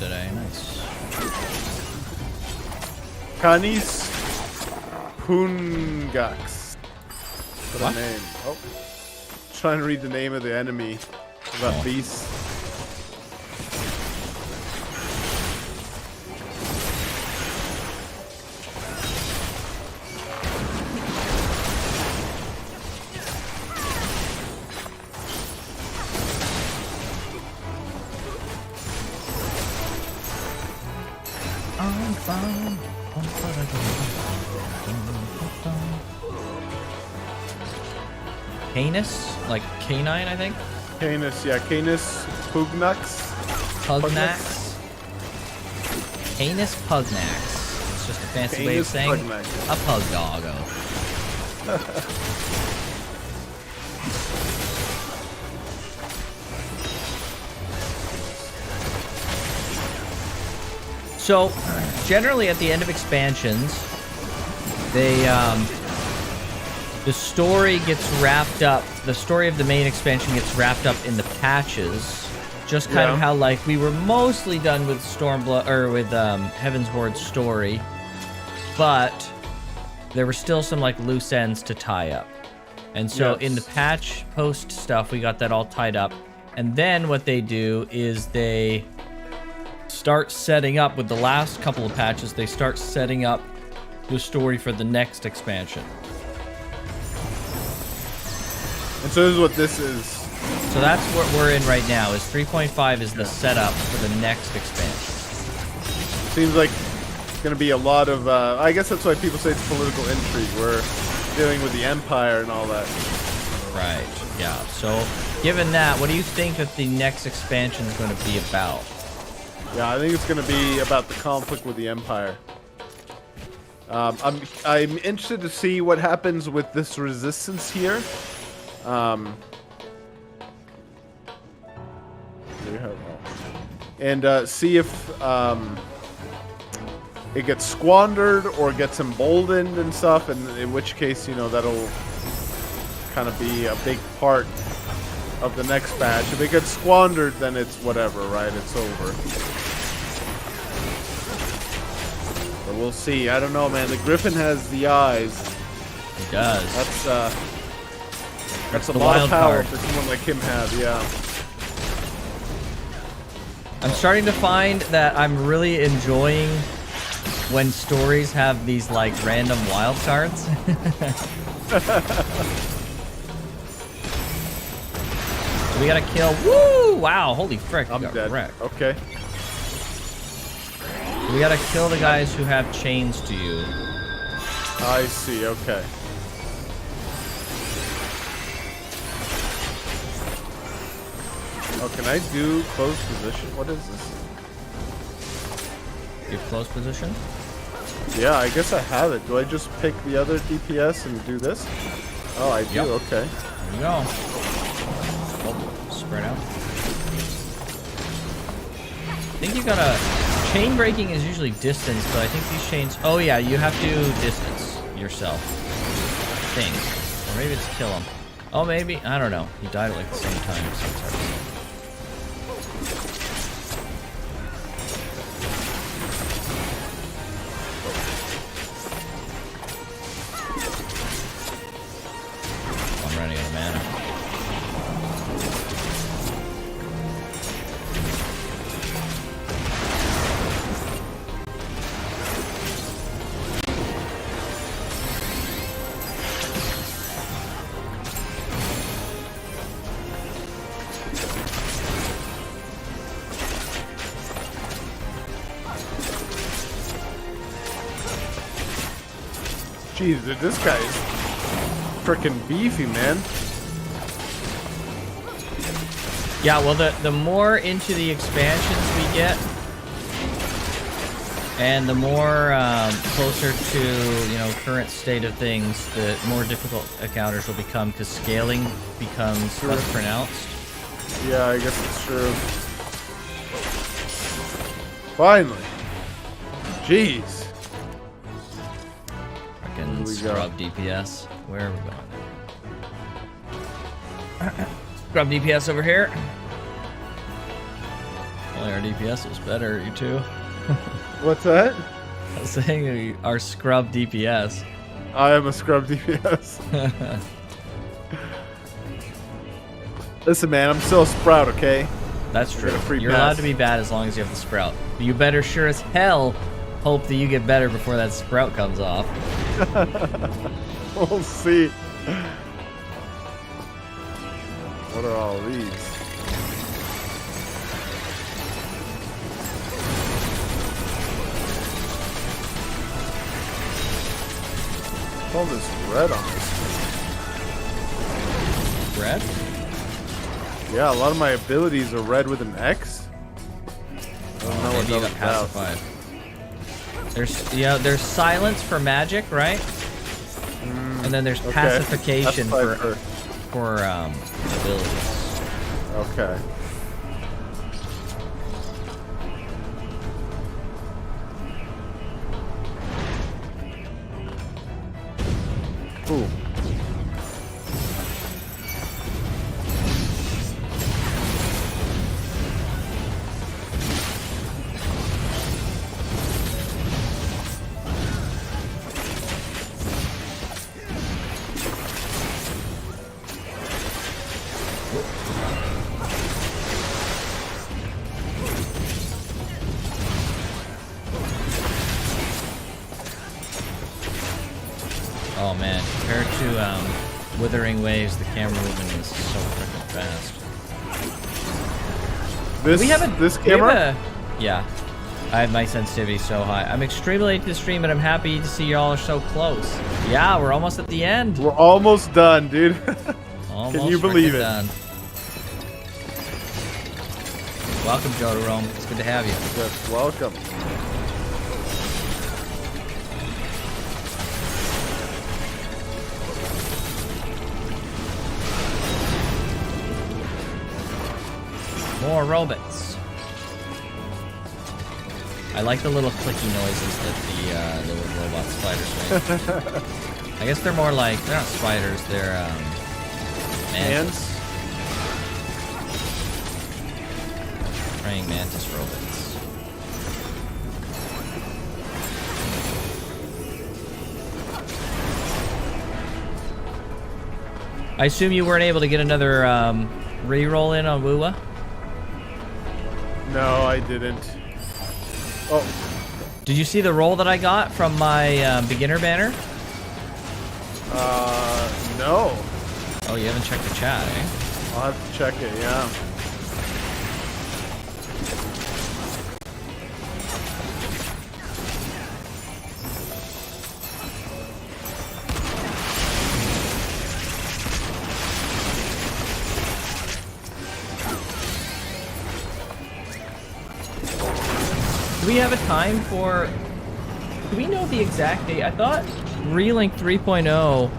Today, nice. Canis Pungax. What a name? Oh, trying to read the name of the enemy of that beast. Canis? Like canine, I think? Canis, yeah, Canis Pugnax. Pugnax. Canis pugnax. It's just a fancy way of Canis saying pugnax. a pug doggo. So, generally at the end of expansions, the story gets wrapped up. The story of the main expansion gets wrapped up in the patches. Just kind of how like we were mostly done with Stormblood or with Heavensward's story, but there were still some like loose ends to tie up. And so in the patch post stuff, we got that all tied up. And then what they do is they start setting up with the last couple of patches. They start setting up the story for the next expansion. And so this is what this is. So that's what we're in right now. Is 3.5 is the setup for the next expansion. Seems like it's going to be a lot of. I guess that's why people say it's political intrigue. We're dealing with the Empire and all that. Right. Yeah. So, given that, what do you think that the next expansion is going to be about? Yeah, I think it's going to be about the conflict with the Empire. I'm interested to see what happens with this resistance here. And see if it gets squandered or gets emboldened and stuff, and in which case, you know, that'll kind of be a big part of the next batch. If it gets squandered, then it's whatever, right? It's over. But we'll see. I don't know, man. The Griffin has the eyes. He does. That's a the lot of wild power card. for someone like him have, yeah. I'm starting to find that I'm really enjoying when stories have these like random wild cards. So we gotta kill. Woo! Wow! Holy frick! I'm dead. Wrecked. Okay. We gotta kill the guys who have chains to you. I see. Okay. Oh, can I do close position? What is this? Your close position? Yeah, I guess I have it. Do I just pick the other DPS and do this? Oh, I do. Yep. Okay. There you go. Oh, spread out. I think you gotta... Chain breaking is usually distance, but I think these chains... Oh yeah, you have to distance yourself. I think. Or maybe it's kill him. Oh, maybe. I don't know. He died at like the same time, so it's hard to say. I'm running out of mana. Jeez, dude, this guy's freaking beefy, man. Yeah, well, the more into the expansions we get, and the more closer to, you know, current state of things, the more difficult encounters will become, because scaling becomes less pronounced. Yeah, I guess it's true. Finally. Jeez. Fucking scrub DPS. Where are we going? Scrub DPS over here. Only our DPS was better, you two. What's that? I was saying our scrub DPS. I am a scrub DPS. Listen, man, I'm still a sprout, okay? That's true. You're pass. allowed to be bad as long as you have the sprout. But you better sure as hell hope that you get better before that sprout comes off. We'll see. What are all these? All this red on this thing. Red? Yeah, a lot of my abilities are red with an X. I don't know what Maybe you that got was about. pacified. There's silence for magic, right? And then there's pacification for abilities. Okay. Ooh. Oh man, compared to Withering Waves, the camera movement is so freaking fast. This camera? Yeah. I have my sensitivity so high. I'm extremely late to the stream, but I'm happy to see y'all are so close. Yeah, we're almost at the end. We're almost done, dude. Almost Can you believe it? done. Welcome, Joe to Rome. It's good to have you. Yes, welcome. More robots. I like the little clicky noises that the little robot spiders make. I guess they're more like, they're not spiders, they're mantis. Praying mantis robots. I assume you weren't able to get another re-roll in on Woowa? No, I didn't. Oh. Did you see the roll that I got from my beginner banner? No. Oh, you haven't checked the chat, eh? I'll have to check it, yeah. Do we have a time for... Do we know the exact date? I thought Relink 3.0...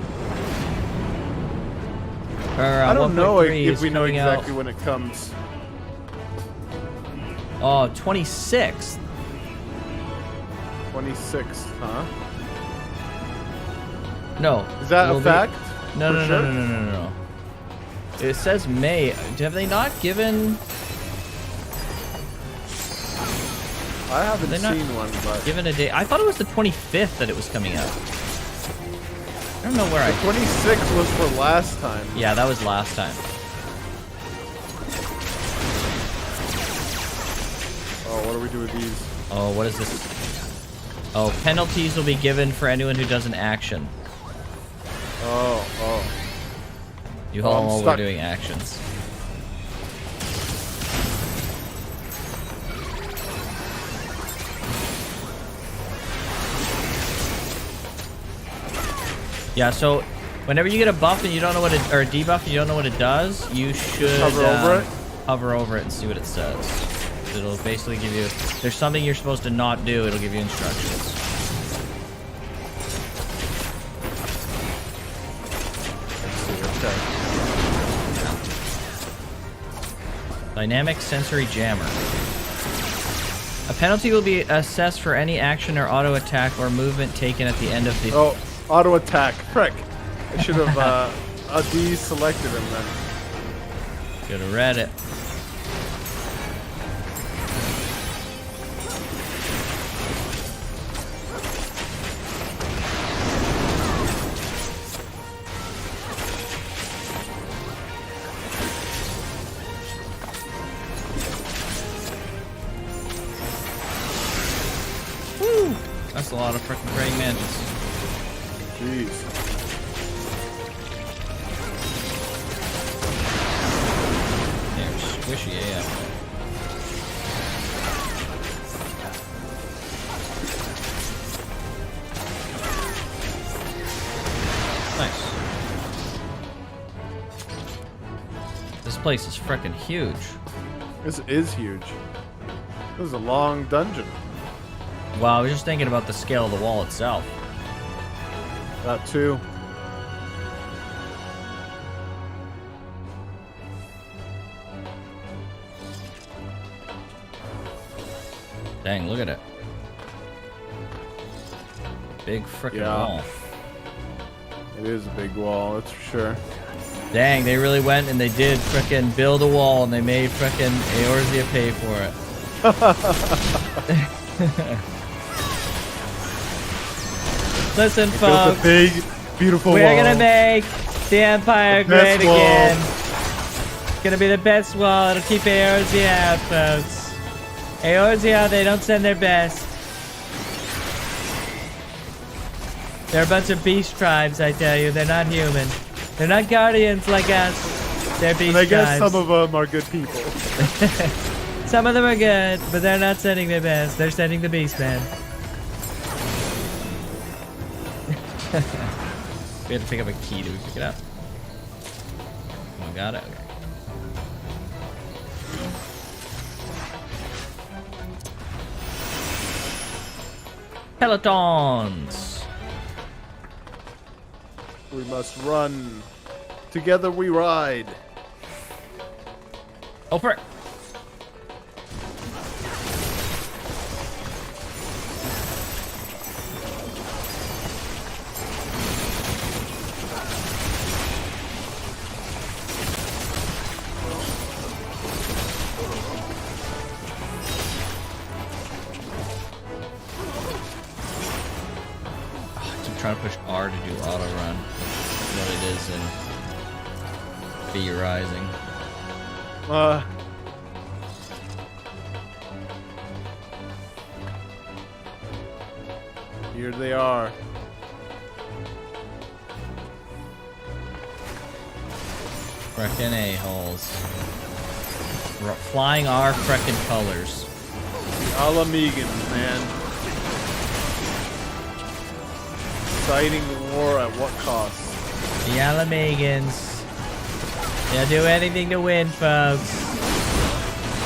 I don't know if we know coming exactly out. when it comes. Oh, 26th. 26th, huh? No. Is that a fact? No, For no, sure? no, no, no, no, no. It says May. Have they not given... I haven't Have they not seen one, but... given a date? I thought it was the 25th that it was coming out. I don't know where The 26th was for last time. Yeah, that was last time. Oh, what do we do with these? Oh, what is this? Oh, penalties will be given for anyone who does an action. Oh. You Oh, I'm all were stuck. doing actions. Yeah, so whenever you get a buff and you don't know what it, or a debuff and you don't know what it does, you should Hover over it? Hover over it and see what it says. It'll basically give you, if there's something you're supposed to not do, it'll give you instructions. Dynamic Sensory Jammer. A penalty will be assessed for any action or auto attack or movement taken at the end of the... Oh, auto attack. Frick. I should have deselected him then. Should have read it. Woo! That's a lot of freaking praying mantis. Jeez. They're squishy AF. Nice. This place is freaking huge. This is huge. This is a long dungeon. Well, I was just thinking about the scale of the wall itself. That too. Dang, look at it. Big frickin' wall. It is a big wall, that's for sure. Dang, they really went and they did frickin' build a wall and they made frickin' Eorzea pay for it. Listen, They built folks. a big, beautiful We're wall. gonna make the Empire The best great wall. again. It's gonna be the best wall. It'll keep Eorzea out, folks. Eorzea, they don't send their best. They're a bunch of beast tribes, I tell you. They're not human. They're not guardians like us. They're beast And I guess tribes. some of them are good people. Some of them are good, but they're not sending their best. They're sending the beast man. We had to pick up a key. Did we pick it up? Oh, got it. Okay. Pelotons. We must run. Together we ride. Oh, frick. I'm trying to push R to do auto run. What it is in B Rising. Here they are. Frickin' a-holes. Flying our frickin' colors. The Alamegans, man. Fighting the war at what cost? The Alamegans. They'll do anything to win, folks.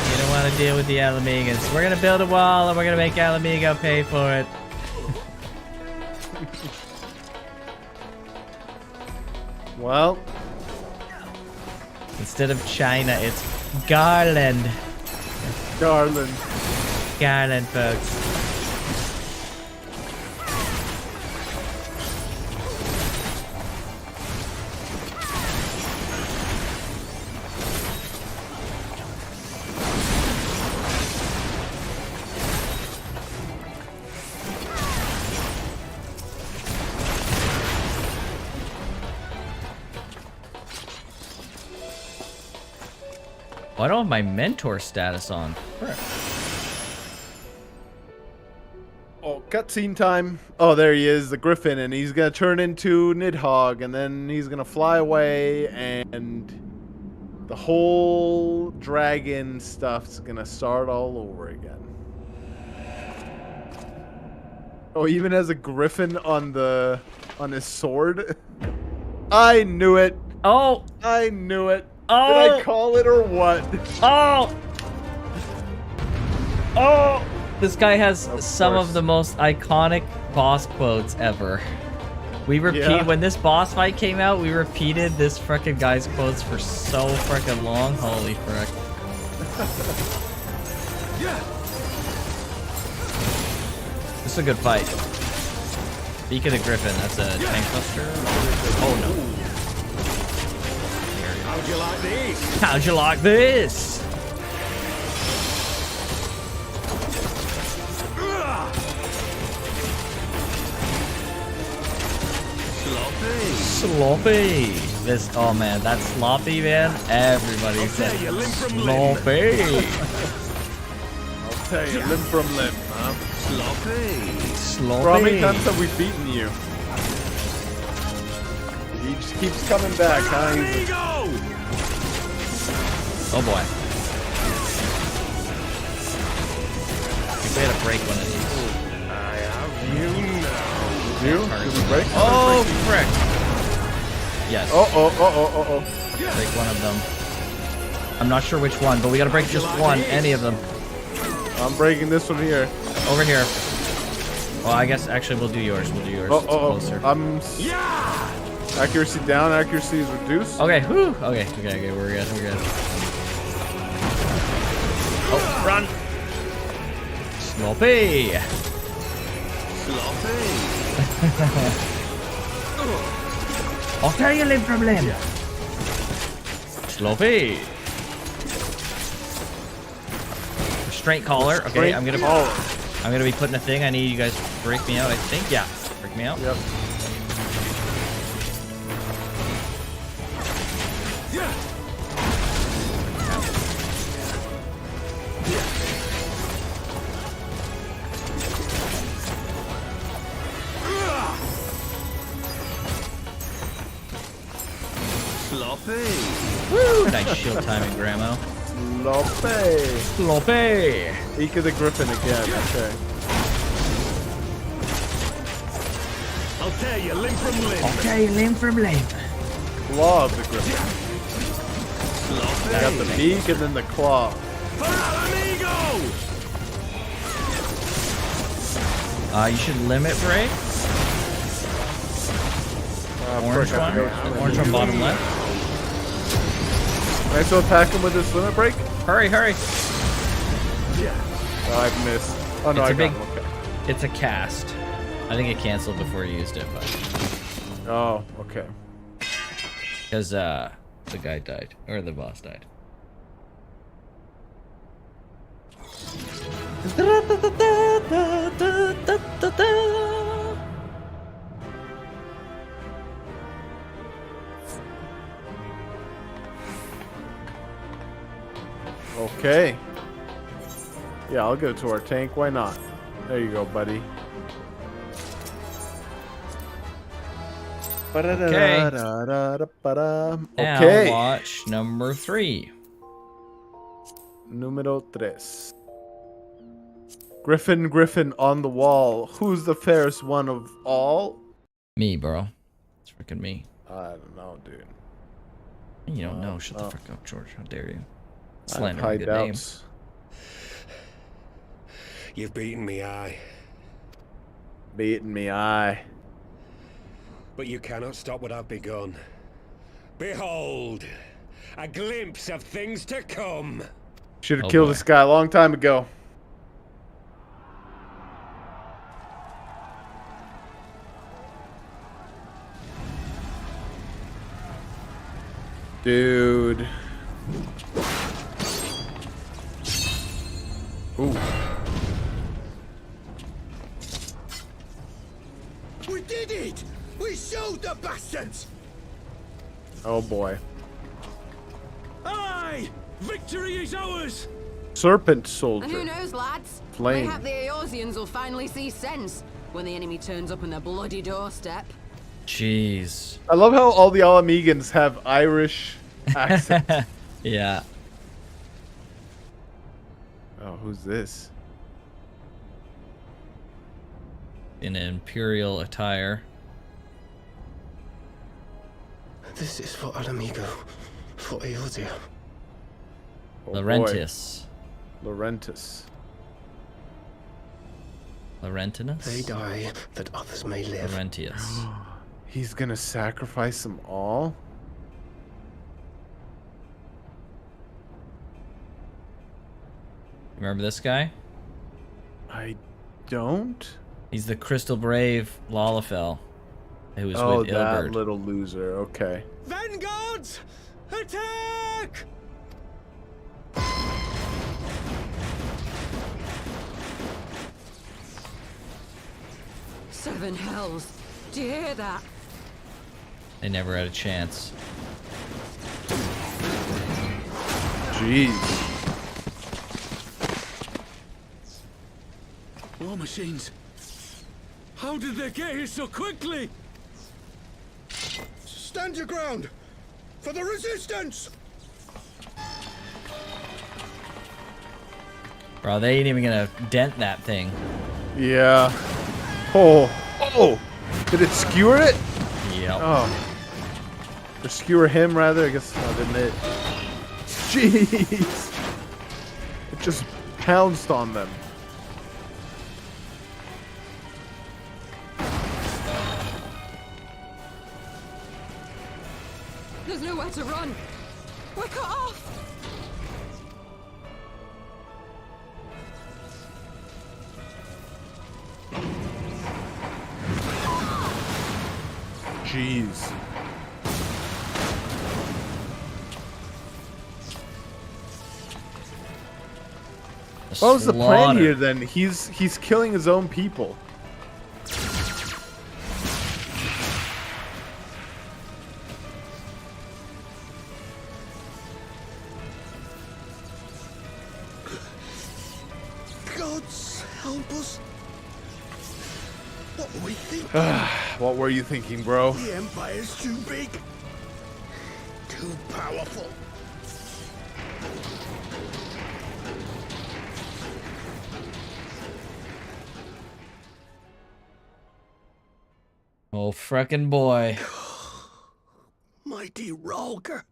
You don't want to deal with the Alamegans. We're gonna build a wall and we're gonna make Alamigo pay for it. Well, instead of China, it's Garland. Garland. Garland, folks. Oh, I don't have my mentor status on. Frick. Oh, cutscene time. Oh, there he is, the Griffin, and he's gonna turn into Nidhogg, and then he's gonna fly away, and the whole dragon stuff's gonna start all over again. Oh, he even has a griffin on his sword. I knew it. Oh, I knew it. Oh. Did I call it or what? Oh! Oh! This guy has some of the most iconic boss quotes ever. We Yeah. when this boss fight came out, we repeated this frickin' guy's quotes for so frickin' long. Holy frick. This is a good fight. Beacon of Griffin, that's a tank buster. Oh no. How'd you like this? How'd you like this? Sloppy. This, oh man, that's sloppy, man. Everybody said sloppy. I'll tell you, limb from limb, huh? Sloppy. Sloppy. Bro, how many times have we beaten you? He just keeps coming back, huh? Oh boy. We had to break one of these. I have you now. You? Did we break? Oh, frick. Yes. Oh. Break one of them. I'm not sure which one, but we gotta break just one. Any of them. I'm breaking this one here. Over here. Well, I guess actually we'll do yours. We'll do yours. It's closer. Accuracy down, accuracy is reduced. Okay, whew. Okay, we're good, Oh, run! Sloppy! Okay, you live from limb. Sloppy! Restraint collar. Okay, I'm gonna be putting a thing. I need you guys to break me out, I think. Yeah, break me out. Yep. Woo! Nice shield timing, Grandma. Sloppy! Eek of the Griffin again, okay. I'll tear you limb from limb. Okay, limb from limb. Claw of the Griffin. I got the beak and then the claw. You should limit break. Orange one bottom left. Can I still attack him with this limit break? Hurry! Oh, I've missed. Oh no, I got him. Okay. It's a cast. I think it canceled before you used it, but. Oh, okay. Because the guy died, or the boss died. Okay. Yeah, I'll go to our tank. Why not? There you go, buddy. Okay. Okay. Now watch number 3. Numero 3. Griffin on the wall. Who's the fairest one of all? Me, bro. It's freaking me. I don't know, dude. You don't know. Shut the fuck up, George. How dare you? I have Slander high good name. doubts. You've beaten me, aye. Beaten me, aye. But you cannot stop what I've begun. Behold, a glimpse of things to come. Should have killed this guy a long time ago. Dude. Ooh. We did it! We showed the bastards! Oh boy. Aye! Victory is ours! Serpent And who soldier. knows, lads? Flame. Mayhap the Eorzeans will finally see sense when the enemy turns up on their bloody doorstep. Jeez. I love how all the Alamegans have Irish accents. Yeah. Oh, who's this? In an imperial attire. This is for Alamigo, for Eorzea. Oh, Laurentius. Laurentis. Laurentinus? They die that others may live. Laurentius. He's gonna sacrifice them all? Remember this guy? I don't. He's the Crystal Brave Lalafell, who was Oh, with that Ilberd. little loser. Okay. Vanguards! Attack! Seven hells. Do you hear that? They never had a chance. Jeez. War machines. How did they get here so quickly? Stand your ground! For the resistance! Bro, they ain't even gonna dent that thing. Yeah. Oh. Oh. Did it skewer it? Yep. Oh. Or skewer him, rather. I guess. No, didn't it? Jeez. It just pounced on them. There's nowhere to run. We're cut off. Jeez. What was the plan here then? He's killing his own people. Gods help us. What were we thinking? What were you thinking, bro? The Empire's too big. Too powerful. Oh, frickin' boy. Mighty Ralger.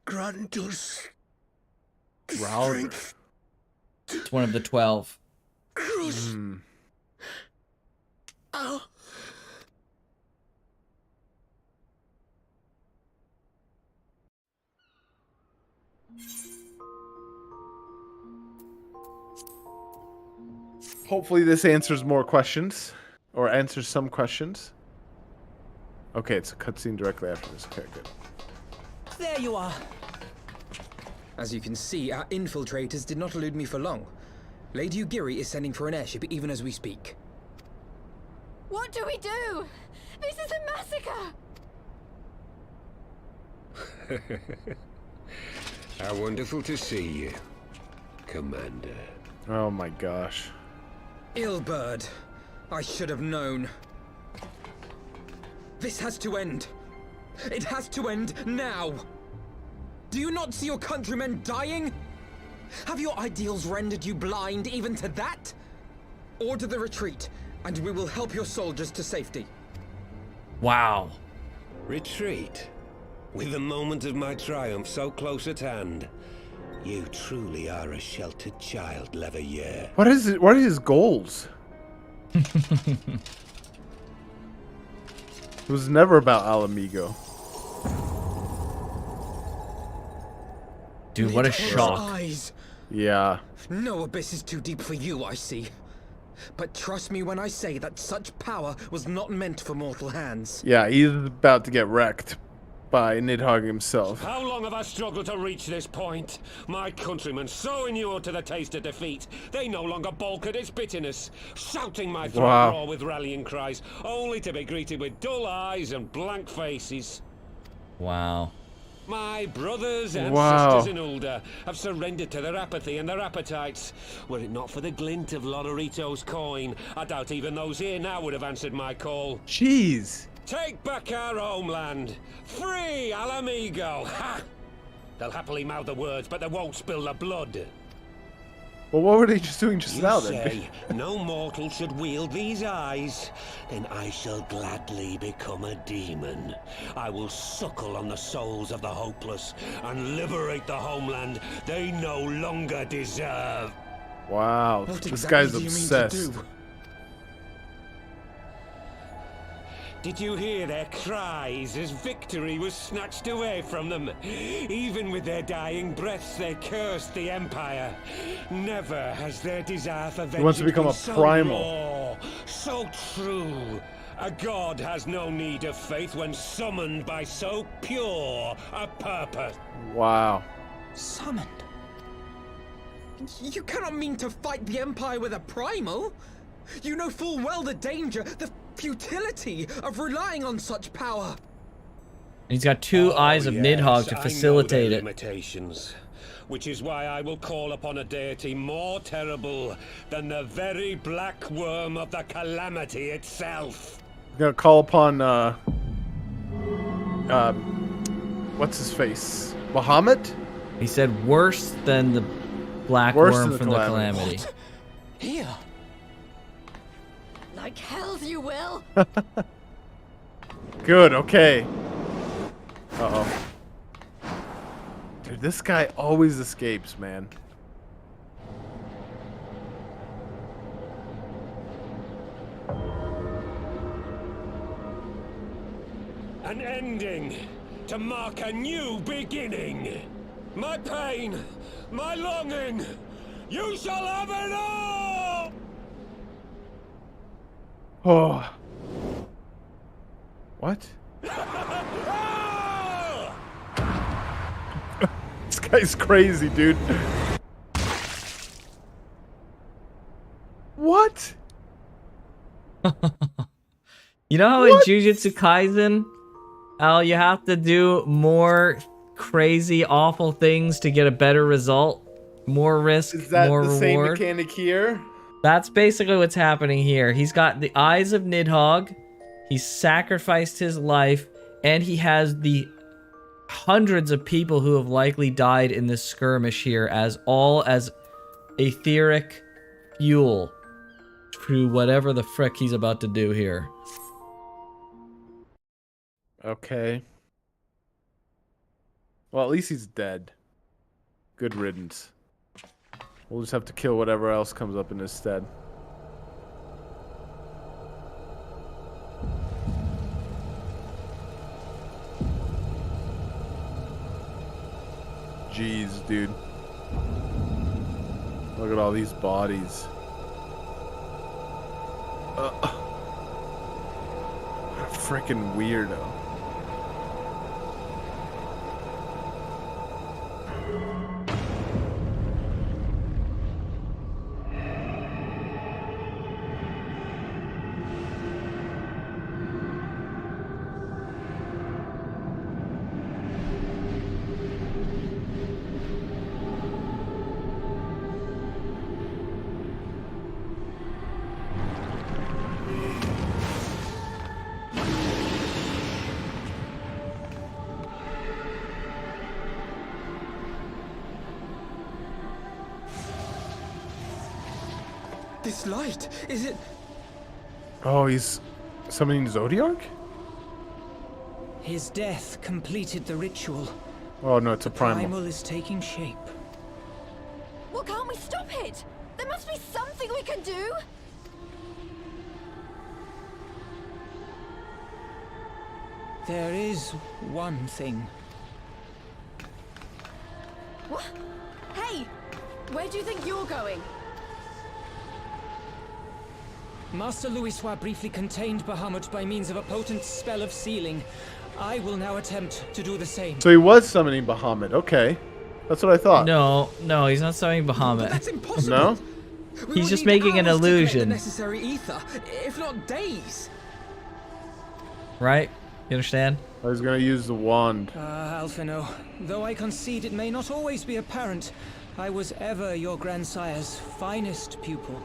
Grant us strength. It's one of the 12. Cruise. Oh. Hopefully this answers more questions. Or answers some questions. Okay, it's a cutscene directly after this. Okay, good. There you are. As you can see, our infiltrators did not elude me for long. Lady Ugiri is sending for an airship even as we speak. What do we do? This is a massacre! How wonderful to see you, Commander. Oh my gosh. Illbird. I should have known. This has to end. It has to end now. Do you not see your countrymen dying? Have your ideals rendered you blind even to that? Order the retreat, and we will help your soldiers to safety. Wow. Retreat? With the moment of my triumph so close at hand. You truly are a sheltered child, Leverrier. What is it? What are his goals? It was never about Alamigo. Dude, what a shock. Eyes. Yeah. No abyss is too deep for you, I see. But trust me when I say that such power was not meant for mortal hands. Yeah, he's about to get wrecked by Nidhogg himself. How long have I struggled to reach this point? My countrymen, so inured to the taste of defeat, they no longer balk at its bitterness, shouting my throat raw with rallying cries, only to be greeted with dull eyes and blank faces. Wow. My brothers and sisters in Ulda have surrendered to their apathy and their appetites. Were it not for the glint of Lodorito's coin, I doubt even those here now would have answered my call. Jeez. Take back our homeland. Free Alamigo. Ha! They'll happily mouth the words, but they won't spill the blood. Well, what were they just doing just now You then? say no mortal should wield these eyes, then I shall gladly become a demon. I will suckle on the souls of the hopeless and liberate the homeland they no longer deserve. Wow, What this exactly guy's do you mean to obsessed. do? Did you hear their cries as victory was snatched away from them? Even with their dying breaths, they cursed the Empire. Never has their desire for vengeance wants to become been a so primal. raw, so true. A god has no need of faith when summoned by so pure a purpose. Wow. Summoned? You cannot mean to fight the Empire with a primal. You know full well the danger, the futility of relying on such power. He's got two eyes of Nidhogg to facilitate it. Limitations, which is why I will call upon a deity more terrible than the very black worm of the calamity itself. I'm gonna call upon what's his face? Bahamut? He said worse than the black worm from the calamity. What? Here. Like hells you will. Good, okay. Uh-oh. Dude, this guy always escapes, man. An ending to mark a new beginning. My pain, my longing, you shall have it all! Oh. What? This guy's crazy, dude. What? You know how in Jujutsu Kaisen, you have to do more crazy, awful things to get a better result? More risk, Is that more the reward? same mechanic here? That's basically what's happening here. He's got the eyes of Nidhogg, he's sacrificed his life, and he has the hundreds of people who have likely died in this skirmish here as etheric fuel to whatever the frick he's about to do here. Okay. Well, at least he's dead. Good riddance. We'll just have to kill whatever else comes up in his stead. Jeez, dude. Look at all these bodies. What a freaking weirdo. This light, is it? Oh, he's summoning Zodiark? His death completed the ritual. Oh no, it's a primal. Primal is taking shape. Well, can't we stop it? There must be something we can do. There is one thing. What? Hey, where do you think you're going? Master Louisoix briefly contained Bahamut by means of a potent spell of sealing. I will now attempt to do the same. So he was summoning Bahamut. Okay. That's what I thought. No, he's not summoning Bahamut. That's impossible. No? He's just making an illusion. The necessary ether, if not days. Right? You understand? I was gonna use the wand. Alphino, though I concede it may not always be apparent, I was ever your grandsire's finest pupil.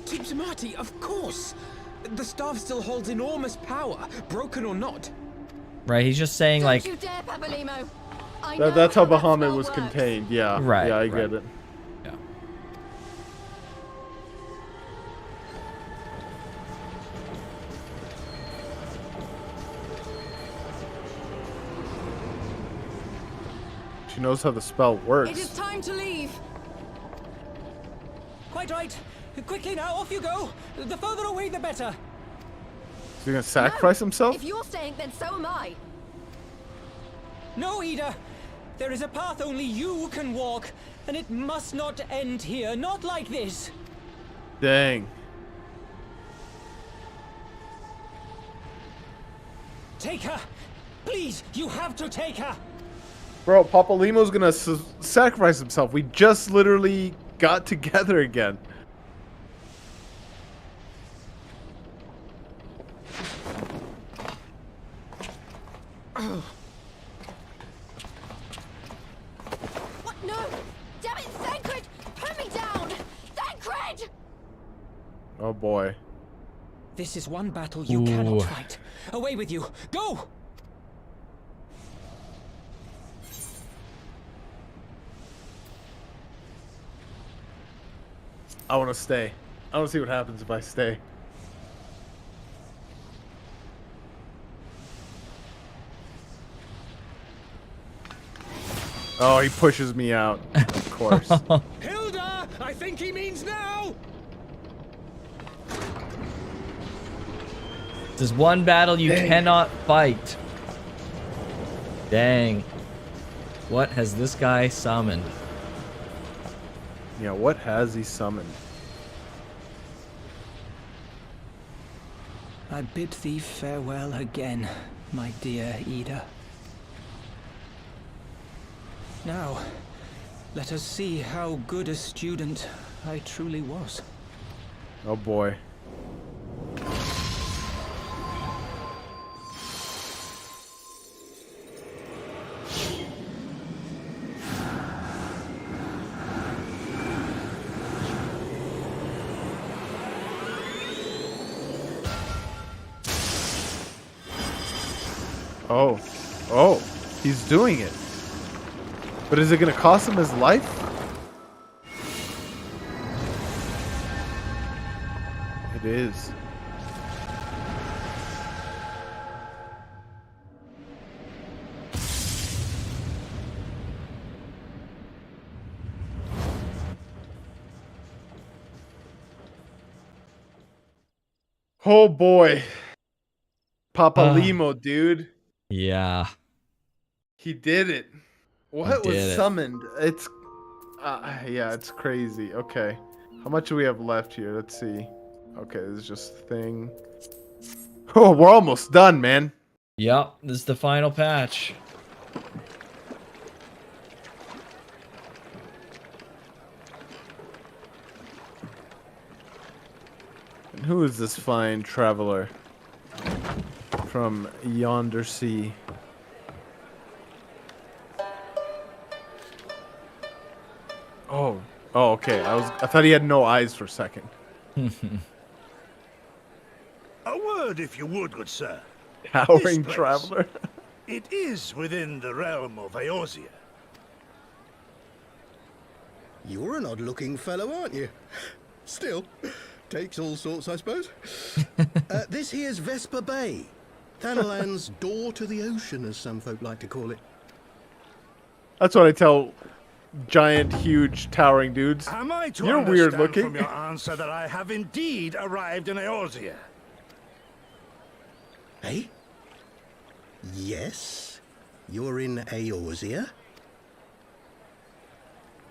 Tips Marty, of course. The staff still holds enormous power, broken or not. Right, he's just saying like... Don't you dare, Papalymo. That's how Bahamut was contained, yeah. Right, yeah, I right. get it. Yeah. She knows how the spell works. It is time to leave. Quite right. Quickly now, off you go. The further away, the better. Is he gonna sacrifice himself? If you're staying, then so am I. No, Ida. There is a path only you can walk, and it must not end here. Not like this. Dang. Take her. Please, you have to take her. Bro, Papalimo's gonna sacrifice himself. We just literally got together again. What? No! Damn it, Thancred! Put me down! Thancred! Oh boy. This is one battle you cannot fight. Away with you. Go! I want to stay. I want to see what happens if I stay. Oh, he pushes me out. Of course. Hilda! I think he means now! This is one battle you cannot fight. Dang. What has this guy summoned? Yeah, what has he summoned? I bid thee farewell again, my dear Ida. Now, let us see how good a student I truly was. Oh boy. Oh. Oh. He's doing it. But is it going to cost him his life? It is. Oh boy. Papa Limo, dude. Yeah. He did it. What He was did it. summoned? It's yeah, it's crazy. Okay. How much do we have left here? Let's see. Okay, this is just a thing. Oh, we're almost done, man. Yep, this is the final patch. And who is this fine traveler from yonder sea? Oh, okay. I thought he had no eyes for a second. A word, if you would, good sir. Towering This place, traveler. It is within the realm of Eorzea. You're an odd-looking fellow, aren't you? Still, takes all sorts, I suppose. This here's Vesper Bay, Thanalan's door to the ocean, as some folk like to call it. That's what I tell giant, huge, towering dudes. Am I to You're understand weird looking. from your answer that I have indeed arrived in Eorzea? Eh? Yes, you're in Eorzea.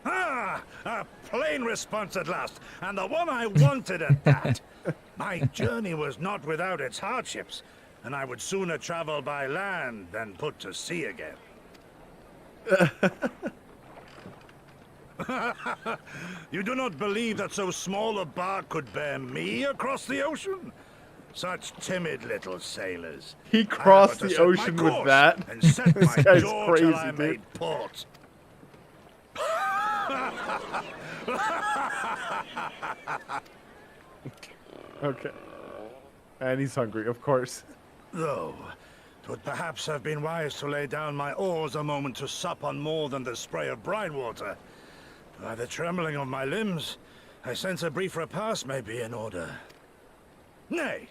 Ah, a plain response at last, and the one I wanted at that. My journey was not without its hardships, and I would sooner travel by land than put to sea again. You do not believe that so small a bark could bear me across the ocean? Such timid little sailors. He crossed I the have but to set my ocean with course that? And set This my guy's jaw crazy, till I dude. made port. Okay. And he's hungry, of course. Though, 'twould perhaps have been wise to lay down my oars a moment to sup on more than the spray of brine water. By the trembling of my limbs, I sense a brief repast may be in order. Nay,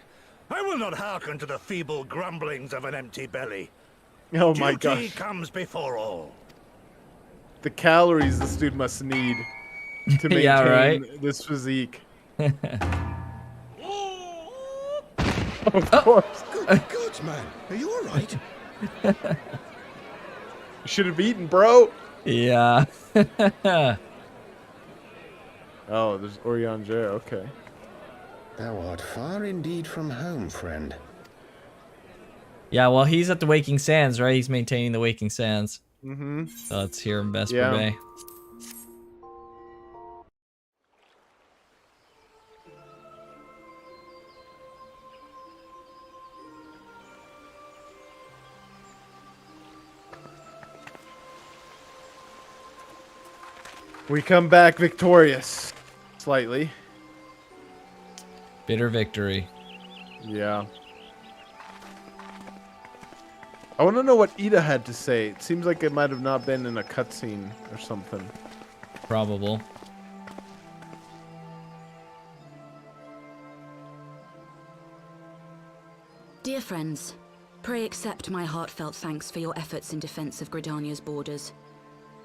I will not hearken to the feeble grumblings of an empty belly. Oh my Duty gosh. comes before all. The calories this dude must need to maintain Yeah, right? this physique. Of course. Good God, man. Are you alright? You should have eaten, bro. Yeah. Oh, there's Orianger, okay. Thou art far indeed from home, friend. Yeah, well, he's at the Waking Sands, right? He's maintaining the Waking Sands. Mm-hmm. So let's hear him Vesper Yeah. Bay. We come back victorious. Slightly. Bitter victory. Yeah. I want to know what Ida had to say. It seems like it might have not been in a cutscene or something. Probable. Dear friends, pray accept my heartfelt thanks for your efforts in defense of Gridania's borders.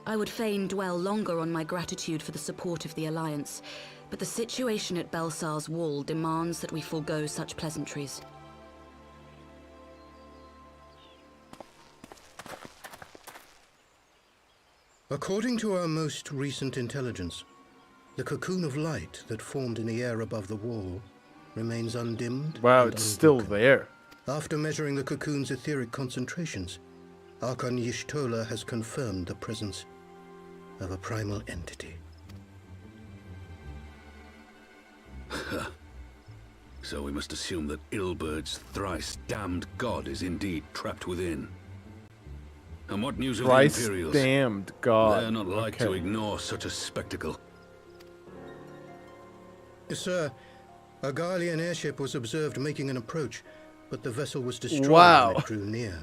I would fain dwell longer on my gratitude for the support of the Alliance, but the situation at Belsar's Wall demands that we forego such pleasantries. According to our most recent intelligence, the cocoon of light that formed in the air above the wall remains undimmed. Wow, and it's still unbroken. there. After measuring the cocoon's etheric concentrations, Archon Y'shtola has confirmed the presence of a primal entity. So we must assume that Ilbert's thrice damned god is indeed trapped within. And what news of the Thrice Imperials? damned god. They're not like to Okay. ignore such a spectacle. Sir, a Garlean airship was observed making an approach, but the vessel was destroyed Wow. when it drew near.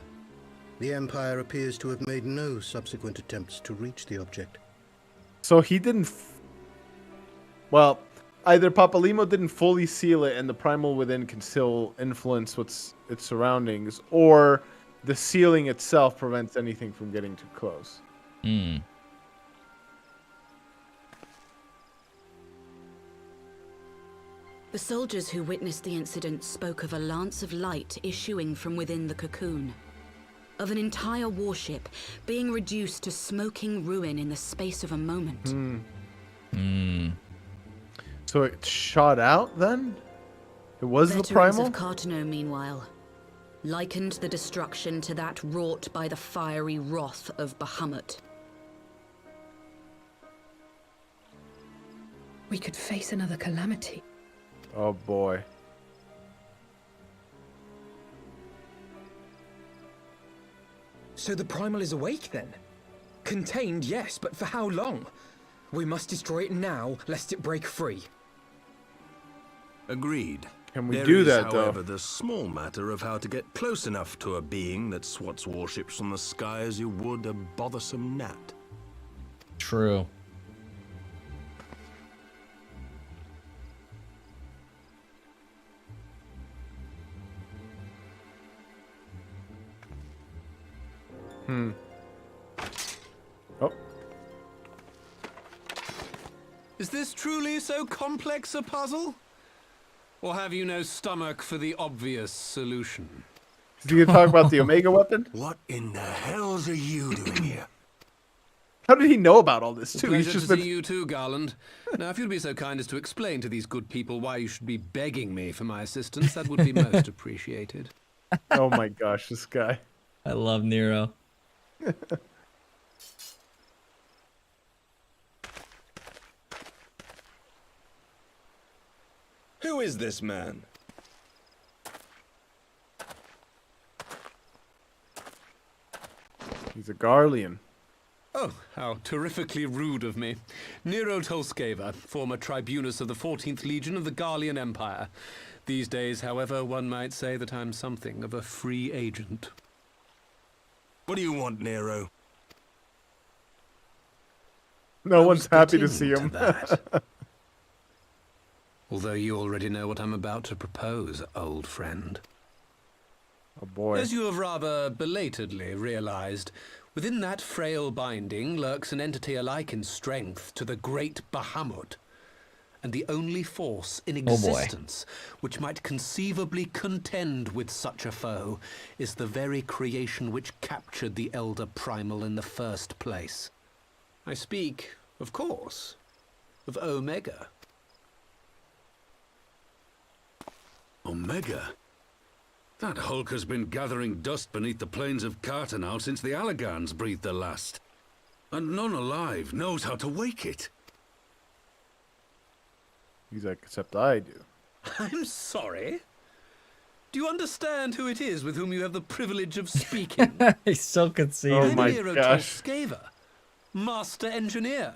The Empire appears to have made no subsequent attempts to reach the object. So he didn't. Well, either Papalimo didn't fully seal it, and the primal within can still influence its surroundings, or the sealing itself prevents anything from getting too close. Hmm. The soldiers who witnessed the incident spoke of a lance of light issuing from within the cocoon, of an entire warship being reduced to smoking ruin in the space of a moment. So it shot out then? It was the Veterans primal? of Cartano, meanwhile, likened the destruction to that wrought by the fiery wrath of Bahamut. We could face another calamity. Oh boy. So the primal is awake then? Contained, yes, but for how long? We must destroy it now, lest it break free. Agreed. Can we There do is, that, though? however, the small matter of how to get close enough to a being that swats warships from the sky as you would a bothersome gnat. True. Oh. Is this truly so complex a puzzle? Or have you no stomach for the obvious solution? Did you talk about the Omega weapon? What in the hells are you doing here? How did he know about all this too? He's Pleasure just to been. see you too, Garland. Now, if you'd be so kind as to explain to these good people why you should be begging me for my assistance, that would be most appreciated. Oh my gosh, this guy. I love Nero. Who is this man? He's a Garlean. Oh, how terrifically rude of me. Nero Tolskeva, former tribunus of the 14th Legion of the Garlean Empire. These days, however, one might say that I'm something of a free agent. What do you want, Nero? No I one's was happy to getting see him. that. Although you already know what I'm about to propose, old friend. Oh boy. As you have rather belatedly realized, within that frail binding lurks an entity alike in strength to the great Bahamut, and the only force in boy. existence which might conceivably contend with such a foe is the very creation which captured the Elder Primal in the first place. I speak, of course, of Omega. Omega? That hulk has been gathering dust beneath the plains of Cartanau since the Allagans breathed their last. And none alive knows how to wake it. He's like, except I do. I'm sorry. Do you understand who it is with whom you have the privilege of speaking? He's so conceited. Oh my Nero gosh. Tolskeva, master engineer,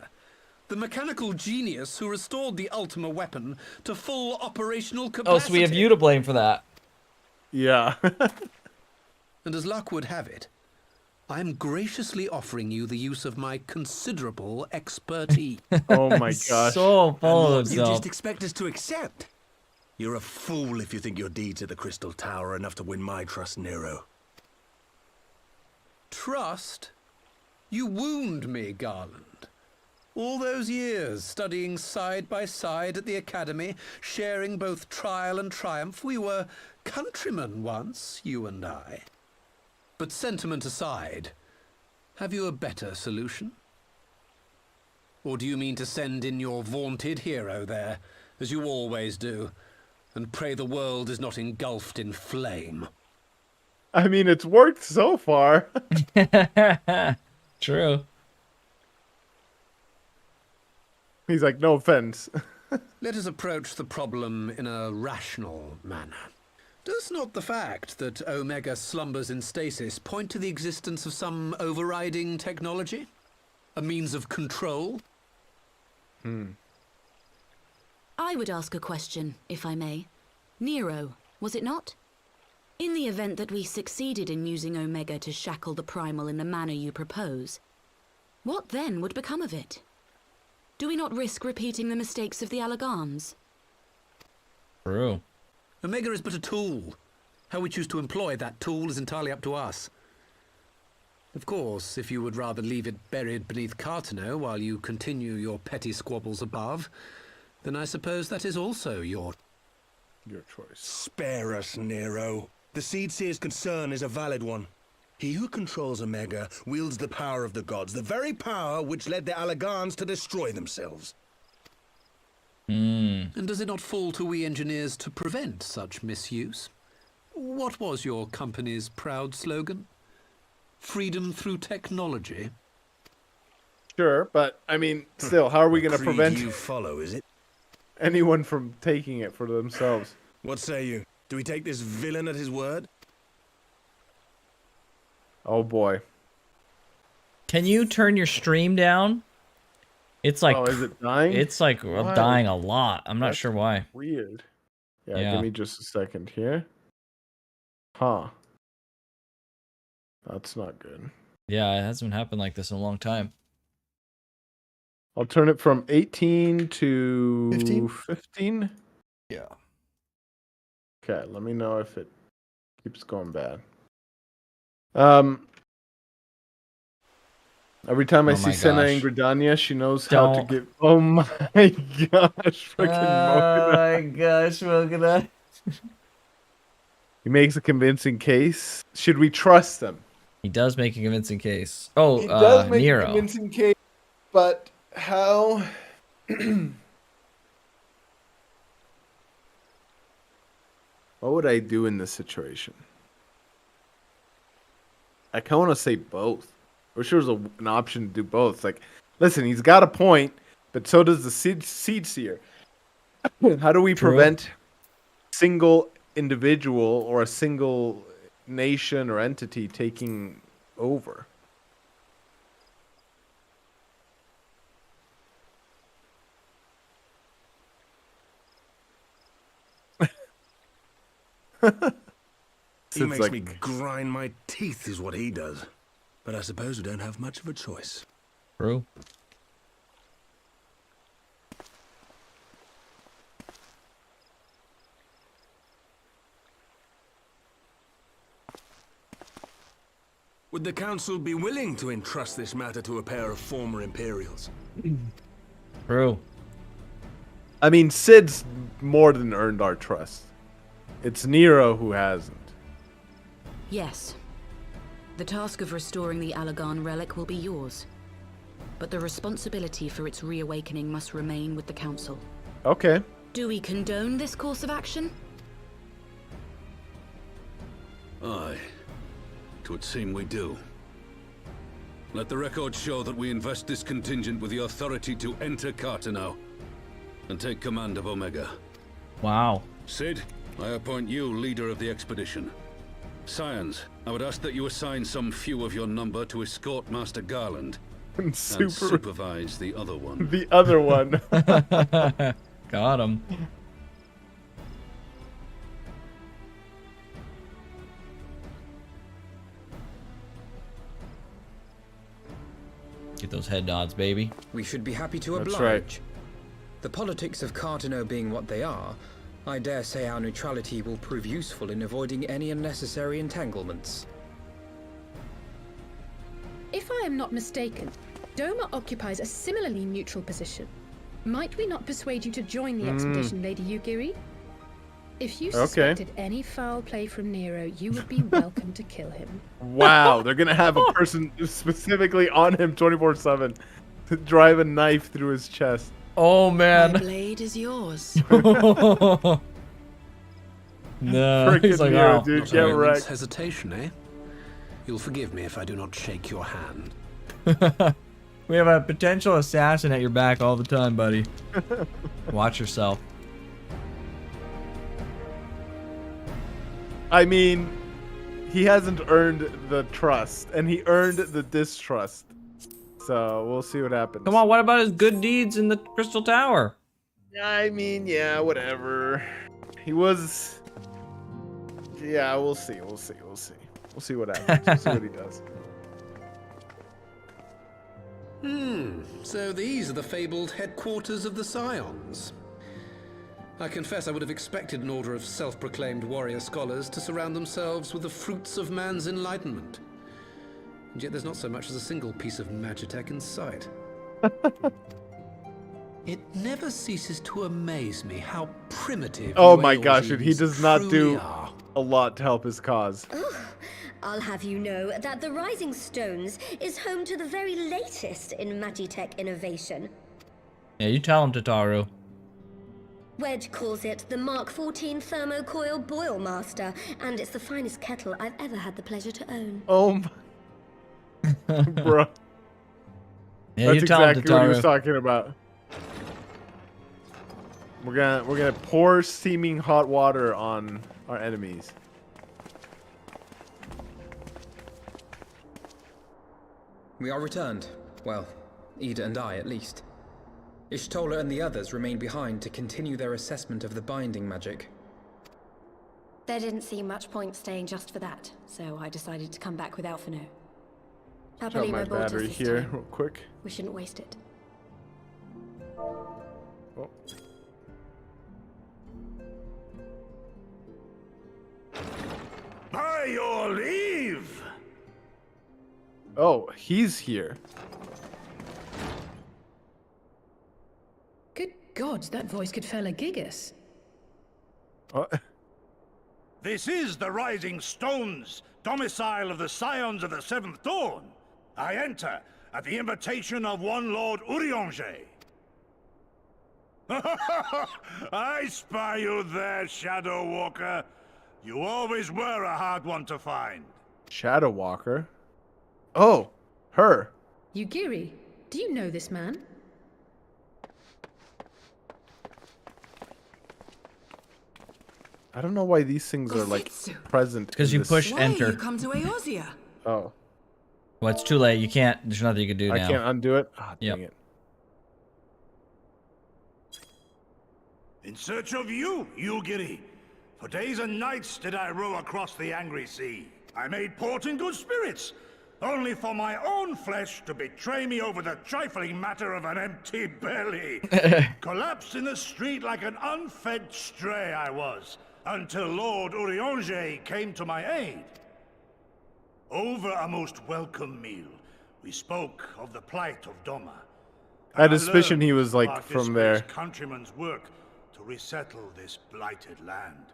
the mechanical genius who restored the Ultima weapon to full operational capacity. Oh, so we have you to blame for that. Yeah. And as luck would have it, I am graciously offering you the use of my considerable expertise. Oh my He's gosh. so full of You himself. just expect us to accept? You're a fool if you think your deeds at the Crystal Tower are enough to win my trust, Nero. Trust? You wound me, Garland. All those years studying side by side at the academy, sharing both trial and triumph, we were countrymen once, you and I. But sentiment aside, have you a better solution? Or do you mean to send in your vaunted hero there, as you always do, and pray the world is not engulfed in flame? I mean, it's worked so far. True. He's like, no offense. Let us approach the problem in a rational manner. Does not the fact that Omega slumbers in stasis point to the existence of some overriding technology? A means of control? I would ask a question, if I may. Nero, was it not? In the event that we succeeded in using Omega to shackle the Primal in the manner you propose, what then would become of it? Do we not risk repeating the mistakes of the Allagans? True. Omega is but a tool. How we choose to employ that tool is entirely up to us. Of course, if you would rather leave it buried beneath Cartano while you continue your petty squabbles above, then I suppose that is also your choice. Spare us, Nero. The Seedseer's concern is a valid one. He who controls Omega wields the power of the gods, the very power which led the Allagans to destroy themselves. And does it not fall to we engineers to prevent such misuse? What was your company's proud slogan? Freedom through technology? Sure, but I mean, still, how are we going to prevent you follow, is it? anyone from taking it for themselves? What say you? Do we take this villain at his word? Oh boy. Can you turn your stream down? It's like, oh, is it dying? It's like Why? dying a lot. I'm not That's sure why. Weird. Yeah, Yeah. give me just a second here. Huh. That's not good. Yeah, it hasn't happened like this in a long time. I'll turn it from 18 to 15. Yeah. Okay, let me know if it keeps going bad. Every time I Oh see my Senna gosh. and Gridania, she knows how to Don't. get. Oh my gosh, freaking Oh Mogana. my gosh, Mogana. He makes a convincing case. Should we trust him? He does make a convincing case. Oh, He does make Nero. a convincing case, but how? What would I do in this situation? I kind of want to say both. I wish there was an option to do both. Like, listen, he's got a point, but so does the seed seer. How do we True. prevent single individual or a single nation or entity taking over? He makes like- me grind my teeth is what he does. But I suppose we don't have much of a choice. True. Would the Council be willing to entrust this matter to a pair of former Imperials? True. I mean, Sid's more than earned our trust. It's Nero who hasn't. Yes. The task of restoring the Allagan relic will be yours. But the responsibility for its reawakening must remain with the Council. Okay. Do we condone this course of action? Aye. It would seem we do. Let the record show that we invest this contingent with the authority to enter Cartano and take command of Omega. Wow. Sid, I appoint you leader of the expedition. Scions, I would ask that you assign some few of your number to escort Master Garland and supervise the other one. The other one. Got him. Get those head nods, baby. We should be happy to That's oblige. right. The politics of Cartano being what they are, I dare say our neutrality will prove useful in avoiding any unnecessary entanglements. If I am not mistaken, Doma occupies a similarly neutral position. Might we not persuade you to join the expedition, Lady Yugiri? If you Okay. suspected any foul play from Nero, you would be welcome to kill him. Wow, they're gonna have a person specifically on him 24/7. drive a knife through his chest. Oh man. My blade is yours. No, Frickin' he's like, hero, oh. dude, Not get a moment's wrecked. hesitation, eh? You'll forgive me if I do not shake your hand. We have a potential assassin at your back all the time, buddy. Watch yourself. I mean, he hasn't earned the trust, and he earned the distrust. So we'll see what happens. Come on, what about his good deeds in the Crystal Tower? I mean, yeah, whatever. He was. Yeah, we'll see. We'll see. We'll see. We'll see what happens. We'll see what he does. So these are the fabled headquarters of the Scions. I confess I would have expected an order of self-proclaimed warrior scholars to surround themselves with the fruits of man's enlightenment. And yet there's not so much as a single piece of magitech in sight. It never ceases to amaze me how primitive Oh you my gosh, dude, he Eorzeans does not truly do are. a lot to help his cause. I'll have you know that the Rising Stones is home to the very latest in magitech innovation. Yeah, you tell him, Tataru. Wedge calls it the Mark 14 Thermocoil Boil Master, and it's the finest kettle I've ever had the pleasure to own. Oh my... Bro. Yeah, That's you tell him, exactly what he was Tataru. talking about. We're gonna pour steaming hot water on our enemies. We are returned. Well, Ida and I, at least. Ishtola and the others remain behind to continue their assessment of the binding magic. There didn't seem much point staying just for that, so I decided to come back with Alphino. Charge Happily, my my bolt battery this here time. real quick. We shouldn't waste it. Oh. By your leave! Oh, he's here. Good God, that voice could fell a gigas. This is the Rising Stones, domicile of the Scions of the Seventh Dawn. I enter at the invitation of one Lord Urianger. I spy you there, Shadow Walker. You always were a hard one to find. Shadow Walker. Oh, her. Yugiri, do you know this man? I don't know why these things are like present. Because in you this- push Why enter. you come to Eorzea? Oh, Well, it's too late. You can't. There's nothing you can do I now. can't undo it. Ah, Yep. dang it. In search of you, Yugiri. For days and nights did I row across the angry sea. I made port in good spirits, only for my own flesh to betray me over the trifling matter of an empty belly. Collapsed in the street like an unfed stray I was, until Lord Urianger came to my aid. Over a most welcome meal, we spoke of the plight of Doma. I had a And suspicion learned he was like our from there. disgraced countrymen's work to resettle this blighted land.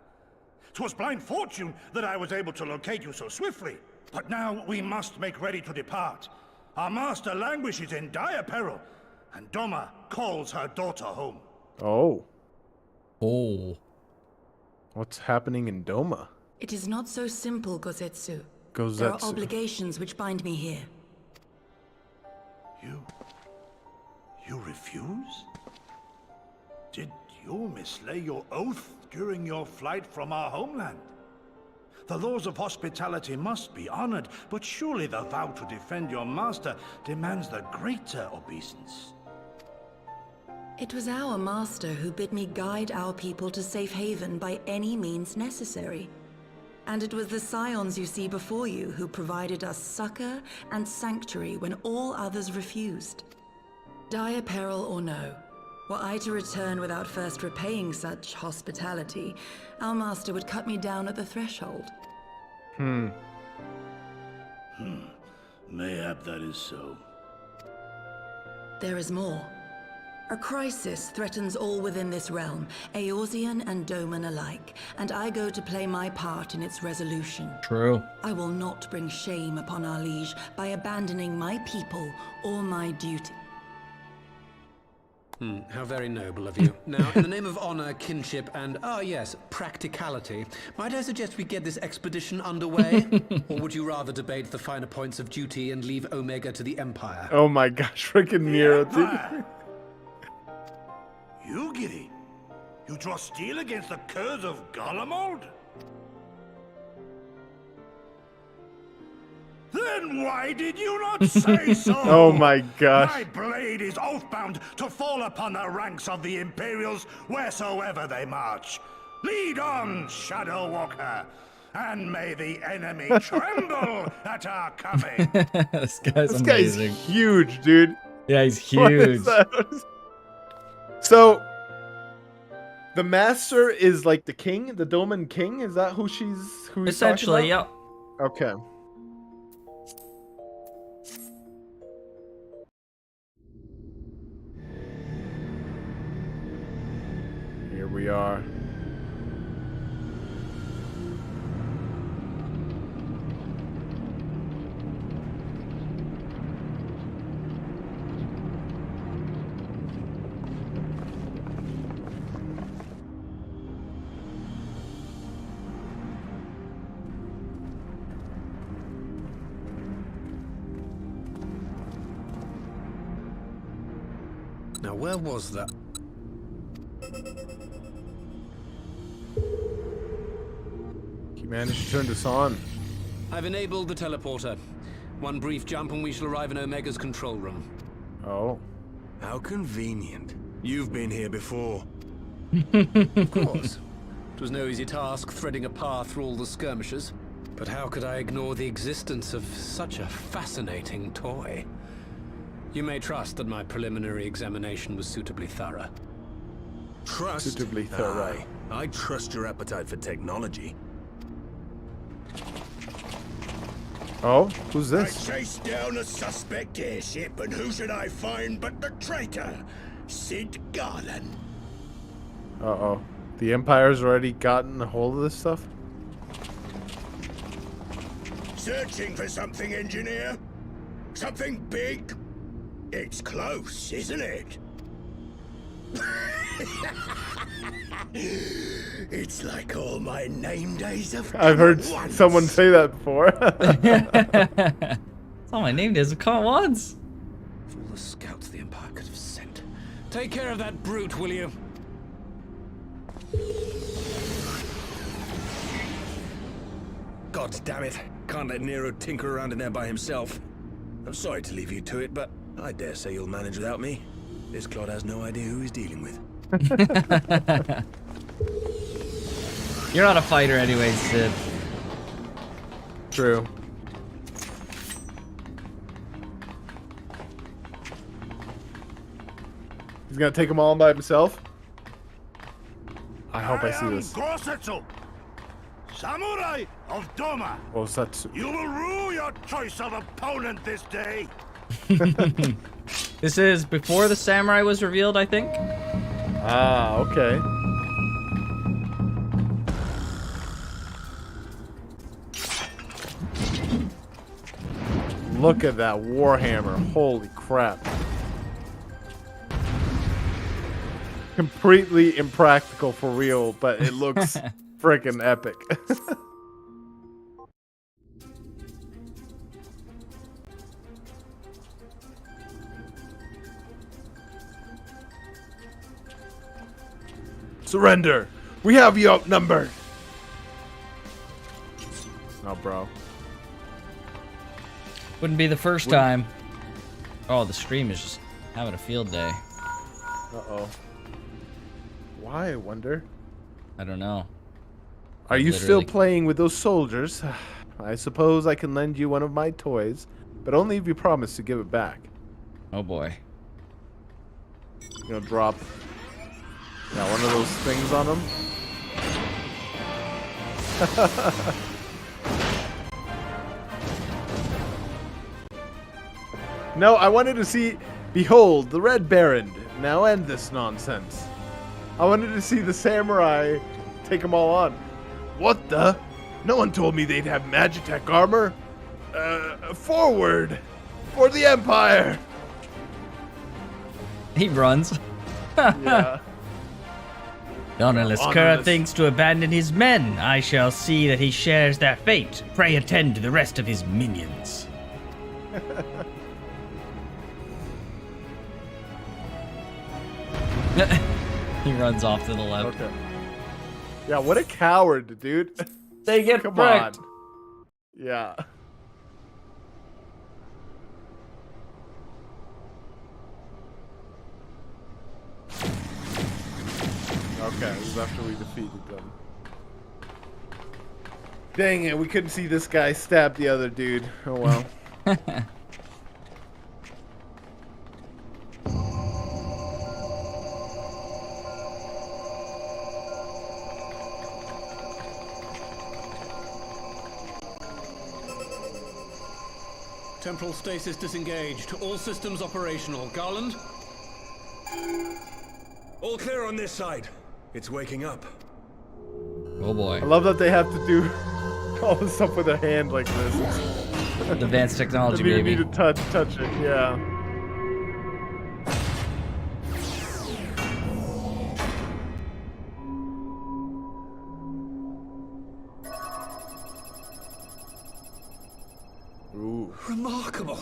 'Twas blind fortune that I was able to locate you so swiftly. But now we must make ready to depart. Our master languishes in dire peril, and Doma calls her daughter home. Oh. Oh. What's happening in Doma? It is not so simple, Gozetsu. There are Gozetsu. obligations which bind me here. You refuse? Did you mislay your oath during your flight from our homeland? The laws of hospitality must be honored, but surely the vow to defend your master demands the greater obeisance. It was our master who bid me guide our people to safe haven by any means necessary. And it was the Scions you see before you who provided us succor and sanctuary when all others refused. Dire peril or no, were I to return without first repaying such hospitality, our master would cut me down at the threshold. Mayhap that is so. There is more. A crisis threatens all within this realm, Eorzean and Doman alike, and I go to play my part in its resolution. True. I will not bring shame upon our liege by abandoning my people or my duty. How very noble of you. Now, in the name of honor, kinship, and, yes, practicality, might I suggest we get this expedition underway? Or would you rather debate the finer points of duty and leave Omega to the Empire? Oh my gosh, freaking Nero, dude. You, Giddy? You draw steel against the curse of Garlemald? Then why did you not say so? Oh my gosh. My blade is oath-bound to fall upon the ranks of the Imperials wheresoever they march. Lead on, Shadow Walker, and may the enemy tremble at our coming. This guy's This amazing. guy's huge, dude. Yeah, he's What is huge. that? So, the Master is like the king, the Doman King? Is that who he's Essentially, talking yep. about? Okay. Here we are. Now, where was that? He managed to turn this on. I've enabled the teleporter. One brief jump and we shall arrive in Omega's control room. Oh. How convenient. You've been here before. Of course. It was no easy task threading a path through all the skirmishes. But how could I ignore the existence of such a fascinating toy? You may trust that my preliminary examination was suitably thorough. Trust? Suitably thorough. Aye, I trust your appetite for technology. Oh, who's this? I chased down a suspect airship, and who should I find but the traitor, Sid Garland. Uh-oh. The Empire's already gotten a hold of this stuff? Searching for something, engineer? Something big? It's close, isn't it? It's like all my name days have I've heard someone say that before. It's all my name days have come once. For all the scouts the Empire could have sent. Take care of that brute, will you? God damn it. Can't let Nero tinker around in there by himself. I'm sorry to leave you to it, but I dare say you'll manage without me. This clod has no idea who he's dealing with. You're not a fighter anyways, Sid. True. He's gonna take them all by himself? I hope I see this. Gosetsu, Samurai of Doma. Osatsu. You will rue your choice of opponent this day. This is before the samurai was revealed, I think. Ah, okay. Look at that Warhammer. Holy crap. Completely impractical for real, but it looks freaking epic. Surrender! We have you outnumbered! Oh, bro. Wouldn't be the first time. Oh, the stream is just having a field day. Uh-oh. Why, I wonder? I don't know. Are you still playing with those soldiers? I suppose I can lend you one of my toys, but only if you promise to give it back. Oh boy. You gonna drop one of those things on him? No, I wanted to see, behold, the Red Baron. Now end this nonsense. I wanted to see the samurai take them all on. What the? No one told me they'd have Magitech armor. Forward! For the Empire! He runs. Yeah. The honorless Kura thinks to abandon his men. I shall see that he shares their fate. Pray attend to the rest of his minions. He runs off to the left. Okay. Yeah, what a coward, dude. They get Come wrecked. on. Yeah. Okay, this is after we defeated them. Dang it, we couldn't see this guy stab the other dude. Oh well. Temporal stasis disengaged. All systems operational. Garland? All clear on this side. It's waking up. Oh boy. I love that they have to do all this stuff with their hand like this. Advanced technology, They baby. need to touch it, yeah. Ooh. Remarkable.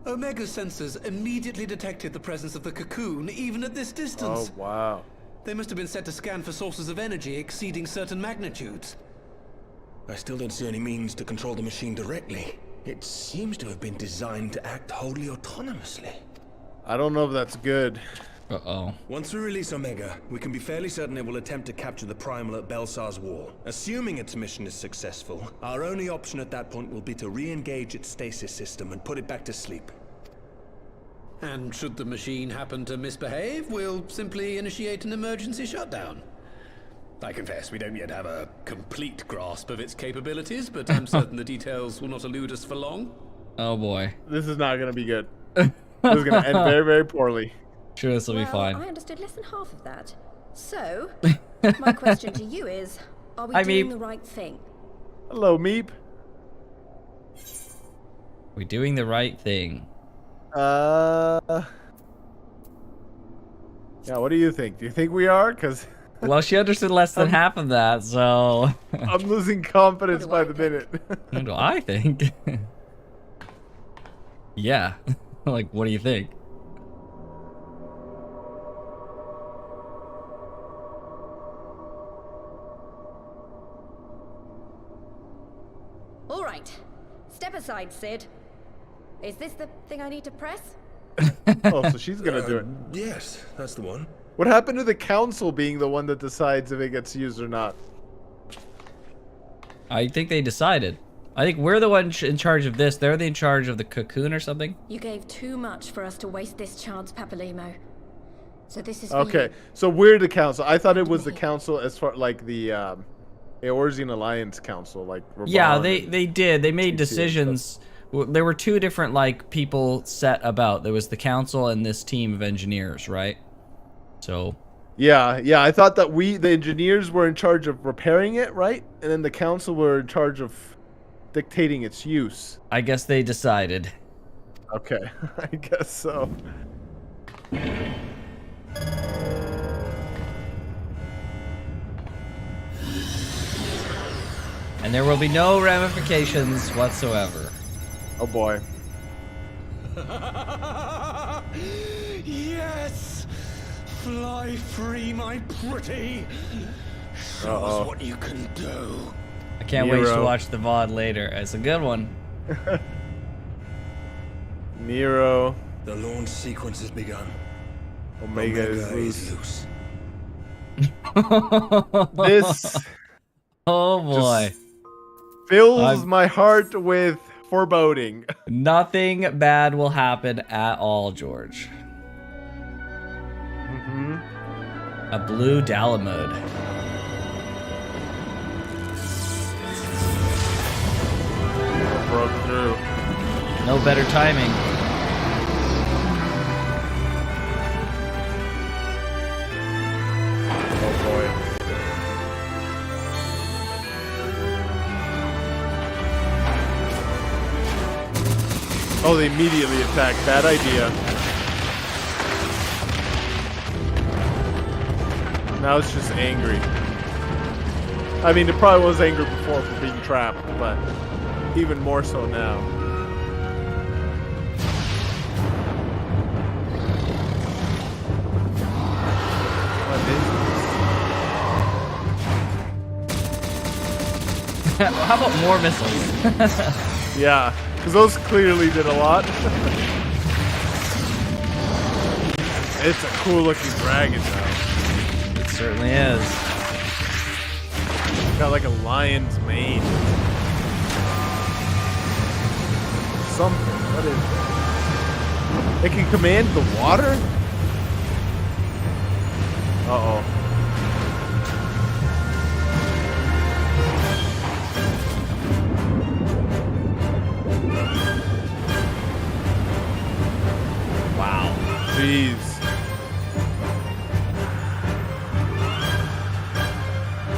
Omega sensors immediately detected the presence of the cocoon, even at this distance. Oh, wow. They must have been set to scan for sources of energy exceeding certain magnitudes. I still don't see any means to control the machine directly. It seems to have been designed to act wholly autonomously. I don't know if that's good. Uh-oh. Once we release Omega, we can be fairly certain it will attempt to capture the Primal at Belsar's Wall. Assuming its mission is successful, our only option at that point will be to re-engage its stasis system and put it back to sleep. And should the machine happen to misbehave, we'll simply initiate an emergency shutdown. I confess, we don't yet have a complete grasp of its capabilities, but I'm certain the details will not elude us for long. Oh boy. This is not going to be good. This is going to end very, very poorly. Sure, this will be fine. I understood less than half of that. So, my question to you is, are we Hi, doing Meep. the right thing? Hello, Meep. We're doing the right thing. Yeah, what do you think? Do you think we are? Because Well, she understood less than half of that, so... I'm losing confidence by the minute. What do I think? Yeah. Like, what do you think? All right. Step aside, Sid. Is this the thing I need to press? Oh, so she's going to do it. Yes, that's the one. What happened to the council being the one that decides if it gets used or not? I think they decided. I think we're the ones in charge of this. They're in charge of the cocoon or something. You gave too much for us to waste this chance, Papalimo. So this is for Okay, you. so we're the council. I thought it was the council as far like the Eorzean Alliance Council, like Yeah, Raban they did. They made TC and decisions. There were two different like people set about. There was the council and this team of engineers, right? So Yeah, I thought that the engineers were in charge of repairing it, right? And then the council were in charge of dictating its use. I guess they decided. Okay, I guess so. And there will be no ramifications whatsoever. Oh boy. Yes! Fly free, my pretty! Show Uh-oh. us what you can do. I can't wait to Nero. watch the VOD later. It's a good one. Nero. The launch sequence has begun. Omega is loose. This Oh boy. fills my heart with foreboding. Nothing bad will happen at all, George. A blue Dalamud. Broke through. No better timing. Oh boy. Oh, they immediately attack. Bad idea. Now it's just angry. I mean, it probably was angry before for being trapped, but even more so now. What is this? How about more missiles? Yeah, because those clearly did a lot. It's a cool looking dragon though. It certainly is. Got like a lion's mane. Something. What is it? It can command the water? Uh-oh. Wow. Jeez.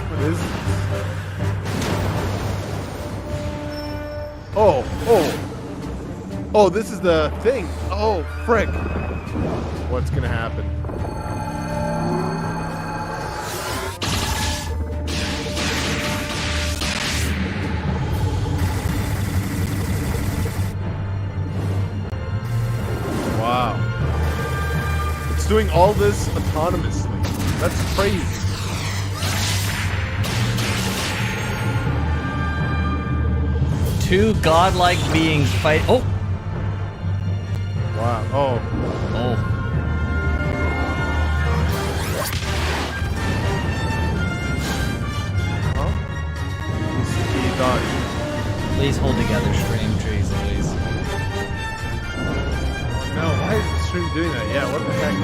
What is this? Oh, oh. Oh, this is the thing. Oh, frick. What's gonna happen? Wow. It's doing all this autonomously. That's crazy. Two godlike beings fight. Oh! Wow. Oh. Oh. Huh? Key dodge. Please hold together, stream. Jeez Louise. No, why is the stream doing that? Yeah, what the heck?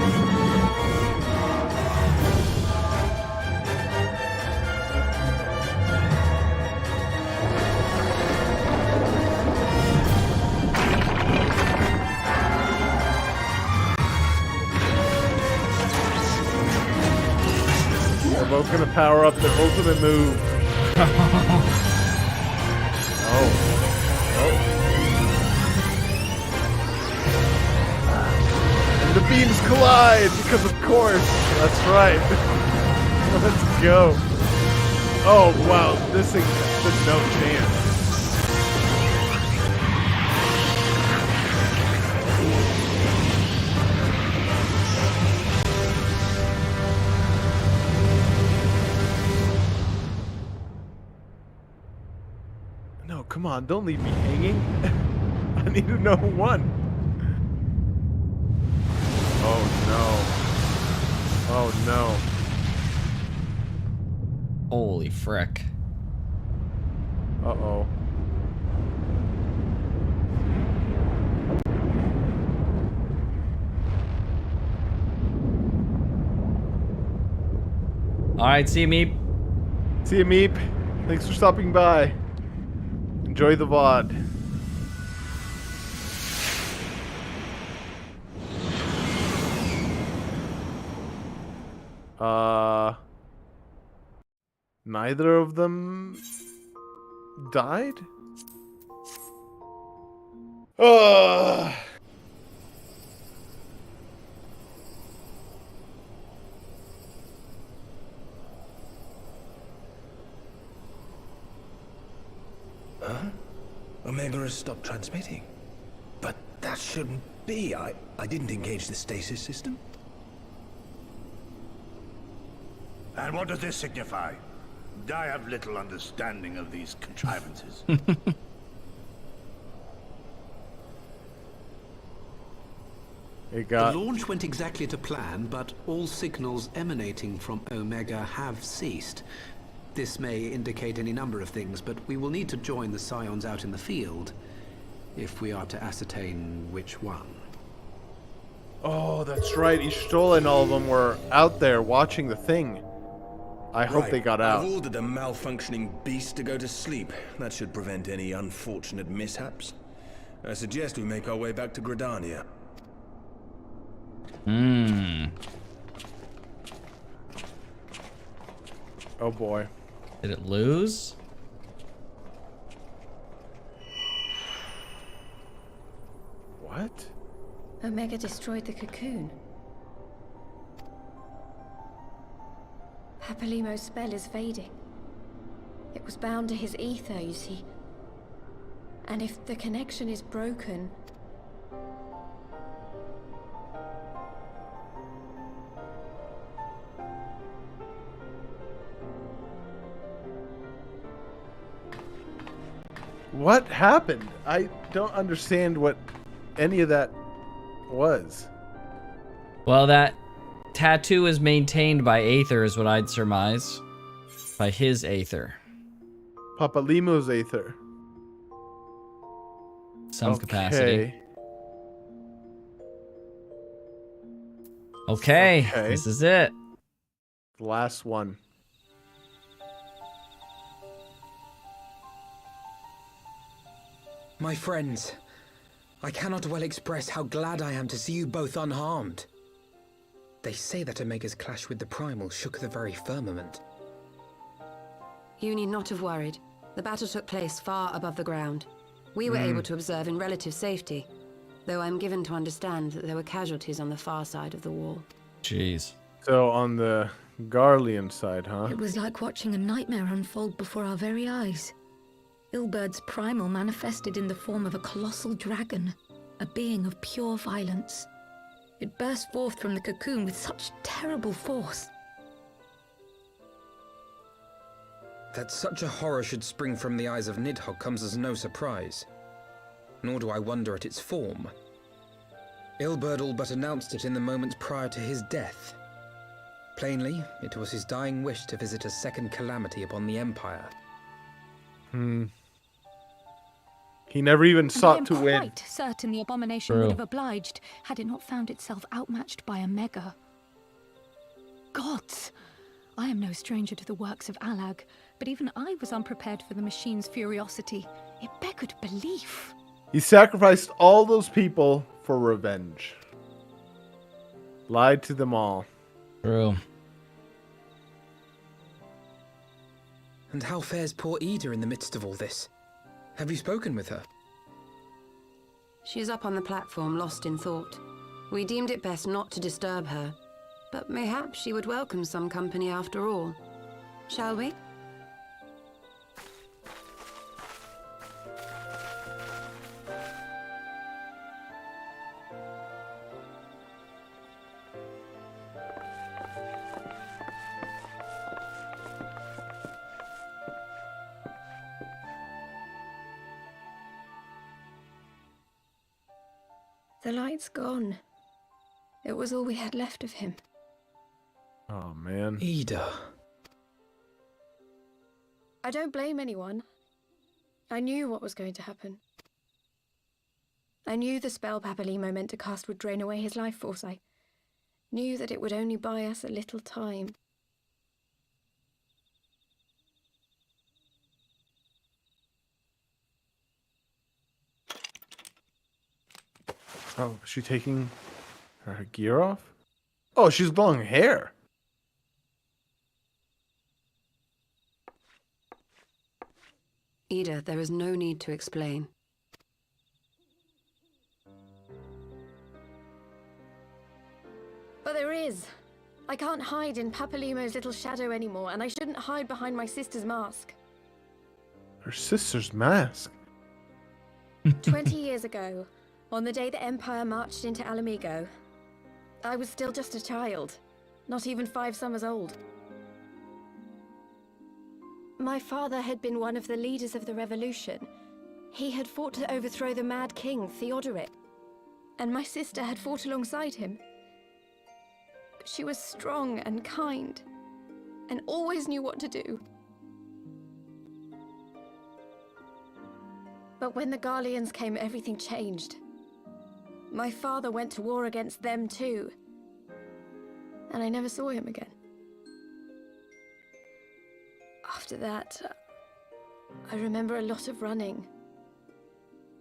They're both gonna power up their ultimate move. Oh. And the beams collide because of course. That's right. Let's go. Oh wow, this thing there's no chance. No, come on, don't leave me hanging. I need to know who won. Oh no. Oh no. Holy frick. Uh-oh. Alright, see you, Meep. See you, Meep. Thanks for stopping by. Enjoy the VOD. Neither of them died? Ugh. Huh? Omega has stopped transmitting. But that shouldn't be. I didn't engage the stasis system. And what does this signify? I have little understanding of these contrivances. The launch went exactly to plan, but all signals emanating from Omega have ceased. This may indicate any number of things, but we will need to join the Scions out in the field if we are to ascertain which one. Oh, that's right. Ishtola and all of them were out there watching the thing. I hope they got out. I've ordered the malfunctioning beast to go to sleep. That should prevent any unfortunate mishaps. I suggest we make our way back to Gridania. Oh boy. Did it lose? What? Omega destroyed the cocoon. Papalimo's spell is fading. It was bound to his ether, you see. And if the connection is broken... What happened? I don't understand what any of that was. Well, that tattoo is maintained by Aether, is what I'd surmise. By his Aether. Papalimo's Aether. Some capacity. Okay, this is it. The last one. My friends, I cannot well express how glad I am to see you both unharmed. They say that Omega's clash with the Primal shook the very firmament. You need not have worried. The battle took place far above the ground. We were able to observe in relative safety, though I'm given to understand that there were casualties on the far side of the wall. Jeez. So on the Garlean side, huh? It was like watching a nightmare unfold before our very eyes. Ilberd's primal manifested in the form of a colossal dragon, a being of pure violence. It burst forth from the cocoon with such terrible force. That such a horror should spring from the eyes of Nidhogg comes as no surprise. Nor do I wonder at its form. Ilberd all but announced it in the moments prior to his death. Plainly, it was his dying wish to visit a second calamity upon the Empire. He never even sought to win. I'm quite certain the abomination would have obliged had it not found itself outmatched by Omega. Gods! I am no stranger to the works of Alag, but even I was unprepared for the machine's furiosity. It beggared belief. He sacrificed all those people for revenge. Lied to them all. True. And how fares poor Ida in the midst of all this? Have you spoken with her? She is up on the platform, lost in thought. We deemed it best not to disturb her, but mayhap she would welcome some company after all. Shall we? The light's gone. It was all we had left of him. Oh, man. Ida. I don't blame anyone. I knew what was going to happen. I knew the spell Papalimo meant to cast would drain away his life force. I knew that it would only buy us a little time. Oh, is she taking her gear off? Oh, she's glowing hair. Ida, there is no need to explain. But there is. I can't hide in Papalimo's little shadow anymore, and I shouldn't hide behind my sister's mask. Her sister's mask? 20 years ago, on the day the Empire marched into Alamigo, I was still just a child, not even 5 summers old. My father had been one of the leaders of the revolution. He had fought to overthrow the Mad King, Theodoric, and my sister had fought alongside him. She was strong and kind, and always knew what to do. But when the Garleans came, everything changed. My father went to war against them too, and I never saw him again. After that, I remember a lot of running.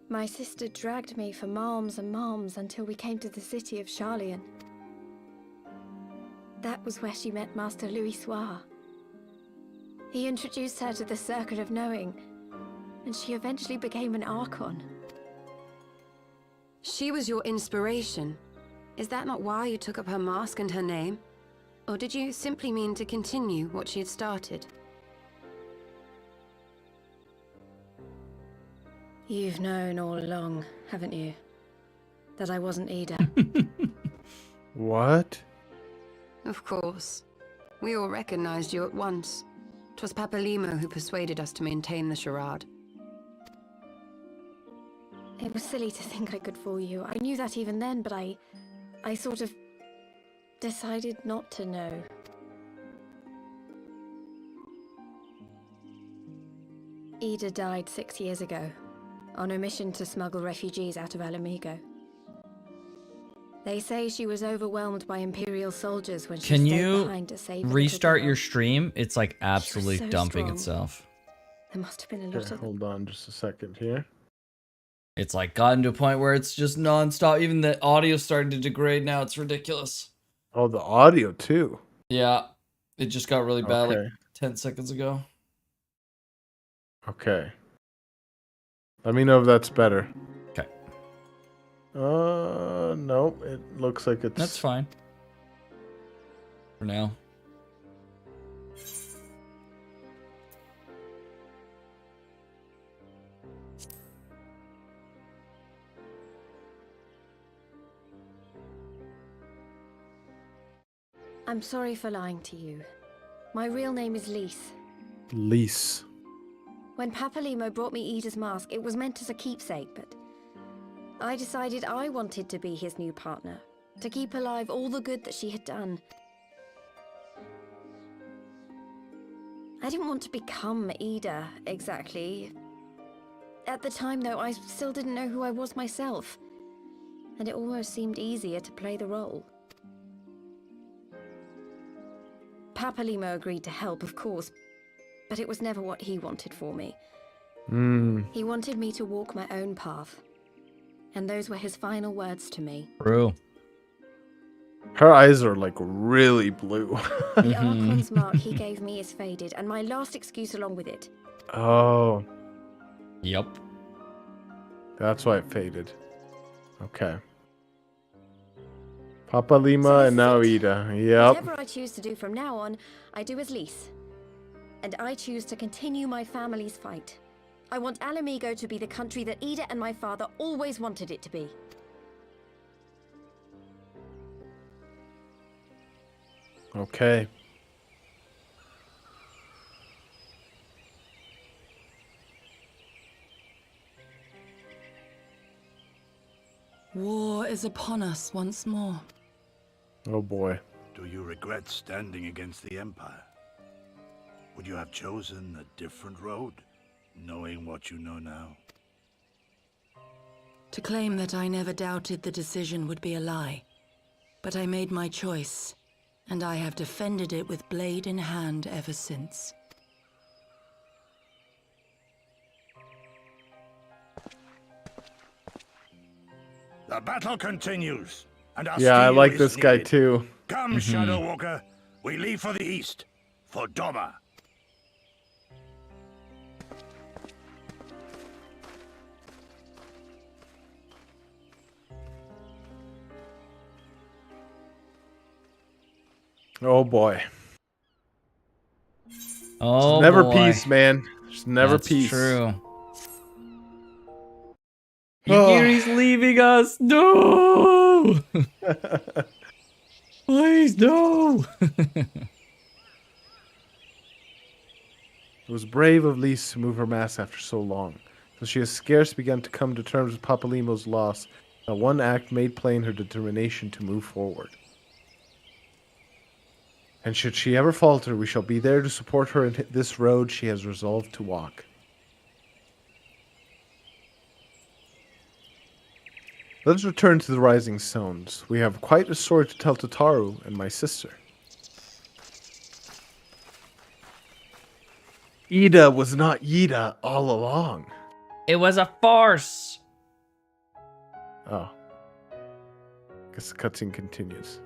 My sister dragged me for malms and malms until we came to the city of Charlian. That was where she met Master Louis-Soir. He introduced her to the Circle of Knowing, and she eventually became an Archon. She was your inspiration. Is that not why you took up her mask and her name? Or did you simply mean to continue what she had started? You've known all along, haven't you? That I wasn't Ida. What? Of course. We all recognized you at once. 'Twas Papalimo who persuaded us to maintain the charade. It was silly to think I could fool you. I knew that even then, but I sort of decided not to know. Ida died 6 years ago, on a mission to smuggle refugees out of Alamigo. They say she was overwhelmed by Imperial soldiers when she Can stayed you behind to save the little restart girl. your stream? It's like absolutely so dumping strong. itself. There must have been a lot Okay, of hold on just a second here. It's like gotten to a point where it's just nonstop. Even the audio's starting to degrade now. It's ridiculous. Oh, the audio too. Yeah, it just got really bad like Okay. 10 seconds ago. Okay. Let me know if that's better. Okay. Nope. It looks like it's... That's fine. For now. I'm sorry for lying to you. My real name is Lise. Lise. When Papalimo brought me Ida's mask, it was meant as a keepsake, but I decided I wanted to be his new partner, to keep alive all the good that she had done. I didn't want to become Ida, exactly. At the time, though, I still didn't know who I was myself, and it almost seemed easier to play the role. Papalimo agreed to help, of course, but it was never what he wanted for me. He wanted me to walk my own path, and those were his final words to me. True. Her eyes are like really blue. The Archon's mark he gave me is faded, and my last excuse along with it. Oh. Yep. That's why it faded. Okay. Papa Lima and now Ida. Yep. Whatever I choose to do from now on, I do as Lise. And I choose to continue my family's fight. I want Alamigo to be the country that Ida and my father always wanted it to be. Okay. War is upon us once more. Oh boy. Do you regret standing against the Empire? Would you have chosen a different road, knowing what you know now? To claim that I never doubted the decision would be a lie. But I made my choice, and I have defended it with blade in hand ever since. The battle continues, and our Yeah, I steel like is this guy needed. too. Come, Shadow Walker. We leave for the east, for Doma. Oh boy. Oh, It's never boy. peace, man. There's never That's peace. True. Higiri's leaving us. No. Please, no. It was brave of Lise to move her mask after so long, though she has scarce begun to come to terms with Papalimo's loss. That one act made plain her determination to move forward. And should she ever falter, we shall be there to support her in this road she has resolved to walk. Let us return to the Rising Stones. We have quite a story to tell to Taru and my sister. Ida was not Ida all along. It was a farce. Oh. Guess the cutscene continues.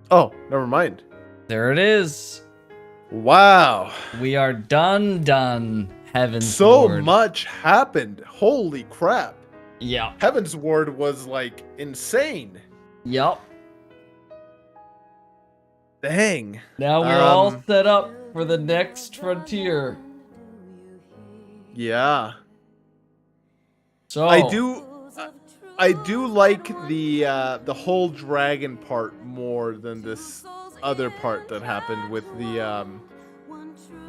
Oh, never mind. There it is. Wow. We are done. Heavensward. So much happened. Holy crap. Yeah. Heavensward was like insane. Yup. Dang. Now we're all set up for the next frontier. Yeah. So I do like the whole dragon part more than this other part that happened with the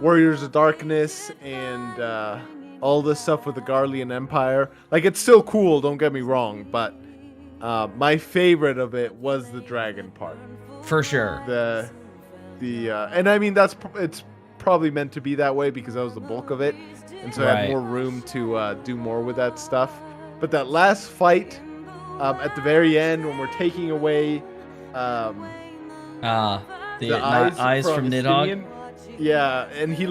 Warriors of Darkness and all this stuff with the Garlean Empire. Like, it's still cool, don't get me wrong, but my favorite of it was the dragon part. For sure. And I mean, it's probably meant to be that way because that was the bulk of it, and so I had more room to do more with that stuff. But that last fight at the very end, when we're taking away the eyes from Nidhogg. Yeah, and he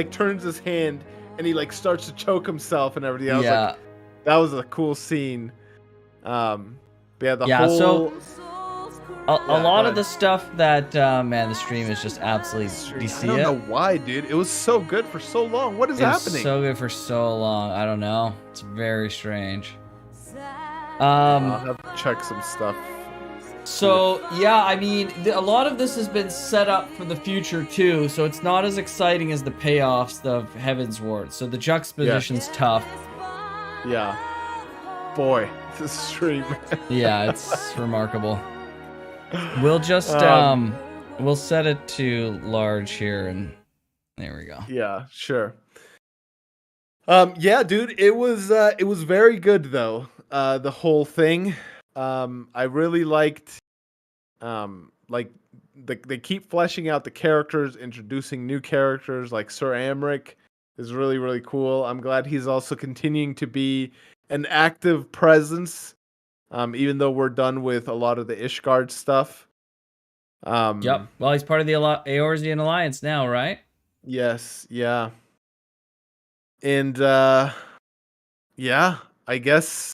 turns his hand and he like starts to choke himself and everything. I was like, that was a cool scene. But yeah, so a lot of the stuff that man, the stream is just absolutely. Do you see I don't know why, dude. It was so good for so long. What is happening? It was so good for so long. I don't know. It's very strange. I'll have to check some stuff. So yeah, I mean, a lot of this has been set up for the future too. So it's not as exciting as the payoffs of Heavensward. So the juxtaposition's tough. Yeah. Boy, this stream. Yeah, it's remarkable. We'll just we'll set it to large here, and there we go. Yeah, sure. Yeah, dude, it was very good though. The whole thing. I really liked they keep fleshing out the characters, introducing new characters like Sir Amric is really, really cool. I'm glad he's also continuing to be an active presence. Even though we're done with a lot of the Ishgard stuff. Yep. Well, he's part of the Eorzean Alliance now, right? Yes. Yeah. And yeah, I guess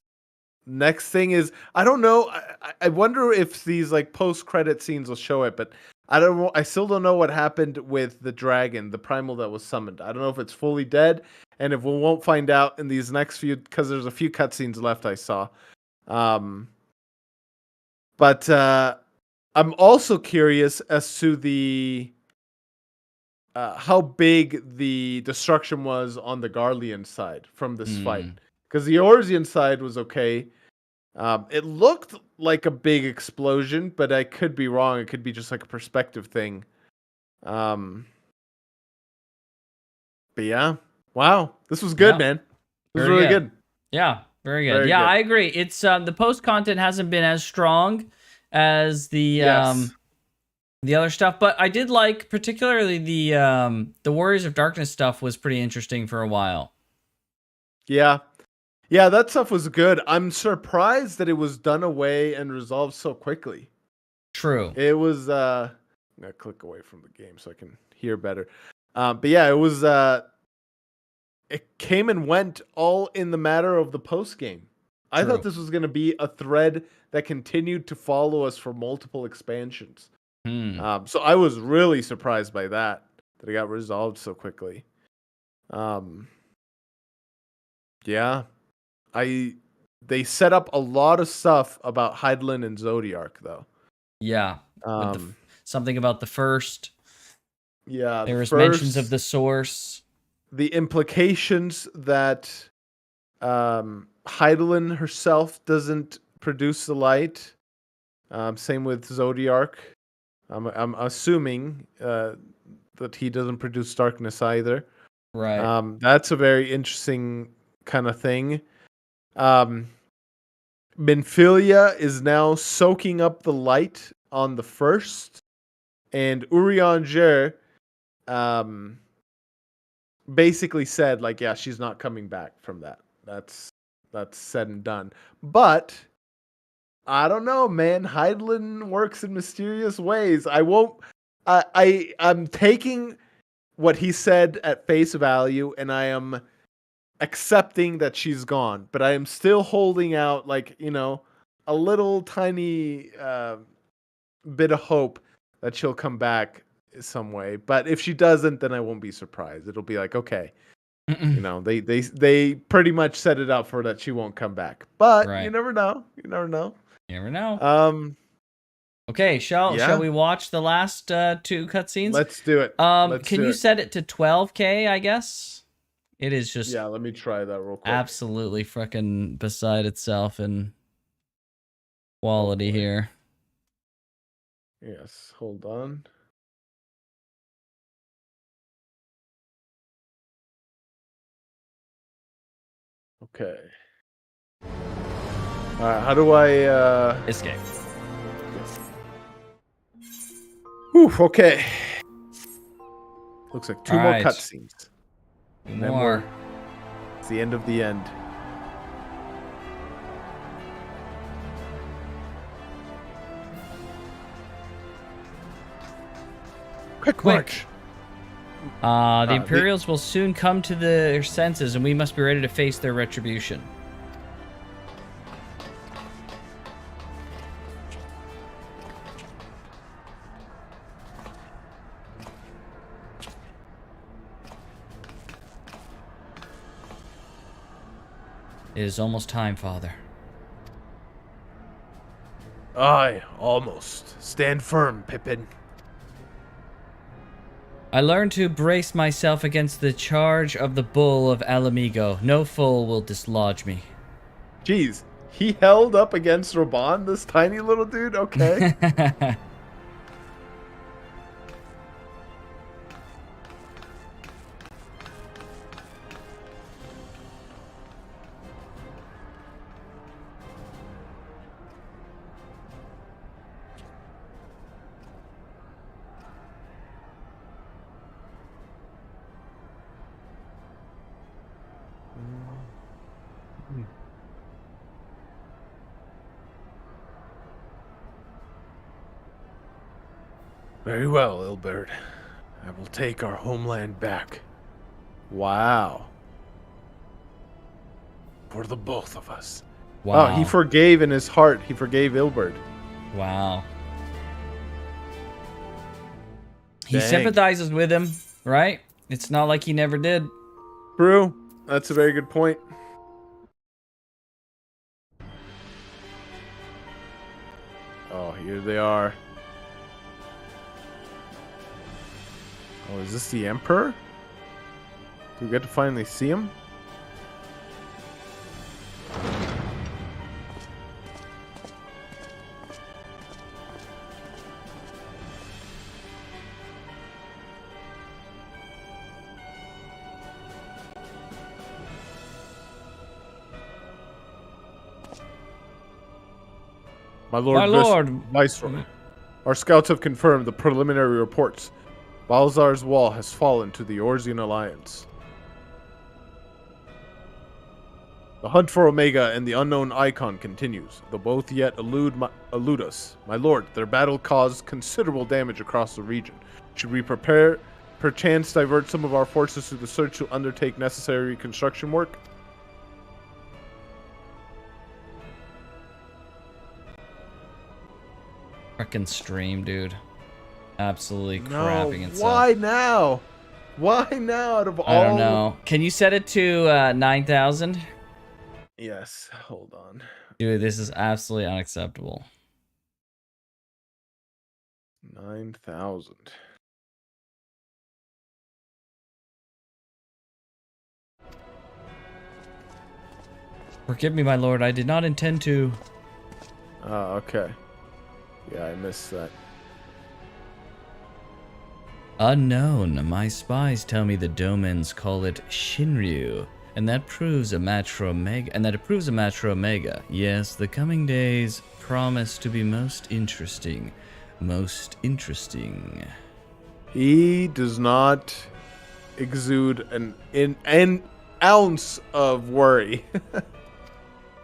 next thing is, I don't know. I wonder if these like post-credit scenes will show it, but I still don't know what happened with the dragon, the primal that was summoned. I don't know if it's fully dead, and if we won't find out in these next few, because there's a few cutscenes left I saw. But I'm also curious as to the how big the destruction was on the Garlean side from this fight, because the Eorzean side was okay. It looked like a big explosion, but I could be wrong. It could be just like a perspective thing. But yeah, wow, this was good, man. This was really good. Yeah. Very good. Yeah, I agree. It's the post content hasn't been as strong as the other stuff, but I did like particularly the Warriors of Darkness stuff was pretty interesting for a while. Yeah, that stuff was good. I'm surprised that it was done away and resolved so quickly. True. It was. I'm gonna click away from the game so I can hear better. But yeah, it was. It came and went all in the matter of the post game. I thought this was going to be a thread that continued to follow us for multiple expansions. So I was really surprised by that it got resolved so quickly. Yeah, they set up a lot of stuff about Hydaelyn and Zodiark though. Yeah, something about the first. Yeah, there was mentions of the source. The implications that Hydaelyn herself doesn't produce the light. Same with Zodiark. I'm assuming that he doesn't produce darkness either. Right. That's a very interesting kind of thing. Minfilia is now soaking up the light on the first, and Urianger basically said, like, yeah, she's not coming back from that. That's said and done. But I don't know, man. Hydaelyn works in mysterious ways. I'm taking what he said at face value, and I am accepting that she's gone. But I am still holding out, like, a little tiny bit of hope that she'll come back some way. But if she doesn't, then I won't be surprised. It'll be like, okay, they pretty much set it up for that she won't come back. But you never know. You never know. Okay, Yeah. shall we watch the last 2 cutscenes? Let's do it. Can you set it to 12K, I guess? It is just Yeah, let me try that real quick. absolutely freaking beside itself in quality here. Yes, hold on. Okay. Alright, how do I escape? Whew, okay. Looks like 2 more Alright. cutscenes. And then More. it's the end of the end. Quick march. The Imperials will soon come to their senses, and we must be ready to face their retribution. It is almost time, Father. Aye, almost. Stand firm, Pippin. I learned to brace myself against the charge of the bull of Alamigo. No fool will dislodge me. Jeez, he held up against Raban, this tiny little dude? Okay. Very well, Ilberd. I will take our homeland back. Wow. For the both of us. Wow. Oh, he forgave in his heart. He forgave Ilberd. Wow. He Dang. sympathizes with him, right? It's not like he never did. True. That's a very good point. Oh, here they are. Oh, is this the Emperor? Do we get to finally see him? My Lord Viceroy, our scouts have confirmed the preliminary reports. Balzar's wall has fallen to the Orzian Alliance. The hunt for Omega and the unknown Icon continues, though both yet elude us. My lord, their battle caused considerable damage across the region. Should we prepare, perchance divert some of our forces to the search to undertake necessary reconstruction work? Frickin' stream, dude. Absolutely crapping itself. Why now? Why now out of all... I don't know. Can you set it to 9,000? Yes, hold on. Dude, this is absolutely unacceptable. 9,000. Forgive me, my lord. I did not intend to. Oh, okay. Yeah, I missed that. Unknown. My spies tell me the Domens call it Shinryu, and that proves a match for Omega. Yes, the coming days promise to be most interesting. Most interesting. He does not exude an ounce of worry.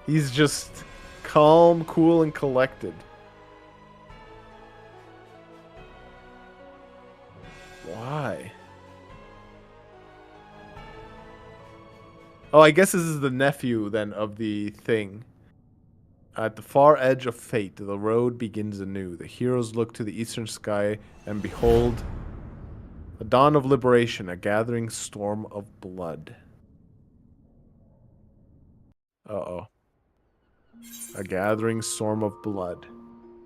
He's just calm, cool, and collected. Why? Oh, I guess this is the nephew then of the thing. At the far edge of fate, the road begins anew. The heroes look to the eastern sky and behold a dawn of liberation, a gathering storm of blood. Uh-oh. A gathering storm of blood.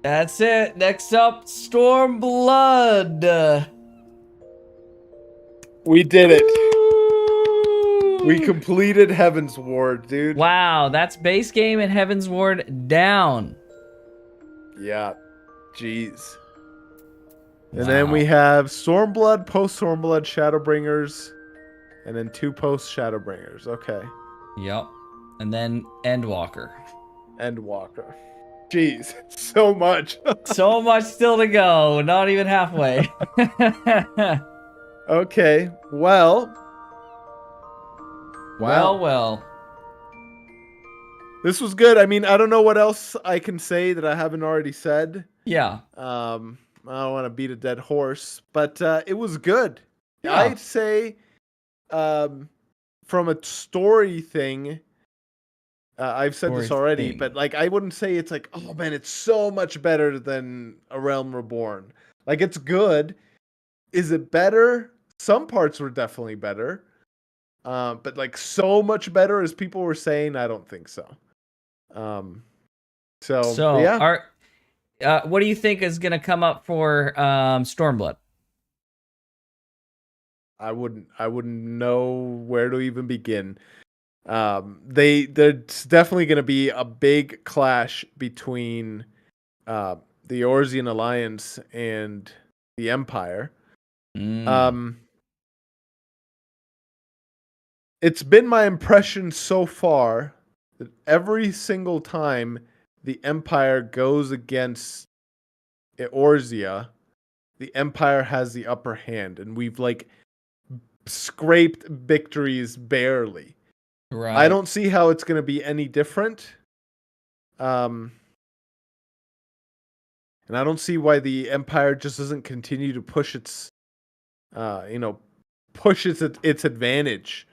That's it. Next up, Stormblood. We did it. We completed Heavensward, dude. Wow, that's base game and Heavensward down. Yeah. Jeez. And then we have Stormblood, post-Stormblood, Shadowbringers, and then 2 post-Shadowbringers. Okay. Yep. And then Endwalker. Endwalker. Jeez, so much. So much still to go. Not even halfway. Okay, well. Well. This was good. I mean, I don't know what else I can say that I haven't already said. Yeah. I don't want to beat a dead horse, but it was good. Yeah. I'd say from a story thing, I've said this already, but like I wouldn't say it's like, oh man, it's so much better than A Realm Reborn. Like it's good. Is it better? Some parts were definitely better. But like so much better as people were saying, I don't think so. So yeah. What do you think is going to come up for Stormblood? I wouldn't know where to even begin. There's definitely going to be a big clash between the Eorzean Alliance and the Empire. It's been my impression so far that every single time the Empire goes against Eorzea, the Empire has the upper hand, and we've like scraped victories barely. Right. I don't see how it's going to be any different. And I don't see why the Empire just doesn't continue to push its its advantage.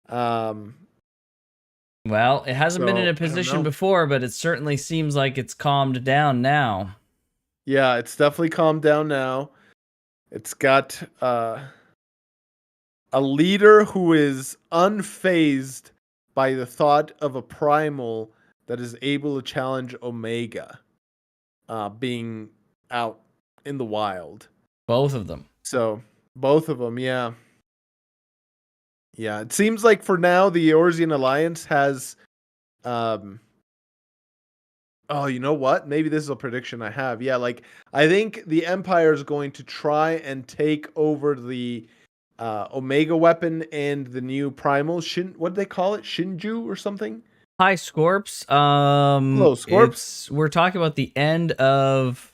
Well, it hasn't been in a position before, but it certainly seems like it's calmed down now. Yeah, it's definitely calmed down now. It's got a leader who is unfazed by the thought of a primal that is able to challenge Omega being out in the wild. Both of them. So, both of them, yeah. Yeah, it seems like for now the Eorzean Alliance has you know what? Maybe this is a prediction I have. Yeah, like I think the Empire is going to try and take over the Omega weapon and the new primal what do they call it? Shinju or something? Hi, Scorps. Hello, Scorps. We're talking about the end of.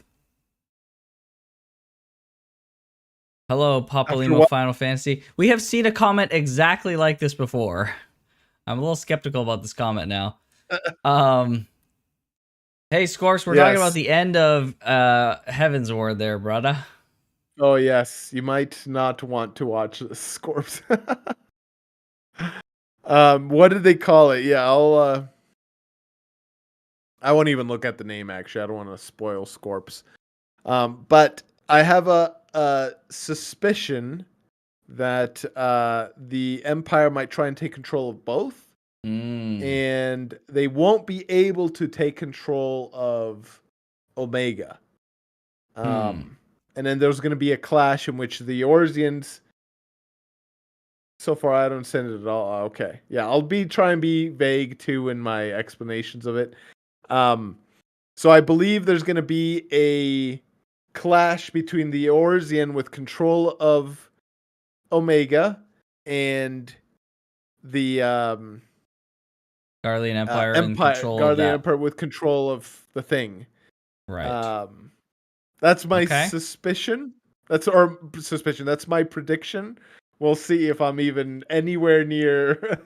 Hello, Papolimo Final Fantasy. We have seen a comment exactly like this before. I'm a little skeptical about this comment now. Hey, Scorps, we're talking about the end of Heavensward there, brother. Oh, yes. You might not want to watch this, Scorps. What did they call it? Yeah, I won't even look at the name, actually. I don't want to spoil Scorps. But I have a suspicion that the Empire might try and take control of both. And they won't be able to take control of Omega. And then there's going to be a clash in which the Eorzeans. So far, I don't understand it at all. Okay, yeah, I'll try and be vague too in my explanations of it. So I believe there's going to be a clash between the Eorzean with control of Omega and the Garlean Empire in control of that. Empire with control of the thing. Right. That's my suspicion. That's my prediction. We'll see if I'm even anywhere near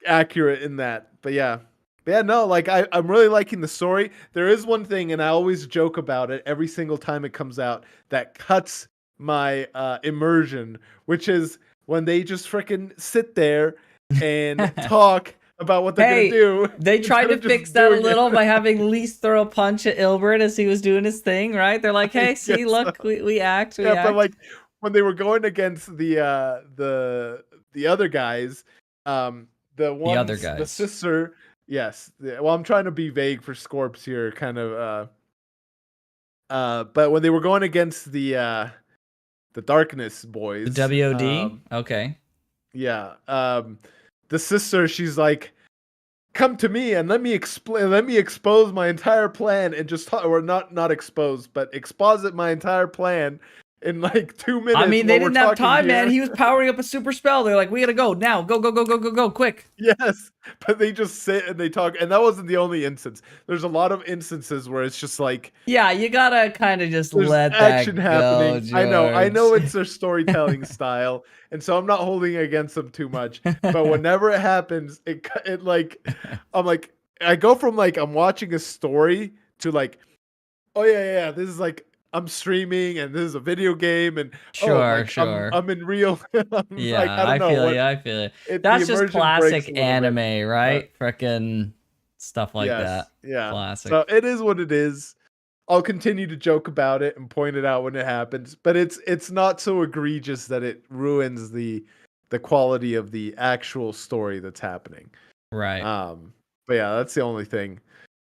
accurate in that. But yeah, no, like I'm really liking the story. There is one thing, and I always joke about it every single time it comes out, that cuts my immersion, which is when they just freaking sit there and talk about what they're gonna do. They tried to fix that a little by having Lise throw a punch at Ilbert as he was doing his thing, right? They're like, hey, see, look, we act. But like when they were going against the other guys, the other the guys. sister. Yes. Well, I'm trying to be vague for Scorps here, kind of. But when they were going against the Darkness boys, The WOD. Okay. yeah. The sister, she's like, come to me and let me explain. Let me expose my entire plan and just or not expose, but exposit my entire plan in like 2 minutes. I mean, they while we're didn't have talking time, man. here. He was powering up a super spell. They're like, we gotta go now. Go, quick. Yes, but they just sit and they talk, and that wasn't the only instance. There's a lot of instances where it's just like, Yeah, you gotta kind of just there's let action that go, happening. I George. know it's their storytelling style, and so I'm not holding it against them too much. But whenever it happens, it like, I'm like, I go from like I'm watching a story to like, oh yeah, this is like I'm streaming and this is a video game and Sure. I'm in real. I'm Yeah, like, I don't know feel what. you. I feel you. The That's just immersion breaks classic a little bit. anime, right? Frickin' stuff like Yes, that. yeah. Classic. So it is what it is. I'll continue to joke about it and point it out when it happens, but it's not so egregious that it ruins the quality of the actual story that's happening. Right. But yeah, that's the only thing.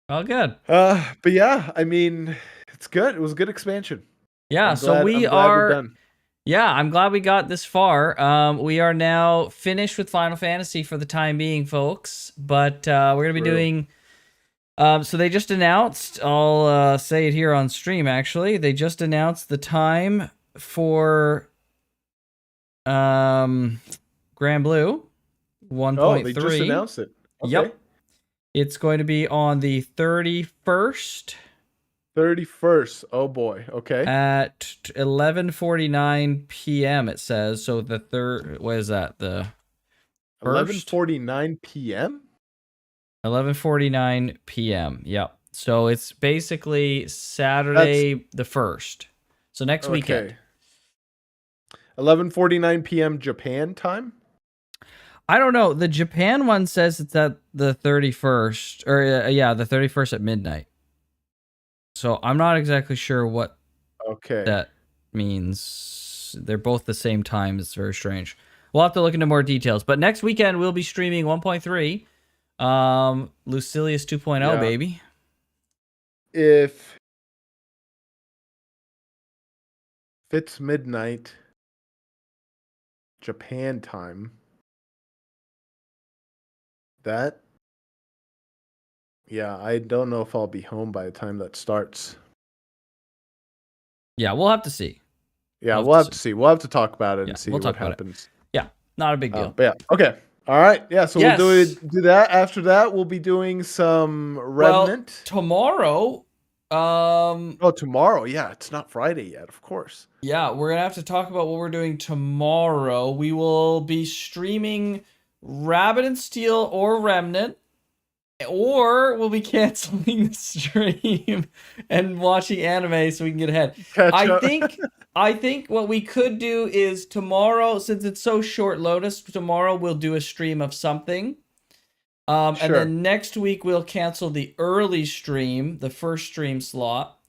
Oh, good. But yeah, I mean, it's good. It was a good expansion. Yeah, I'm so glad we're done. Yeah, I'm glad we got this far. We are now finished with Final Fantasy for the time being, folks. But we're gonna be doing. So they just announced. I'll say it here on stream. Actually, they just announced the time for Grand Blue 1.3. Oh, they just announced it. Okay. Yep. It's going to be on the 31st. 31st. Oh boy. Okay. At 11:49 p.m. it says. So the third. What is that? The 11:49 p.m. 11:49 p.m. Yep. So it's basically Saturday the 1st. So next weekend. 11:49 p.m. Japan time. I don't know. The Japan one says it's at the 31st, or the 31st at midnight. So I'm not exactly sure what that means. They're both the same time. It's very strange. We'll have to look into more details. But next weekend we'll be streaming 1.3, Lucilius 2.0, baby. If it's midnight Japan time, I don't know if I'll be home by the time that starts. Yeah, we'll have to see. Yeah, we'll have to see. We'll have to talk about it and see we'll what talk about happens. Yeah, not a big deal. But yeah, okay. All right. Yeah, so we'll do that. After that, we'll be doing some Remnant. Well, tomorrow. Oh, tomorrow. Yeah, it's not Friday yet, of course. Yeah, we're going to have to talk about what we're doing tomorrow. We will be streaming Rabbit and Steel or Remnant, or we'll be canceling the stream and watching anime so we can get ahead. I think what we could do is tomorrow, since it's so short notice, tomorrow we'll do a stream of something. And then next week we'll cancel the early stream, the first stream slot,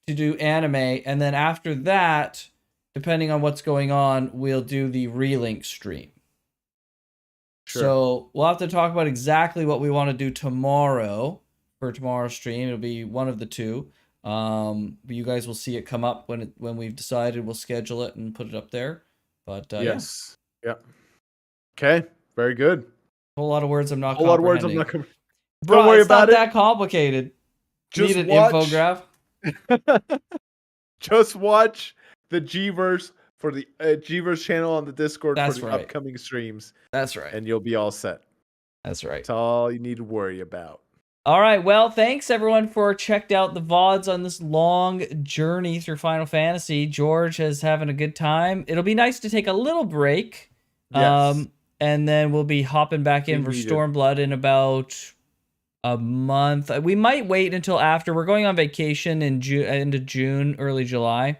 to do anime. And then after that, depending on what's going on, we'll do the relink stream. So we'll have to talk about exactly what we want to do tomorrow for tomorrow's stream. It'll be one of the two. You guys will see it come up when we've decided. We'll schedule it and put it up there. But yes, yeah. Okay, very good. A whole lot of words I'm not. A whole lot of words I'm not. Bro, don't worry it's about not that complicated. Just need an watch, infograph. Just watch the Gverse for the Gverse channel on the Discord for the upcoming streams. That's right. And you'll be all set. That's right. That's all you need to worry about. All right. Well, thanks everyone for checked out the VODs on this long journey through Final Fantasy. George is having a good time. It'll be nice to take a little break. Yes. And then we'll be hopping back in for Stormblood in about a month. We might wait until after. We're going on vacation in end of June, early July.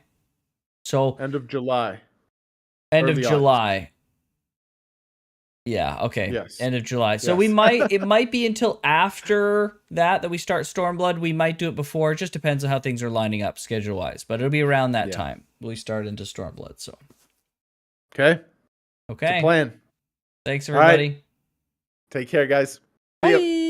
So end of July. End of July. Yeah, okay. Yes. End of July. So we might it might be until after that we start Stormblood. We might do it before. It just depends on how things are lining up schedule-wise. But it'll be around that time. We start into Stormblood, so. Okay. Okay. It's a plan. Thanks everybody. All right. Take care, guys. See ya. Bye.